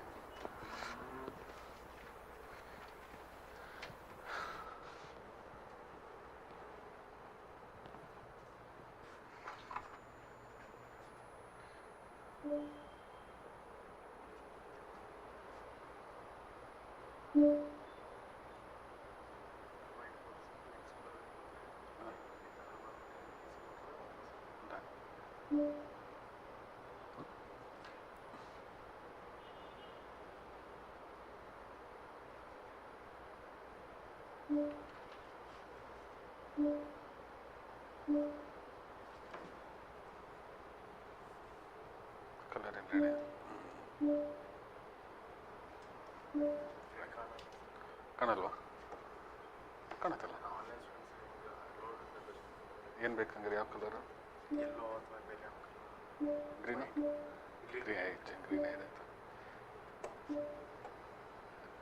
Colour ಏನು ready ಕಾಣಲ್ವಾ? ಕಾಣತ್ತಲ್ಲ. ಏನು ಬೇಕಂದ್ರೆ ಯಾವ colour? Green? Green ಐತೆ, green ಇದೆ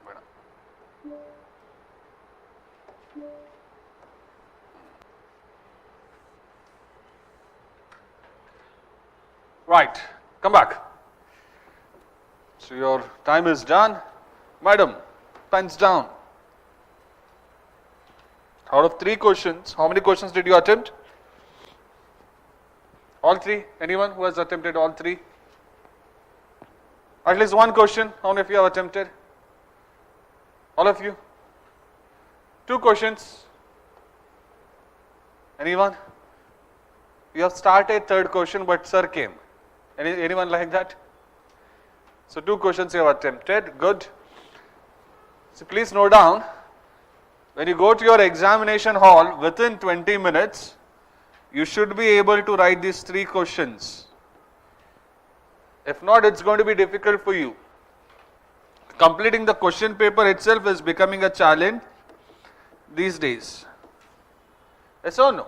ಬೇಡ. Right, come back. So your time is done. Madam, pens down. Out of 3 questions, how many questions did you attempt? All 3? Anyone who has attempted all 3? At least 1 question. How many of you have attempted? All of you? 2 questions. Anyone? You have started 3rd question, but sir came. Anyone like that? So 2 questions you have attempted. Good. So please note down, when you go to your examination hall within 20 minutes, you should be able to write these 3 questions. If not, it's going to be difficult for you. Completing the question paper itself is becoming a challenge these days. Yes or no?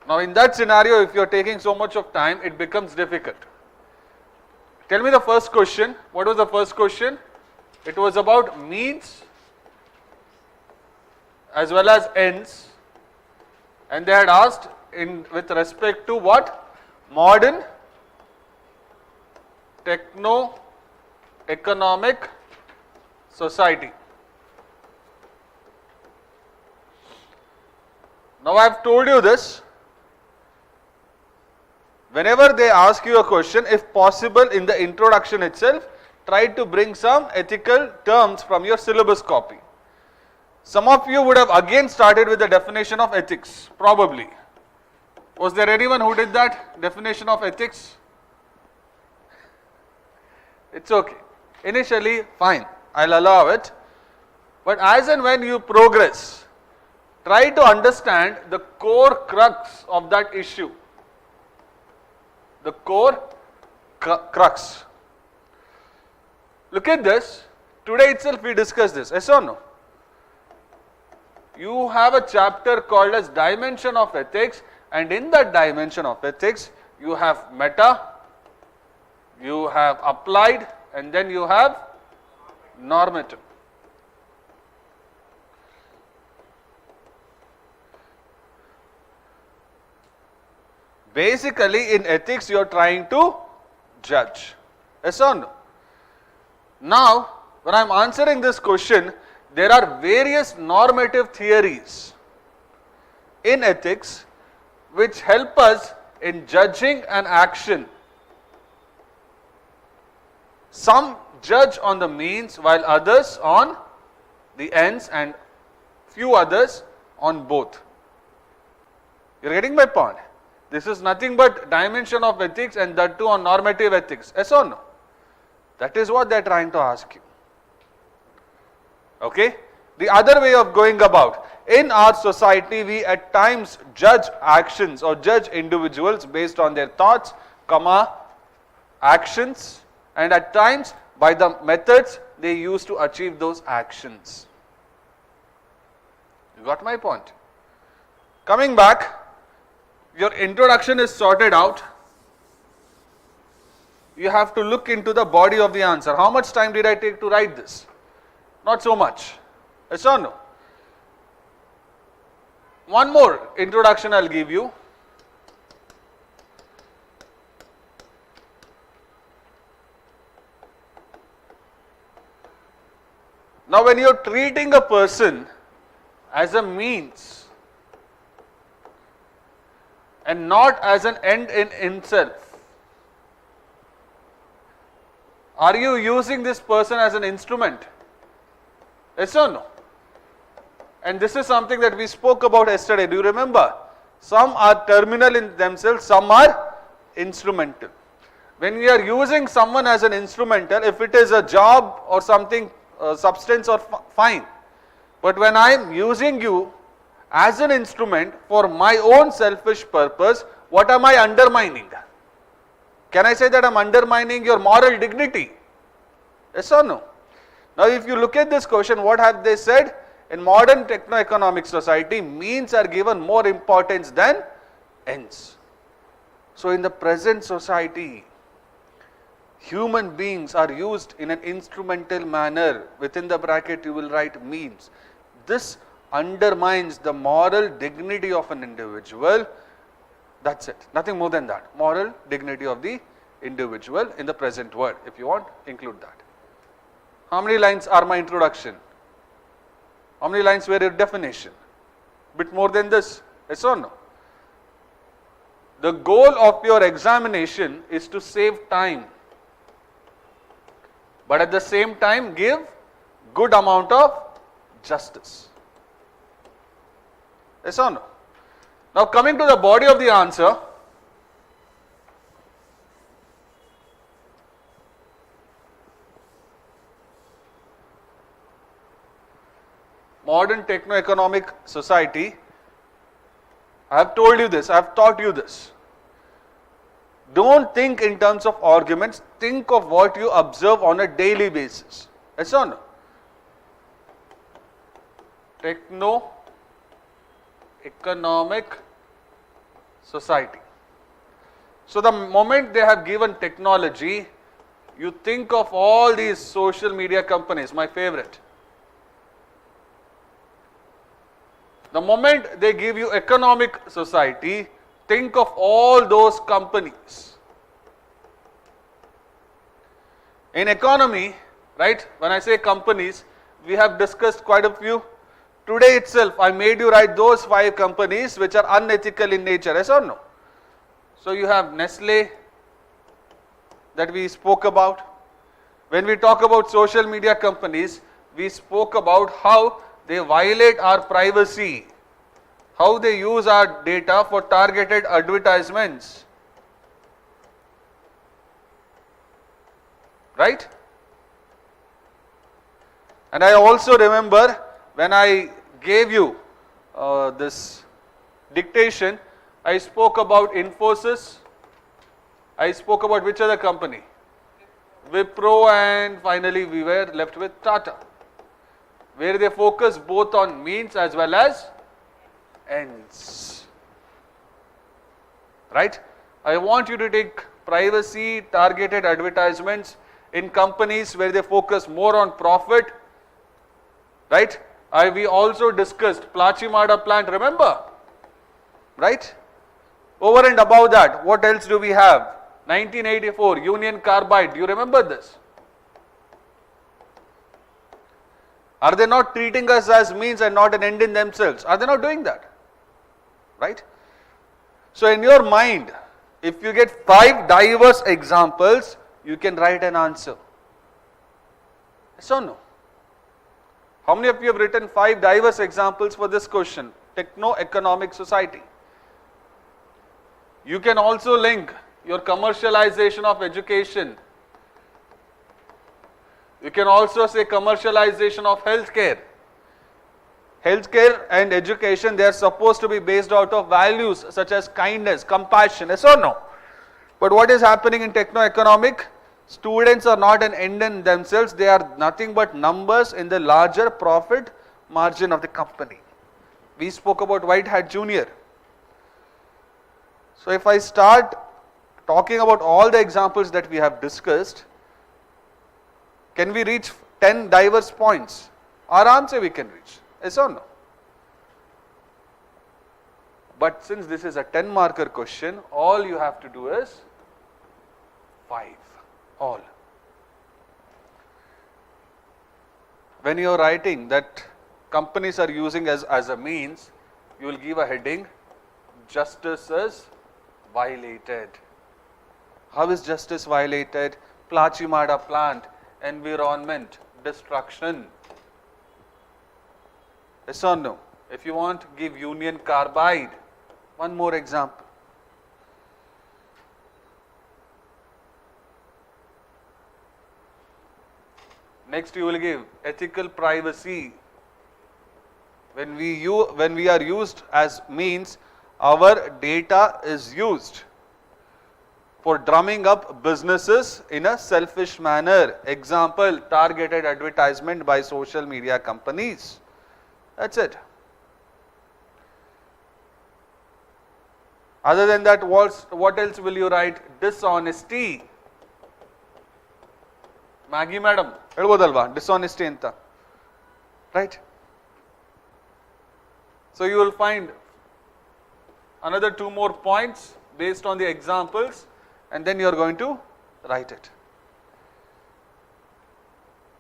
Now in that scenario, if you are taking so much of time, it becomes difficult. Tell me the first question. What was the first question? It was about means as well as ends, and they had asked with respect to what? Modern techno-economic society. Now I have told you this. Whenever they ask you a question, if possible in the introduction itself, try to bring some ethical terms from your syllabus copy. Some of you would have again started with the definition of ethics, probably. Was there anyone who did that? Definition of ethics? It's okay. Initially, fine, I'll allow it. But as and when you progress, try to understand the core crux of that issue. The core crux. Look at this. Today itself we discussed this. Yes or no? You have a chapter called as Dimension of Ethics, and in that dimension of ethics, you have meta, you have applied, and then you have normative. Basically, in ethics, you are trying to judge. Yes or no? Now, when I am answering this question, there are various normative theories in ethics which help us in judging an action. Some judge on the means while others on the ends and few others on both. You are getting my point? This is nothing but dimension of ethics, and that too on normative ethics. Yes or no? That is what they are trying to ask you. Okay? The other way of going about, in our society we at times judge actions or judge individuals based on their thoughts, actions, and at times by the methods they use to achieve those actions. You got my point? Coming back, your introduction is sorted out. You have to look into the body of the answer. How much time did I take to write this? Not so much. Yes or no? One more introduction I'll give you. Now when you're treating a person as a means and not as an end in himself, are you using this person as an instrument? Yes or no? And this is something that we spoke about yesterday. Do you remember? Some are terminal in themselves, some are instrumental. When we are using someone as an instrumental, if it is a job or something, substance, or fine. But when I am using you as an instrument for my own selfish purpose, what am I undermining? Can I say that I am undermining your moral dignity? Yes or no? Now if you look at this question, what have they said? In modern techno-economic society, means are given more importance than ends. So in the present society, human beings are used in an instrumental manner. Within the bracket you will write means. This undermines the moral dignity of an individual. That's it. Nothing more than that. Moral dignity of the individual in the present world. If you want, include that. How many lines are my introduction? How many lines were your definition? Bit more than this. Yes or no? The goal of your examination is to save time, but at the same time give good amount of justice. Yes or no? Now coming to the body of the answer, modern techno-economic society, I have told you this, I have taught you this. Don't think in terms of arguments, think of what you observe on a daily basis. Yes or no? Techno-economic society. So the moment they have given technology, you think of all these social media companies, my favorite. The moment they give you economic society, think of all those companies. In economy, right, when I say companies, we have discussed quite a few. Today itself, I made you write those 5 companies which are unethical in nature, yes or no? So you have Nestle that we spoke about. When we talk about social media companies, we spoke about how they violate our privacy, how they use our data for targeted advertisements. Right? And I also remember when I gave you this dictation, I spoke about Infosys, I spoke about which other company? Wipro, and finally we were left with Tata, where they focus both on means as well as ends. Right? I want you to take privacy, targeted advertisements in companies where they focus more on profit. Right? We also discussed Plachimada plant, remember? Right? Over and above that, what else do we have? 1984, Union Carbide, do you remember this? Are they not treating us as means and not an end in themselves? Are they not doing that? Right? So in your mind, if you get 5 diverse examples, you can write an answer. Yes or no? How many of you have written 5 diverse examples for this question? Techno-economic society. You can also link your commercialization of education. You can also say commercialization of healthcare. Healthcare and education, they are supposed to be based out of values such as kindness, compassion, yes or no? But what is happening in techno-economic? Students are not an end in themselves, they are nothing but numbers in the larger profit margin of the company. We spoke about White Hat Junior. So if I start talking about all the examples that we have discussed, can we reach 10 diverse points? Aram we can reach. Yes or no? But since this is a 10 marker question, all you have to do is 5. All. When you are writing that companies are using as a means, you will give a heading, justice is violated. How is justice violated? Plachimada plant, environment, destruction. Yes or no? If you want, give Union Carbide. One more example. Next you will give ethical privacy. When we are used as means, our data is used for drumming up businesses in a selfish manner. Example, targeted advertisement by social media companies. That's it. Other than that, what else will you write? Dishonesty. Maggie madam, helbodalva, dishonesty anta. Right? So you will find another 2 more points based on the examples, and then you are going to write it.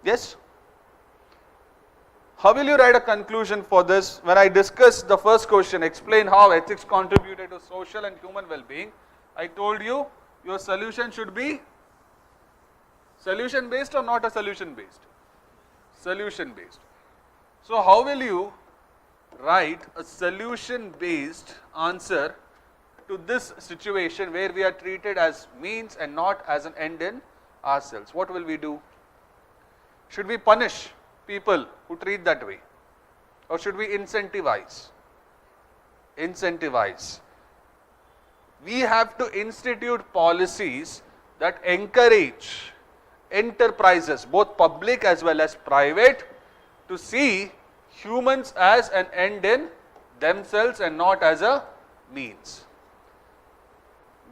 Yes? How will you write a conclusion for this? When I discussed the first question, explain how ethics contributed to social and human well-being, I told you your solution should be solution based or not a solution based? Solution based. So how will you write a solution based answer to this situation where we are treated as means and not as an end in ourselves? What will we do? Should we punish people who treat that way, or should we incentivize? Incentivize. We have to institute policies that encourage enterprises, both public as well as private, to see humans as an end in themselves and not as a means.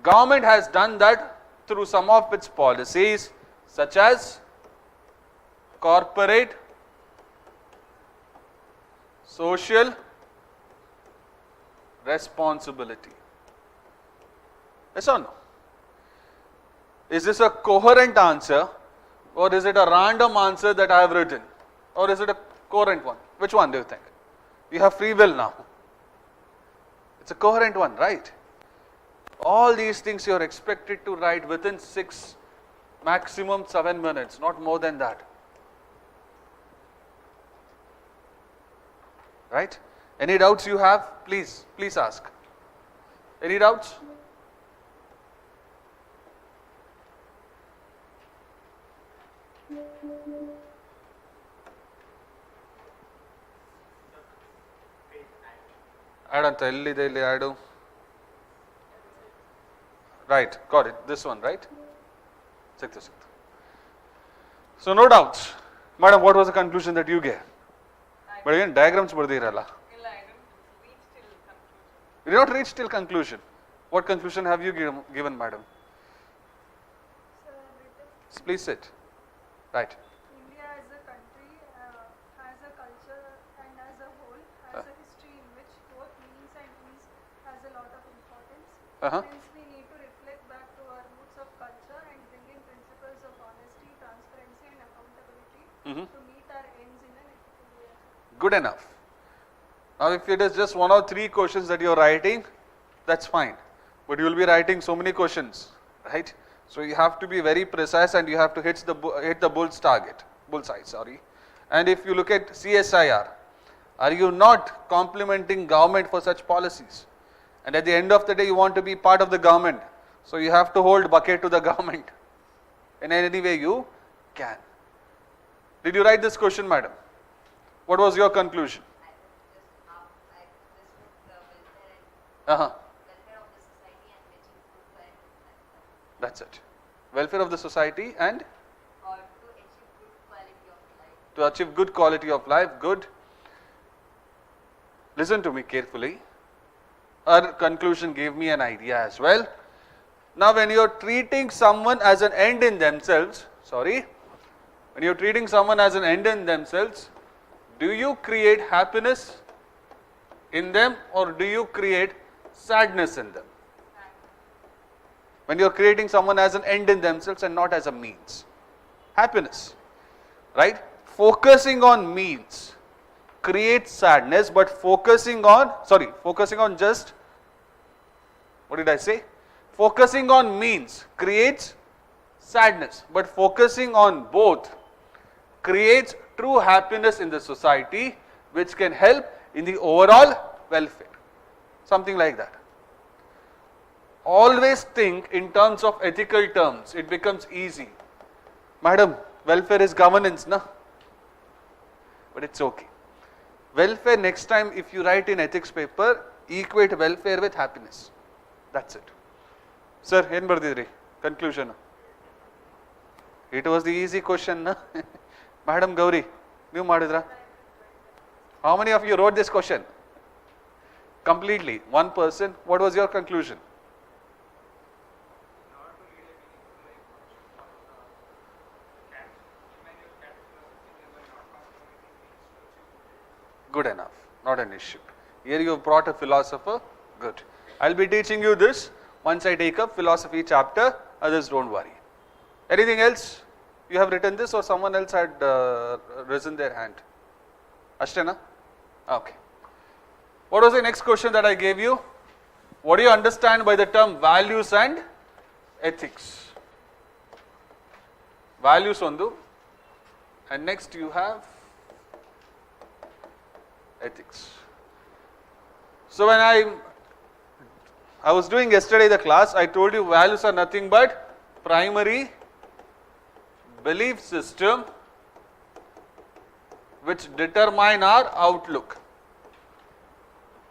Government has done that through some of its policies, such as corporate social responsibility. Yes or no? Is this a coherent answer, or is it a random answer that I have written, or is it a coherent one? Which one do you think? You have free will now. It's a coherent one, right? All these things you are expected to write within 6, maximum 7 minutes, not more than that. Right? Any doubts you have? Please ask. Any doubts? Add ಅಂತ ಎಲ್ಲಿದೆ ಇಲ್ಲಿ add. Right, got it. This one, right? ಸಿಕ್ತು. So no doubts. Madam, what was the conclusion that you gave? But again, diagrams ಬರ್ದಿರಲ್ಲ. You did not reach till conclusion. What conclusion have you given, madam? Please sit. Right. India as a country has a culture and as a whole has a history in which both means and ends has a lot of importance. Hence we need to reflect back to our roots of culture and bring in principles of honesty, transparency and accountability to meet our ends in an ethical way. Good enough. Now if it is just 1 or 3 questions that you are writing, that's fine. But you will be writing so many questions, right? So you have to be very precise and you have to hit the bullseye, sorry. And if you look at CSIR, are you not complimenting government for such policies? And at the end of the day, you want to be part of the government. So you have to hold bucket to the government in any way you can. Did you write this question, madam? What was your conclusion? That's it. Welfare of the society and Or to achieve good quality of life. to achieve good quality of life. Good. Listen to me carefully. Her conclusion gave me an idea as well. Now when you are treating someone as an end in themselves, when you are treating someone as an end in themselves, do you create happiness in them or do you create sadness in them? When you are creating someone as an end in themselves and not as a means. Happiness, right? Focusing on means creates sadness, but focusing on just, what did I say? Focusing on means creates sadness, but focusing on both creates true happiness in the society, which can help in the overall welfare. Something like that. Always think in terms of ethical terms. It becomes easy. Madam, welfare is governance, na? But it's okay. Welfare, next time if you write in ethics paper, equate welfare with happiness. That's it. Sir, ಏನು ಬರ್ದಿದ್ರಿ conclusion? It was the easy question, na? Madam Gauri, ನೀವು ಮಾಡಿದ್ರಾ? How many of you wrote this question? Completely. One person. What was your conclusion? Good enough. Not an issue. Here you have brought a philosopher. Good. I'll be teaching you this once I take up philosophy chapter, others don't worry. Anything else? You have written this or someone else had risen their hand? Ashtena? Okay. What was the next question that I gave you? What do you understand by the term values and ethics? Values ondu, and next you have ethics. So when I was doing yesterday the class, I told you values are nothing but primary belief system which determine our outlook.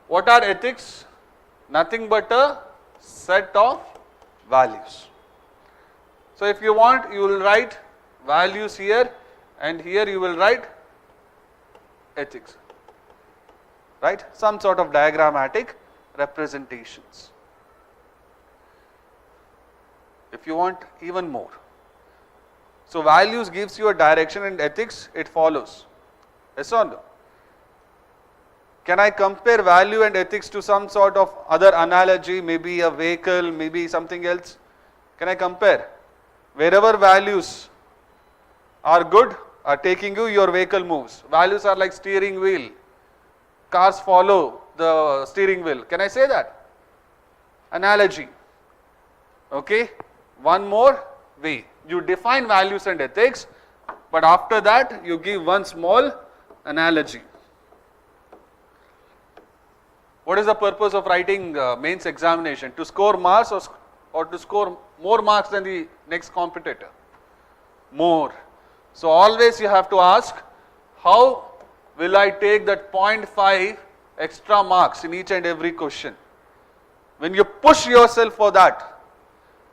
What are ethics? Nothing but a set of values. So if you want, you will write values here, and here you will write ethics. Right? Some sort of diagrammatic representations. If you want even more. So values gives you a direction, and ethics it follows. Yes or no? Can I compare value and ethics to some sort of other analogy, maybe a vehicle, maybe something else? Can I compare? Wherever values are good, are taking you, your vehicle moves. Values are like steering wheel. Cars follow the steering wheel. Can I say that? Analogy. Okay. One more way. You define values and ethics, but after that you give one small analogy. What is the purpose of writing mains examination? To score marks or to score more marks than the next competitor? More. So always you have to ask, how will I take that 0.5 extra marks in each and every question? When you push yourself for that,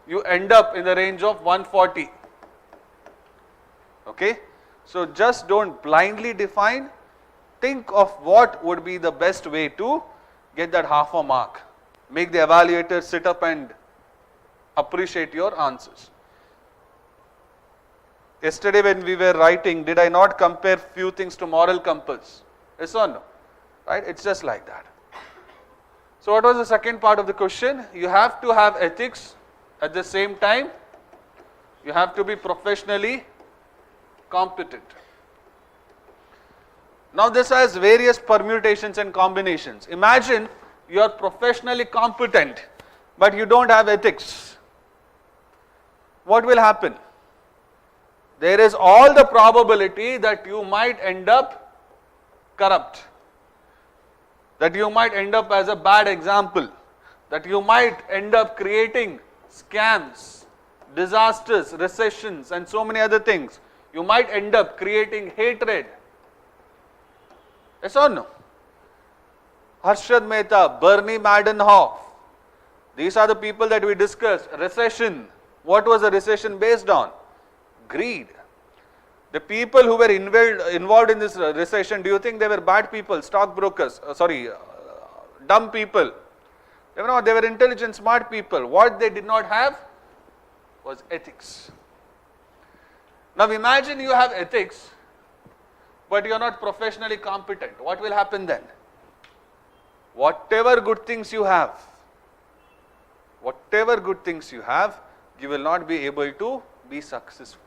you end up in the range of 140. Okay? So just don't blindly define. Think of what would be the best way to get that half a mark. Make the evaluator sit up and appreciate your answers. Yesterday when we were writing, did I not compare few things to moral compass? Yes or no? Right? It's just like that. So what was the second part of the question? You have to have ethics. At the same time, you have to be professionally competent. Now this has various permutations and combinations. Imagine you are professionally competent, but you don't have ethics. What will happen? There is all the probability that you might end up corrupt, that you might end up as a bad example, that you might end up creating scams, disasters, recessions, and so many other things. You might end up creating hatred. Yes or no? Harshad Mehta, Bernie Madoff, these are the people that we discussed. Recession. What was the recession based on? Greed. The people who were involved in this recession, do you think they were bad people, stockbrokers, dumb people? They were not, they were intelligent, smart people. What they did not have was ethics. Now imagine you have ethics, but you are not professionally competent. What will happen then? Whatever good things you have, you will not be able to be successful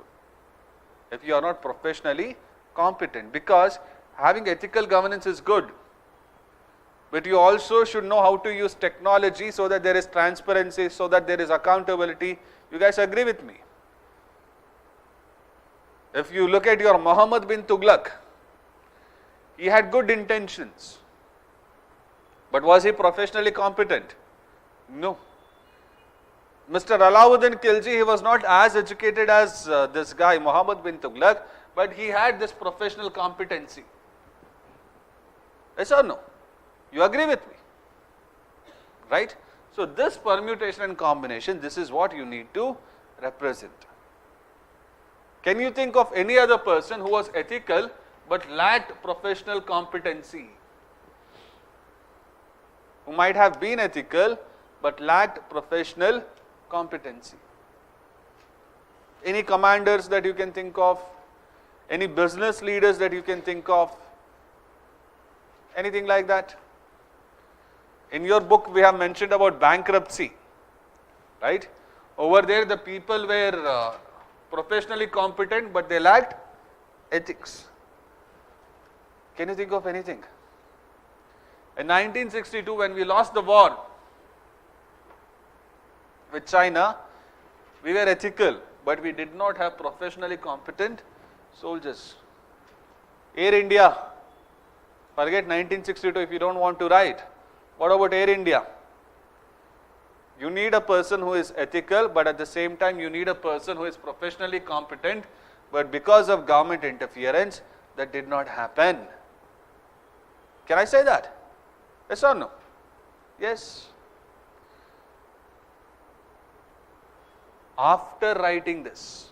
if you are not professionally competent. Because having ethical governance is good, but you also should know how to use technology so that there is transparency, so that there is accountability. You guys agree with me? If you look at your Muhammad bin Tughlaq, he had good intentions, but was he professionally competent? No. Mr. Alauddin Khilji, he was not as educated as this guy Muhammad bin Tughlaq, but he had this professional competency. Yes or no? You agree with me? Right? So this permutation and combination, this is what you need to represent. Can you think of any other person who was ethical but lacked professional competency? Who might have been ethical but lacked professional competency? Any commanders that you can think of? Any business leaders that you can think of? Anything like that? In your book, we have mentioned about bankruptcy, right? Over there, the people were professionally competent, but they lacked ethics. Can you think of anything? In 1962, when we lost the war with China, we were ethical, but we did not have professionally competent soldiers. Air India, forget 1962 if you don't want to write. What about Air India? You need a person who is ethical, but at the same time you need a person who is professionally competent, but because of government interference, that did not happen. Can I say that? Yes or no? Yes. After writing this,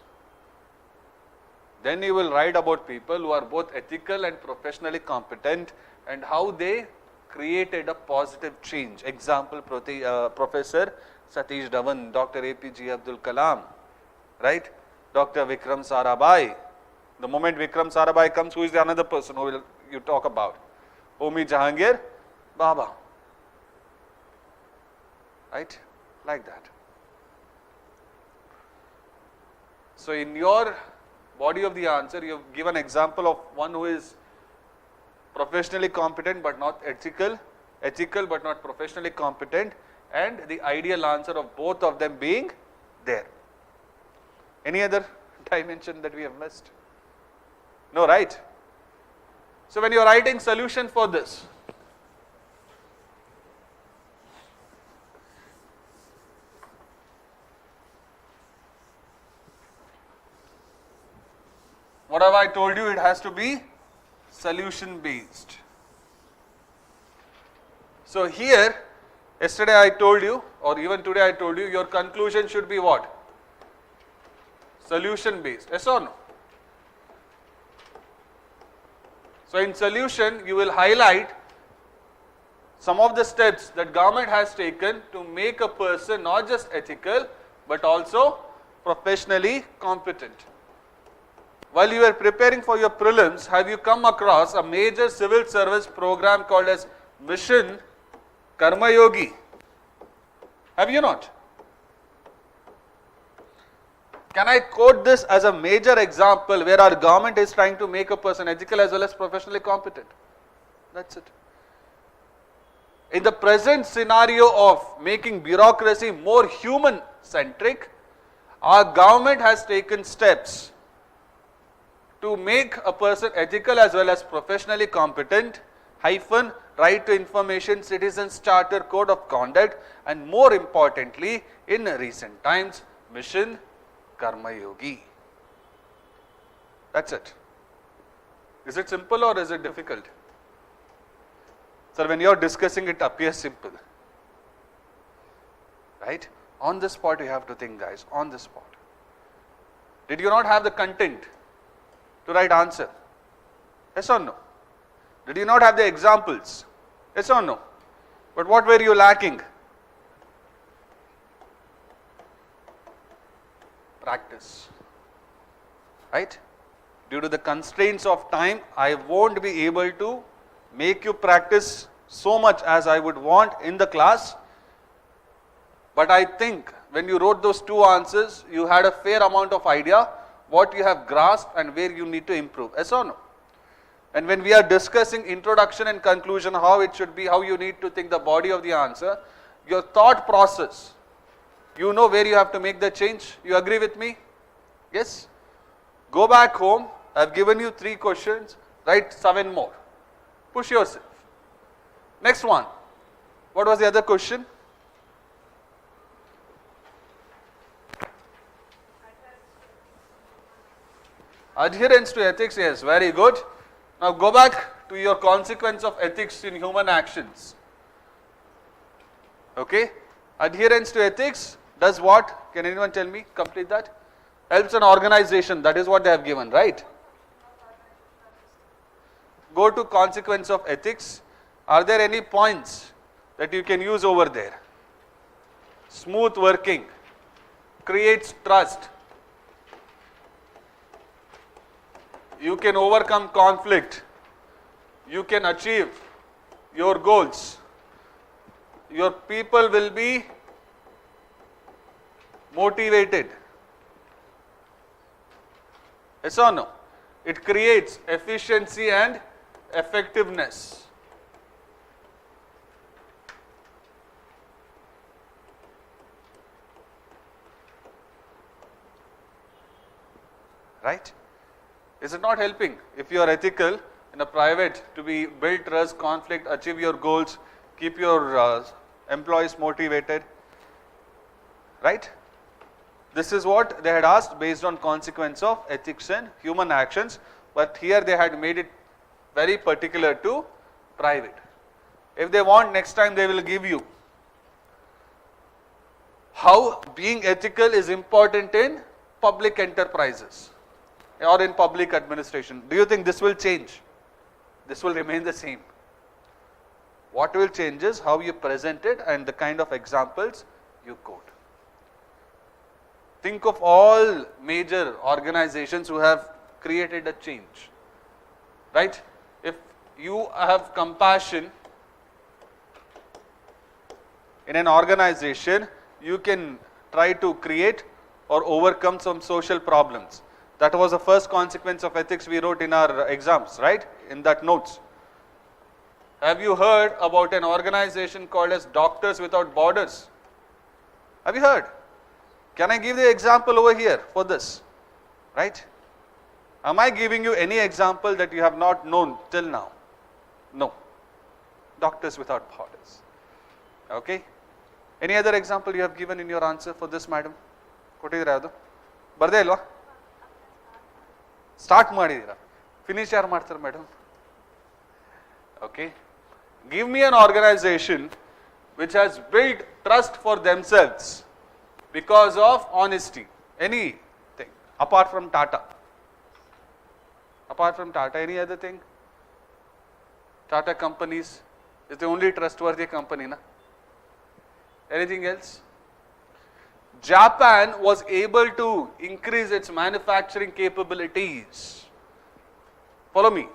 then you will write about people who are both ethical and professionally competent and how they created a positive change. Example, Professor Satish Dhawan, Dr. APJ Abdul Kalam, right? Dr. Vikram Sarabhai. The moment Vikram Sarabhai comes, who is the another person who will you talk about? Homi Jahangir Baba, right? Like that. So in your body of the answer, you have given example of one who is professionally competent but not ethical, ethical but not professionally competent, and the ideal answer of both of them being there. Any other dimension that we have missed? No, right? So when you are writing solution for this, what have I told you? It has to be solution based. So here, yesterday I told you, or even today I told you, your conclusion should be what? Solution based. Yes or no? So in solution, you will highlight some of the steps that government has taken to make a person not just ethical, but also professionally competent. While you are preparing for your prelims, have you come across a major civil service program called as Mission Karma Yogi? Have you not? Can I quote this as a major example where our government is trying to make a person ethical as well as professionally competent? That's it. In the present scenario of making bureaucracy more human-centric, our government has taken steps to make a person ethical as well as professionally competent, right to information, citizens charter, code of conduct, and more importantly, in recent times, Mission Karma Yogi. That's it. Is it simple or is it difficult? Sir, when you are discussing, it appears simple. Right? On the spot, you have to think, guys, on the spot. Did you not have the content to write answer? Yes or no? Did you not have the examples? Yes or no? But what were you lacking? Practice. Right? Due to the constraints of time, I won't be able to make you practice so much as I would want in the class. But I think when you wrote those two answers, you had a fair amount of idea what you have grasped and where you need to improve. Yes or no? And when we are discussing introduction and conclusion, how it should be, how you need to think the body of the answer, your thought process, you know where you have to make the change. You agree with me? Yes? Go back home. I have given you 3 questions. Write 7 more. Push yourself. Next one. What was the other question? Adherence to ethics, yes, very good. Now go back to your consequence of ethics in human actions. Okay? Adherence to ethics does what? Can anyone tell me? Complete that. Helps an organization. That is what they have given, right? Go to consequence of ethics. Are there any points that you can use over there? Smooth working. Creates trust. You can overcome conflict. You can achieve your goals. your people will be motivated. Yes or no? It creates efficiency and effectiveness. Right? Is it not helping? If you are ethical in a private, to be build trust, conflict, achieve your goals, keep your employees motivated, right? This is what they had asked based on consequence of ethics and human actions, but here they had made it very particular to private. If they want, next time they will give you how being ethical is important in public enterprises or in public administration. Do you think this will change? This will remain the same. What will change is how you present it and the kind of examples you quote. Think of all major organizations who have created a change, right? If you have compassion in an organization, you can try to create or overcome some social problems. That was the first consequence of ethics we wrote in our exams, right? In that notes. Have you heard about an organization called as Doctors Without Borders? Have you heard? Can I give the example over here for this? Right? Am I giving you any example that you have not known till now? No. Doctors Without Borders. Okay? Any other example you have given in your answer for this, madam? ಕೊಟ್ಟಿದ್ದೀರಾ ಅದು ಬರ್ದೇ ಇಲ್ವಾ start ಮಾಡಿದ್ದೀರಾ finish ಯಾರು ಮಾಡ್ತಾರೆ madam okay give me an organisation which has build trust for themselves because of honesty. Anything apart from Tata? Apart from Tata, any other thing? Tata companies is the only trustworthy company, na? Anything else? Japan was able to increase its manufacturing capabilities. Follow me.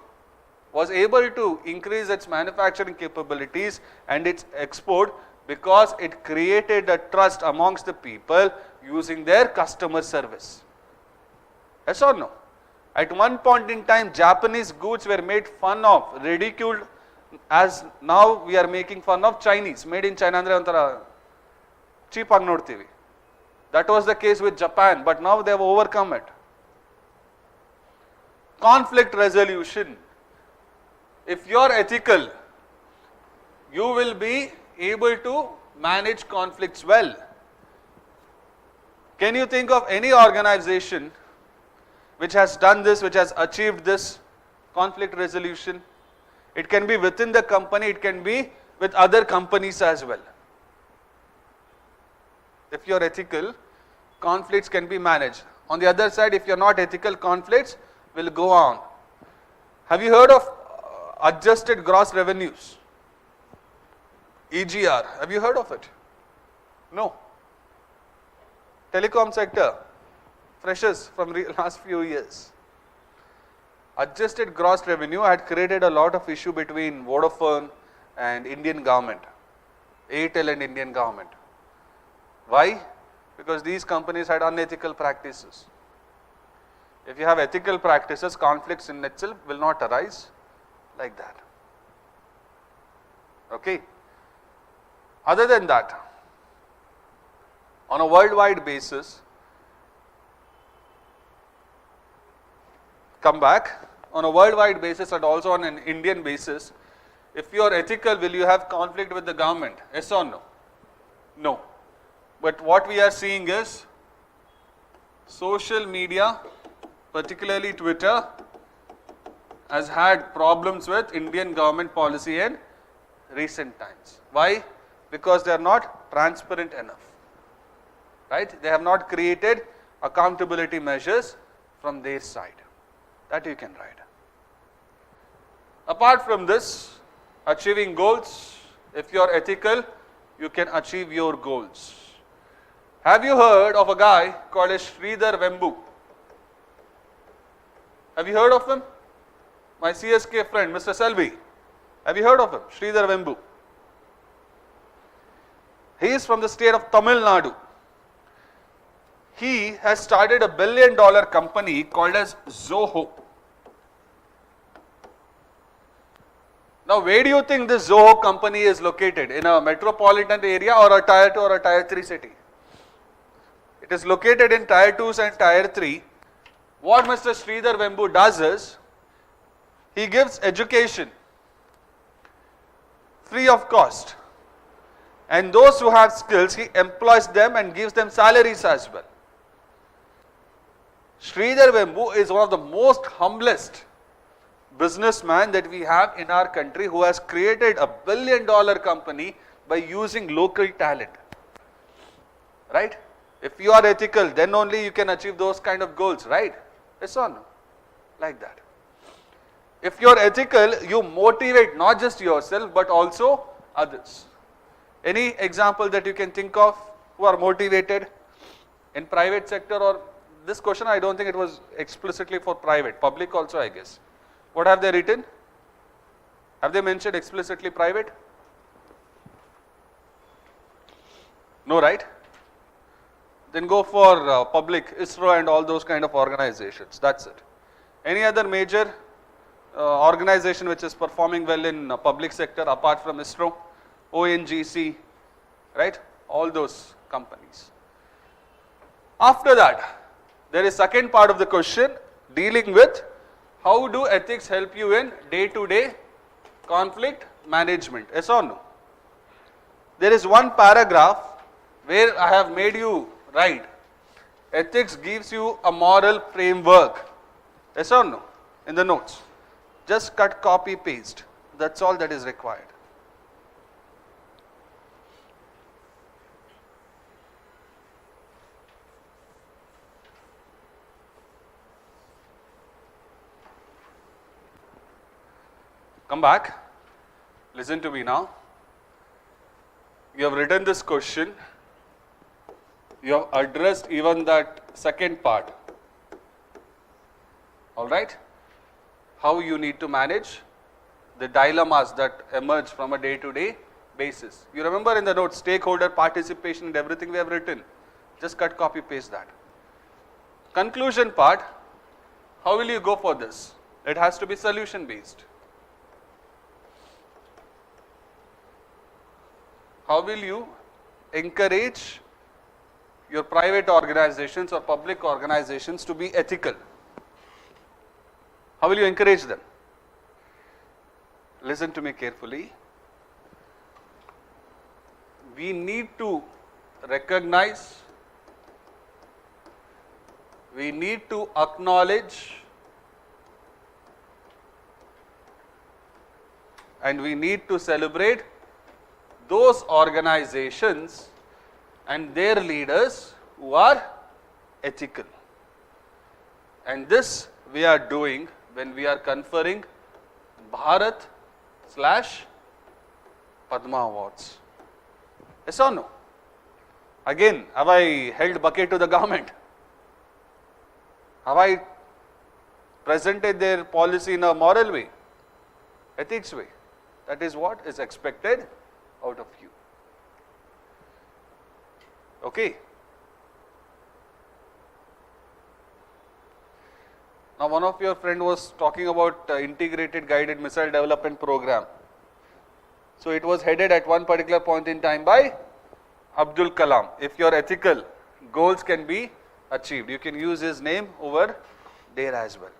Was able to increase its manufacturing capabilities and its export because it created a trust amongst the people using their customer service. Yes or no? At one point in time, Japanese goods were made fun of, ridiculed, as now we are making fun of Chinese. Made in China andre ontara cheap agi nodtivi. That was the case with Japan, but now they have overcome it. Conflict resolution. If you are ethical, you will be able to manage conflicts well. Can you think of any organization which has done this, which has achieved this conflict resolution? It can be within the company, it can be with other companies as well. If you are ethical, conflicts can be managed. On the other side, if you are not ethical, conflicts will go on. Have you heard of adjusted gross revenues? EGR, have you heard of it? No. Telecom sector, freshers from last few years. Adjusted gross revenue had created a lot of issue between Vodafone and Indian government, Airtel and Indian government. Why? Because these companies had unethical practices. If you have ethical practices, conflicts in itself will not arise like that. Okay? Other than that, on a worldwide basis, come back, on a worldwide basis and also on an Indian basis, if you are ethical, will you have conflict with the government? Yes or no? No. But what we are seeing is social media, particularly Twitter, has had problems with Indian government policy in recent times. Why? Because they are not transparent enough, right? They have not created accountability measures from their side. That you can write. Apart from this, achieving goals, if you are ethical, you can achieve your goals. Have you heard of a guy called as Sridhar Vembu? Have you heard of him? My CSK friend, Mr. Selvi. Have you heard of him? Sridhar Vembu. He is from the state of Tamil Nadu. He has started a $1 billion company called as Zoho. Now, where do you think this Zoho company is located? In a metropolitan area or a tier 2 or a tier 3 city? It is located in tier 2s and tier 3. What Mr. Sridhar Vembu does is, he gives education free of cost. And those who have skills, he employs them and gives them salaries as well. Sridhar Vembu is one of the most humblest businessman that we have in our country, who has created a $1 billion company by using local talent. Right? If you are ethical, then only you can achieve those kind of goals, right? Yes or no? Like that. If you are ethical, you motivate not just yourself but also others. Any example that you can think of who are motivated in private sector? Or this question, I don't think it was explicitly for private, public also I guess. What have they written? Have they mentioned explicitly private? No, right? Then go for public, ISRO and all those kind of organizations. That's it. Any other major organization which is performing well in public sector apart from ISRO, ONGC, right? All those companies. After that, there is second part of the question dealing with how do ethics help you in day-to-day conflict management? Yes or no? There is one paragraph where I have made you write, ethics gives you a moral framework. Yes or no? In the notes. Just cut, copy, paste. That's all that is required. Come back. Listen to me now. You have written this question. You have addressed even that second part. Alright? How you need to manage the dilemmas that emerge from a day-to-day basis. You remember in the notes, stakeholder participation and everything we have written. Just cut, copy, paste that. Conclusion part, how will you go for this? It has to be solution based. How will you encourage your private organizations or public organizations to be ethical? How will you encourage them? Listen to me carefully. We need to recognize, we need to acknowledge, and we need to celebrate those organizations and their leaders who are ethical. And this we are doing when we are conferring Bharat/Padma Awards. Yes or no? Again, have I held bucket to the government? Have I presented their policy in a moral way, ethics way? That is what is expected out of you. Okay. Now, one of your friend was talking about integrated guided missile development program. So, it was headed at one particular point in time by Abdul Kalam. If your ethical goals can be achieved, you can use his name over there as well.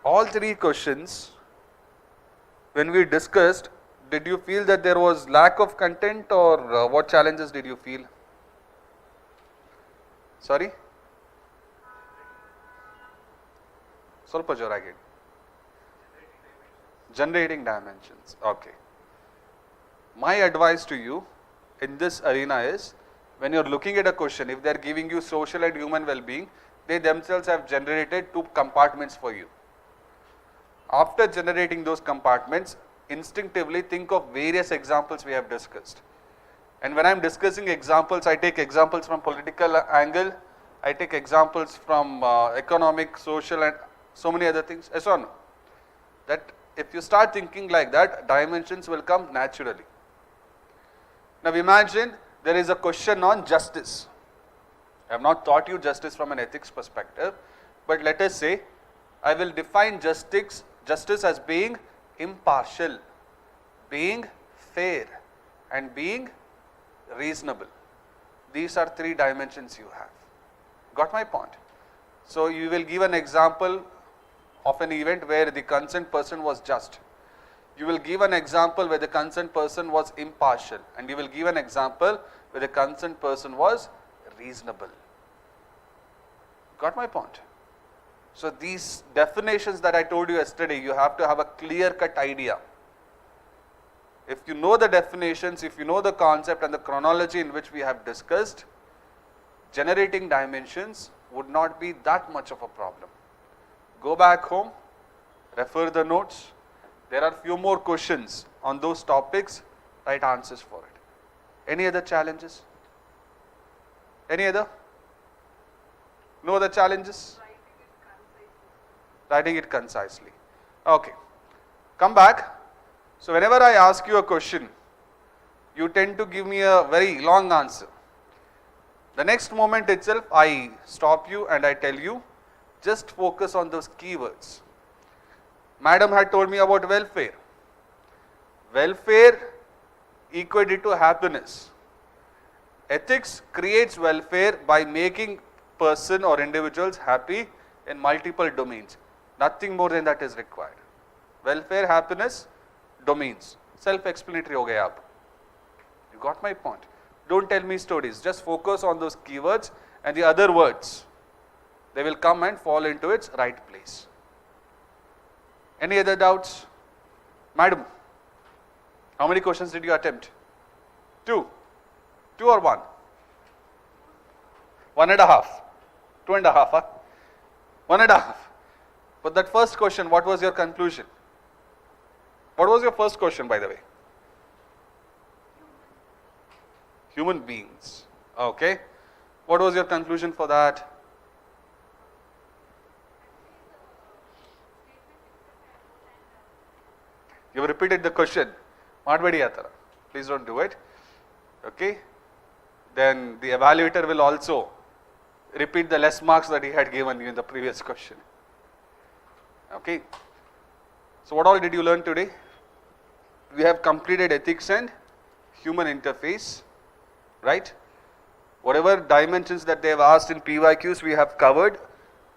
All three questions, when we discussed, did you feel that there was lack of content, or what challenges did you feel? Sorry? ಸ್ವಲ್ಪ ಜೋರಾಗಿ. Generating dimensions. Okay. My advice to you in this arena is, when you are looking at a question, if they are giving you social and human well-being, they themselves have generated 2 compartments for you. After generating those compartments, instinctively think of various examples we have discussed. And when I am discussing examples, I take examples from political angle, I take examples from economic, social and so many other things. Yes or no? That if you start thinking like that, dimensions will come naturally. Now imagine there is a question on justice. I have not taught you justice from an ethics perspective, but let us say I will define justice as being impartial, being fair, and being reasonable. These are 3 dimensions you have. Got my point? So you will give an example of an event where the concerned person was just. You will give an example where the concerned person was impartial, and you will give an example where the concerned person was reasonable. Got my point? So these definitions that I told you yesterday, you have to have a clear-cut idea. If you know the definitions, if you know the concept and the chronology in which we have discussed, generating dimensions would not be that much of a problem. Go back home, refer the notes. There are few more questions on those topics, write answers for it. Any other challenges? Any other? No other challenges? Writing it concisely. Okay. Come back. So whenever I ask you a question, you tend to give me a very long answer. The next moment itself, I stop you and I tell you, just focus on those keywords. Madam had told me about welfare. Welfare equated to happiness. Ethics creates welfare by making person or individuals happy in multiple domains. Nothing more than that is required. Welfare, happiness, domains. Self-explanatory ho gaya ab. You got my point? Don't tell me stories. Just focus on those keywords and the other words. They will come and fall into its right place. Any other doubts? Madam, how many questions did you attempt? 2. 2 or 1? 1.5. 2.5, huh? 1.5. But that first question, what was your conclusion? What was your first question, by the way? Human beings. Okay. What was your conclusion for that? You have repeated the question. Please don't do it. Okay. Then the evaluator will also repeat the less marks that he had given you in the previous question. Okay. So what all did you learn today? We have completed ethics and human interface, right? Whatever dimensions that they have asked in PYQs we have covered.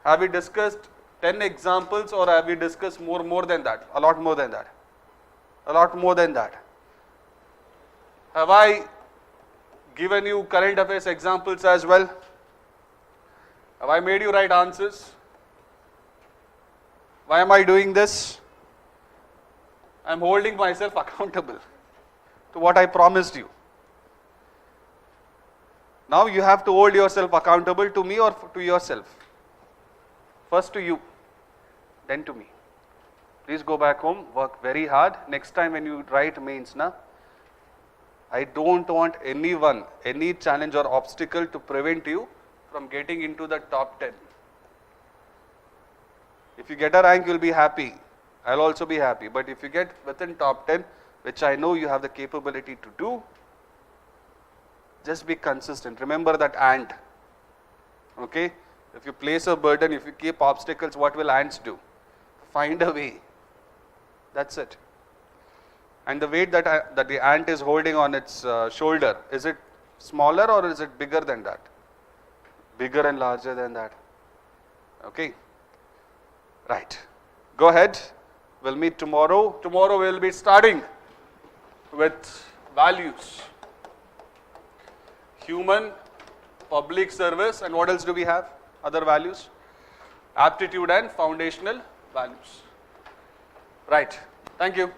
Have we discussed 10 examples or have we discussed more than that? A lot more than that. A lot more than that. Have I given you current affairs examples as well? Have I made you write answers? Why am I doing this? I am holding myself accountable to what I promised you. Now you have to hold yourself accountable to me or to yourself. First to you, then to me. Please go back home, work very hard. Next time when you write mains, I don't want anyone, any challenge or obstacle to prevent you from getting into the top 10. If you get a rank, you'll be happy. I'll also be happy. But if you get within top 10, which I know you have the capability to do, just be consistent. Remember that ant. Okay? If you place a burden, if you keep obstacles, what will ants do? Find a way. That's it. And the weight that the ant is holding on its shoulder, is it smaller or is it bigger than that? Bigger and larger than that. Okay? Right. Go ahead. We'll meet tomorrow. Tomorrow we'll be starting with values. Human, public service, and what else do we have? Other values? Aptitude and foundational values. Right. Thank you.